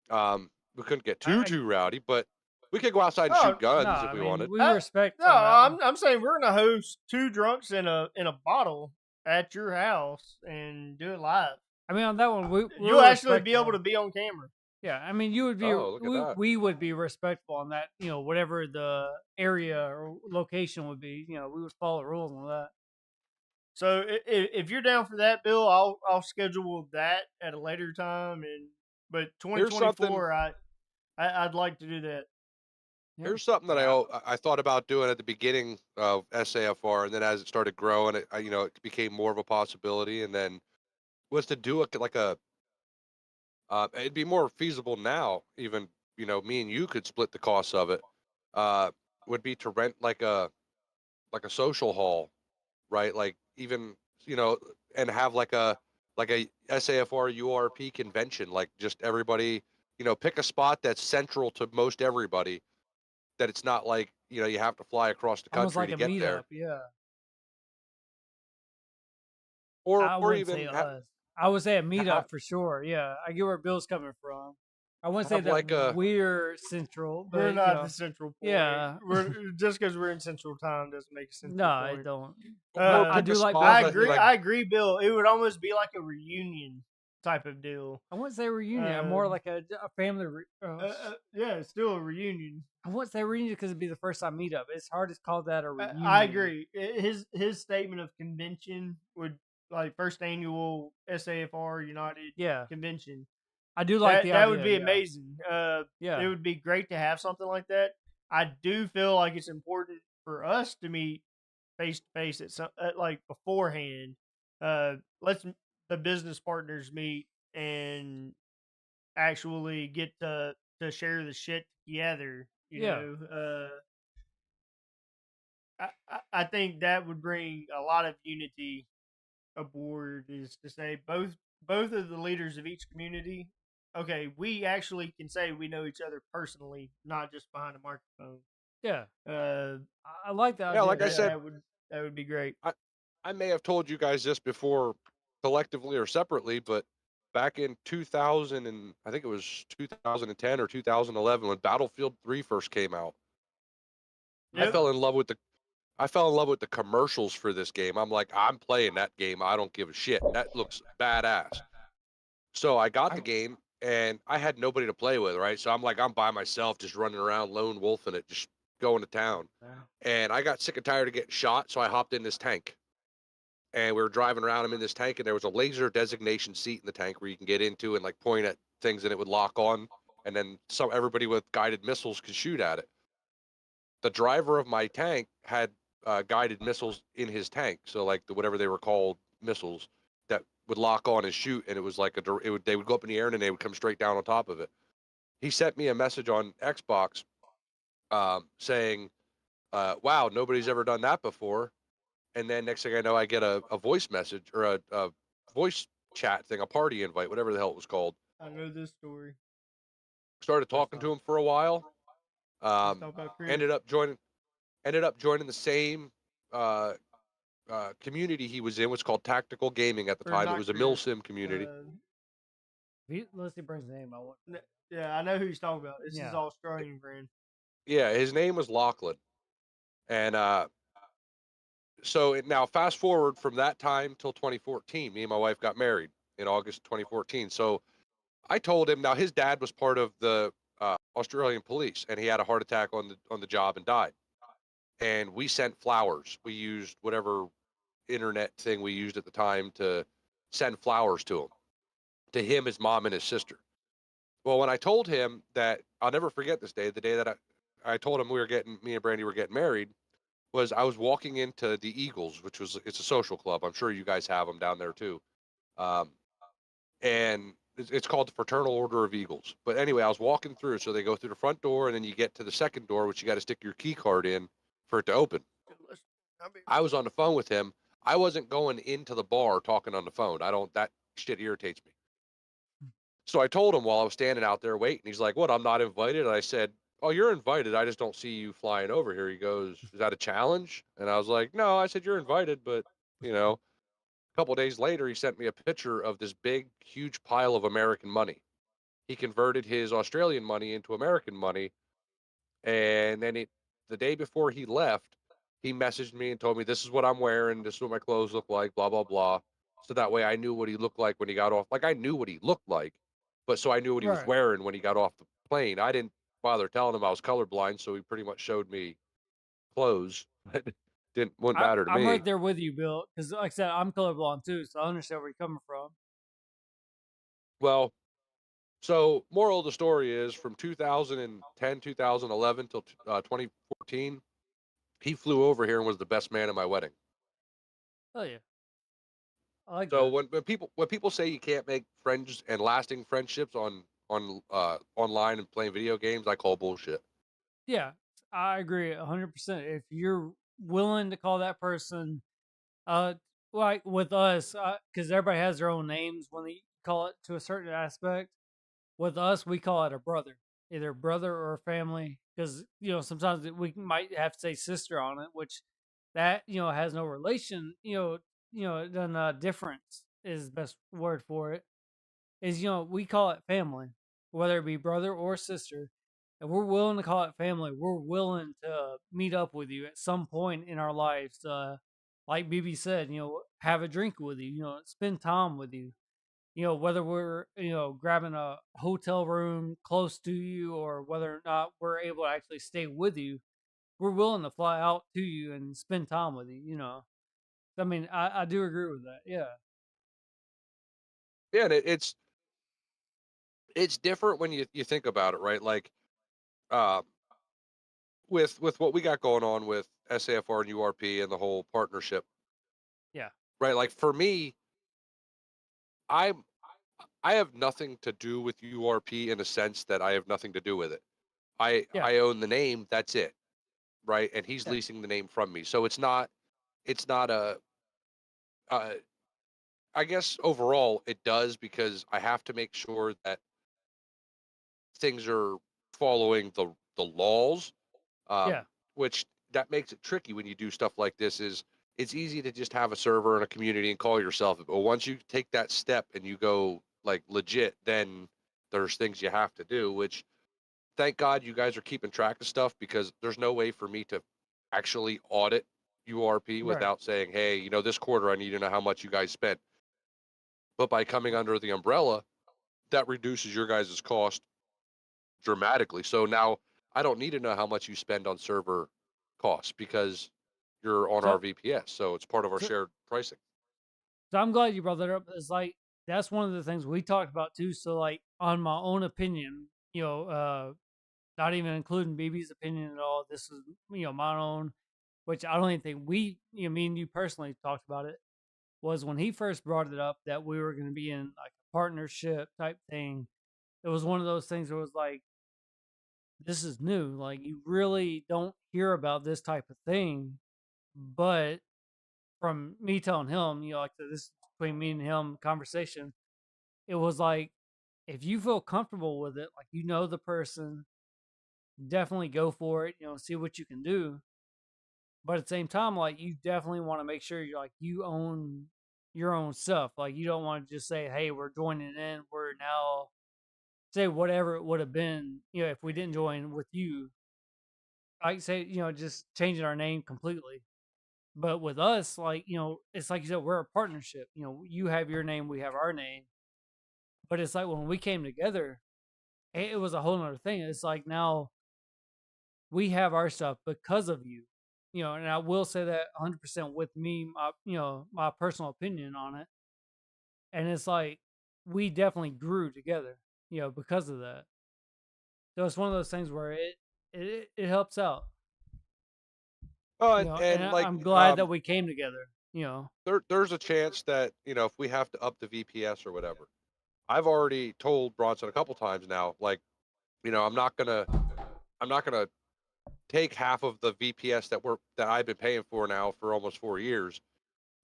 we couldn't get too rowdy, but we could go outside and Oh, shoot guns Nah, if I we mean, wanted. we respect. No, on that one. I'm saying we're gonna host two drunks in a bottle at your house and do it live. I mean, on that one, You'll actually be able to be on camera. Yeah, I mean, you would be. Oh, look at that. We would be respectful on that. You know, whatever the area or location would be. You know, we would follow rules on that. So if you're down for that, Bill, I'll schedule that at a later time. But 2024, I'd like to do that. Yeah. Here's something that I thought about doing at the beginning of SAFR, and then as it started growing, it became more of a possibility, and then was to do it'd be more feasible now. Even me and you could split the costs of it. Would be to rent like a social hall, right? Like even and have like a SAFR URP convention, like just everybody pick a spot that's central to most everybody. That it's not like you have to fly across the Almost country like to a get there, meetup. Yeah. or I wouldn't even say us. I would say a meetup have- for sure. Yeah, I get where Bill's coming from. I wouldn't say have that like a- we're central, but We're you not know, the central point. yeah. We're just because we're in Central Time doesn't make sense. No, I don't. or I pick do a like spot I that, agree. like, I agree, Bill. It would almost be like a reunion type of deal. I wouldn't say reunion. More like a family. Yeah, it's still a reunion. I wouldn't say reunion because it'd be the first time meetup. It's hard to call that a reunion. I agree. His statement of convention would like first annual SAFR United convention. I do like the idea. That would be amazing. Yeah, it would be great to have something like that. I do feel like it's important for us to meet face to face at like beforehand. Let's the business partners meet and actually get to share the shit together. You know, I think that would bring a lot of unity aboard. Is to say both of the leaders of each community. Okay, we actually can say we know each other personally, not just behind a microphone. Yeah, Uh, I like that. Yeah, like I said, that would be great. I may have told you guys this before, collectively or separately, but back in 2000 and I think it was 2010 or 2011 when Battlefield 3 first came out, I fell in love with I fell in love with the commercials for this game. I'm like, I'm playing that game. I don't give a shit. That looks badass. So I got the game and I had nobody to play with, right? So I'm like, I'm by myself, just running around, lone wolfing it, just going to town. And I got sick and tired of getting shot, so I hopped in this tank. And we were driving around. I'm in this tank, and there was a laser designation seat in the tank where you can get into and like point at things, and it would lock on. And then everybody with guided missiles could shoot at it. The driver of my tank had guided missiles in his tank, so like whatever they were called, missiles that would lock on and shoot, and it was like they would go up in the air and then they would come straight down on top of it. He sent me a message on Xbox saying, "Wow, nobody's ever done that before." And then next thing I know, I get a voice message or a voice chat thing, a party invite, whatever the hell it was called. I know this story. Started talking to him for a while. Let's talk about Chris. Ended up joining the same community he was in, was called Tactical Gaming at the Or time. It not was a Chris. milsim community. Let's see Brent's name. I want. Yeah, I know who he's talking about. This is Yeah. Australian friend. Yeah, his name was Lachlan. And so now fast forward from that time till 2014, me and my wife got married in August 2014. So I told him, now his dad was part of the Australian police, and he had a heart attack on the job and died. And we sent flowers. We used whatever internet thing we used at the time to send flowers to him, his mom, and his sister. Well, when I told him that, I'll never forget this day, the day that I told him me and Brandy were getting married, was I was walking into the Eagles, it's a social club. I'm sure you guys have them down there too. And it's called the Fraternal Order of Eagles. But anyway, I was walking through, so they go through the front door, and then you get to the second door, which you got to stick your key card in for it to open. I was on the phone with him. I wasn't going into the bar talking on the phone. That shit irritates me. So I told him while I was standing out there waiting, he's like, "What, I'm not invited?" And I said, "Oh, you're invited. I just don't see you flying over here." He goes, "Is that a challenge?" And I was like, "No," I said, "You're invited, but a couple of days later, he sent me a picture of this big, huge pile of American money. He converted his Australian money into American money. And then the day before he left, he messaged me and told me, "This is what I'm wearing. This is what my clothes look like, blah, blah, blah." So that way I knew what he looked like when he got off. Like, I knew what he looked like, but so I knew what he was Right. wearing when he got off the plane. I didn't bother telling him I was colorblind, so he pretty much showed me clothes. Wouldn't matter to I'm me. right there with you, Bill. Because like I said, I'm colorblind too, so I understand where you're coming from. Well, so moral of the story is from 2010, 2011 till 2014, he flew over here and was the best man at my wedding. Oh yeah, I like So that. when people say you can't make friends and lasting friendships on online and playing video games, I call bullshit. Yeah, I agree 100%. If you're willing to call that person, like with us, because everybody has their own names when they call it to a certain aspect. With us, we call it a brother, either brother or family, because sometimes we might have to say sister on it, which that has no relation. Then difference is the best word for it. Is we call it family, whether it be brother or sister. If we're willing to call it family, we're willing to meet up with you at some point in our lives. Like BB said, have a drink with you, spend time with you. Whether we're, grabbing a hotel room close to you or whether or not we're able to actually stay with you, we're willing to fly out to you and spend time with you. I mean, I do agree with that. Yeah. Yeah, and it's different when you think about it, right? Like uh, with what we got going on with SAFR and URP and the whole partnership, Yeah. right? Like for me, I'm I have nothing to do with URP in a sense that I have nothing to do with it. Yeah. I own the name, that's it, right? And he's Yeah. leasing the name from me, so it's not uh, I guess overall it does, because I have to make sure that things are following the laws, Yeah. which that makes it tricky when you do stuff like this. Is it's easy to just have a server and a community and call yourself it, but once you take that step and you go like legit, then there's things you have to do. Which thank God you guys are keeping track of stuff, because there's no way for me to actually audit URP Right. without saying, hey, you know, this quarter I need to know how much you guys spent. But by coming under the umbrella, that reduces your guys' cost dramatically. So now I don't need to know how much you spend on server costs because you're on our So, VPS. So it's part of our so, shared pricing. so I'm glad you brought that up. It's like that's one of the things we talked about too. So like on my own opinion, not even including BB's opinion at all. This is my own, which I don't even think me and you personally talked about it. Was when he first brought it up that we were going to be in like a partnership type thing. It was one of those things where it was like, this is new. Like you really don't hear about this type of thing. But from me telling him, like this between me and him conversation, it was like, if you feel comfortable with it, like the person, definitely go for it. See what you can do. But at the same time, like you definitely want to make sure you own your own stuff. Like you don't want to just say, "Hey, we're joining in. We're now say whatever it would have been, if we didn't join with you." I say, just changing our name completely. But with us, like it's like you said, we're a partnership. You have your name, we have our name. But it's like when we came together, it was a whole nother thing. It's like now we have our stuff because of you. And I will say that 100% with me, my personal opinion on it. And it's like we definitely grew together, because of that. So it's one of those things where it helps out, Oh, and and like I'm glad that we came together. there's a chance that, you know, if we have to up the VPS or whatever, I've already told Bronson a couple times now, like, you know, I'm not gonna take half of the VPS that I've been paying for now for almost 4 years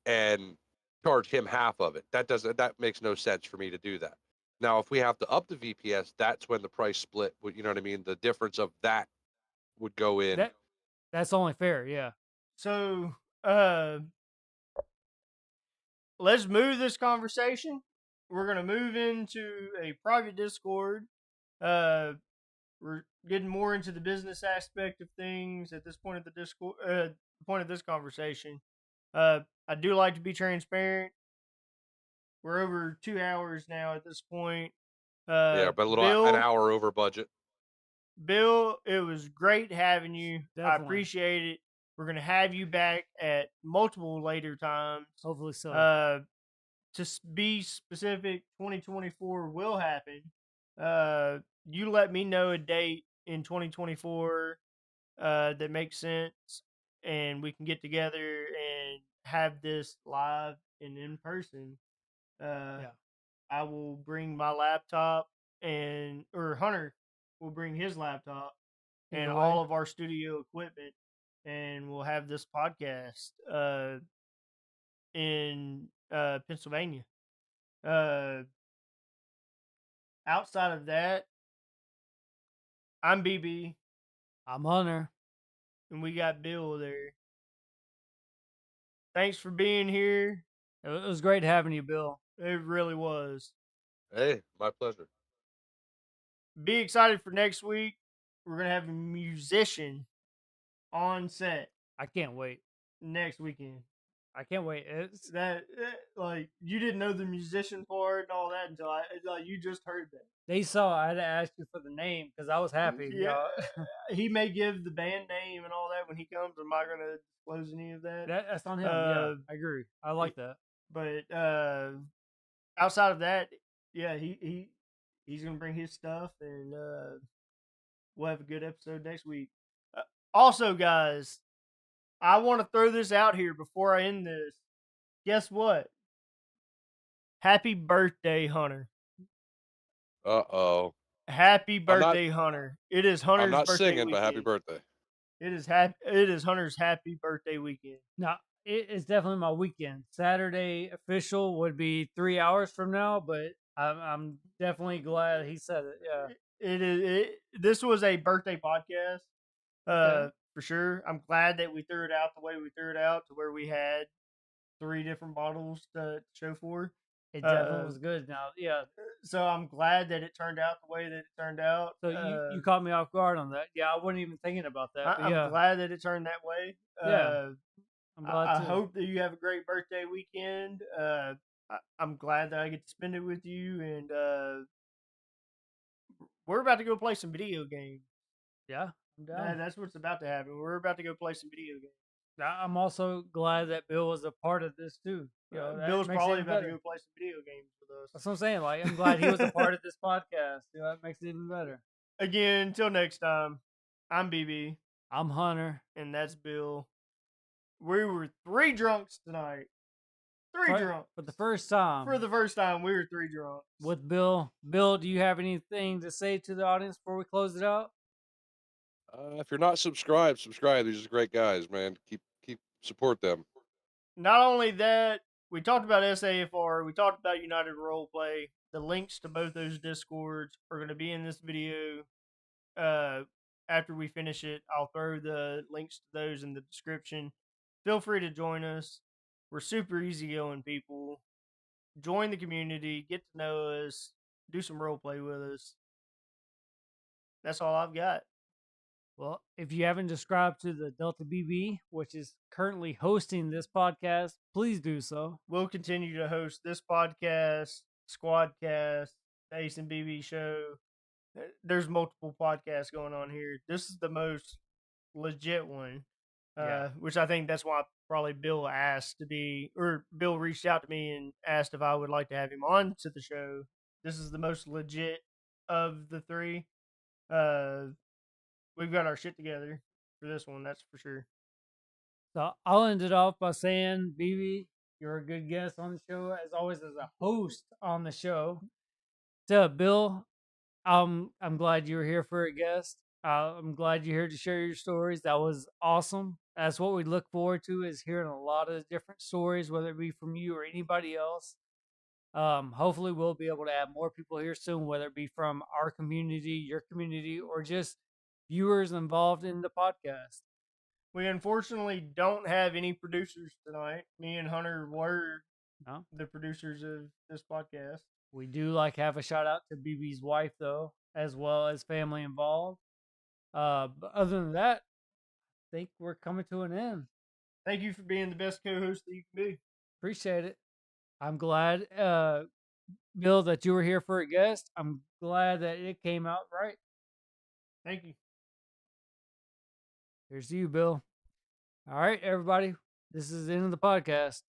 and charge him half of it. That makes no sense for me to do that. Now, if we have to up the VPS, that's when the price split would, you know what I mean? The difference of that would go in. That's only fair, yeah. So, let's move this conversation. We're gonna move into a private Discord. Uh, we're getting more into the business aspect of things at this point of the Discord. Point of this conversation. I do like to be transparent. We're over 2 hours now at this point. Yeah, but an Bill, hour over budget. Bill, it was great having you. I Definitely. appreciate it. We're gonna have you back at multiple later times. Hopefully so. To be specific, 2024 will happen. You let me know a date in 2024 that makes sense, and we can get together and have this live and in person. Yeah. I will bring my laptop, or Hunter will bring his laptop and Either way. all of our studio equipment, and we'll have this podcast in Pennsylvania. Outside of that, I'm BB, I'm Hunter. and we got Bill there. Thanks for being here. It was great having you, Bill. It really was. Hey, my pleasure. Be excited for next week. We're gonna have a musician on set I can't wait. next weekend. I can't wait. It's Like you didn't know the musician part and all that until like you just heard that. they saw I had to ask you for the name because I was happy. Yeah, he may give the band name and all that when he comes. I'm not gonna disclose any of that. That's on him. Yeah, I agree. I like that. But outside of that, yeah, he's gonna bring his stuff, and we'll have a good episode next week. Also, guys, I want to throw this out here before I end this. Guess what? Happy birthday, Hunter! Uh-oh. Happy I'm not birthday, Hunter! It is I'm Hunter's not birthday singing, but happy weekend. birthday. It is Hunter's happy birthday weekend. Now it's definitely my weekend. Saturday official would be 3 hours from now, but I'm definitely glad he said it. Yeah. This was a birthday podcast, Okay. for sure. I'm glad that we threw it out the way we threw it out, to where we had 3 different bottles to show for. It definitely was good. Now, yeah. So I'm glad that it turned out the way that it turned out. So you caught me off guard on that. Yeah, I wasn't even thinking about that. But I'm yeah, glad that it turned that way. Yeah. I'm glad I too. hope that you have a great birthday weekend. I'm glad that I get to spend it with you, and we're about to go play some video games. Yeah, I'm down. That's what's about to happen. We're about to go play some video games. I'm also glad that Bill was a part of this too. That Bill's makes it probably even about to better. go play some video games with us. That's what I'm saying. Like, I'm glad he was a part of this podcast. That makes it even better. Again, until next time, I'm BB, I'm Hunter. and that's Bill. We were 3 drunks tonight. 3 drunks. For the first time. For the first time, we were 3 drunks. With Bill. Bill, do you have anything to say to the audience before we close it out? If you're not subscribed, subscribe. These are great guys, man. Keep support them. Not only that, we talked about SAFR, we talked about United Roleplay. The links to both those Discords are going to be in this video. After we finish it, I'll throw the links to those in the description. Feel free to join us. We're super easygoing people. Join the community, get to know us, do some roleplay with us. That's all I've got. Well, if you haven't subscribed to the Delta BB, which is currently hosting this podcast, please do so. We'll continue to host this podcast, Squadcast, the Ace and BB show. There's multiple podcasts going on here. This is the most legit one, which I think that's why probably Bill asked to be, or Bill reached out to me and asked if I would like to have him on to the show. This is the most legit of the 3. We've got our shit together for this one, that's for sure. So I'll end it off by saying, BB, you're a good guest on the show, as always, as a host on the show. To Bill, I'm glad you were here for a guest. I'm glad you're here to share your stories. That was awesome. That's what we look forward to, is hearing a lot of different stories, whether it be from you or anybody else. Hopefully we'll be able to have more people here soon, whether it be from our community, your community, or just viewers involved in the podcast. We unfortunately don't have any producers tonight. Me and Hunter were the producers of this podcast. We do have a shout out to BB's wife, though, as well as family involved. But other than that, I think we're coming to an end. Thank you for being the best co-host that you can be. Appreciate it. I'm glad, Bill, that you were here for a guest. I'm glad that it came out right. Thank you. Here's to you, Bill. All right, everybody. This is the end of the podcast.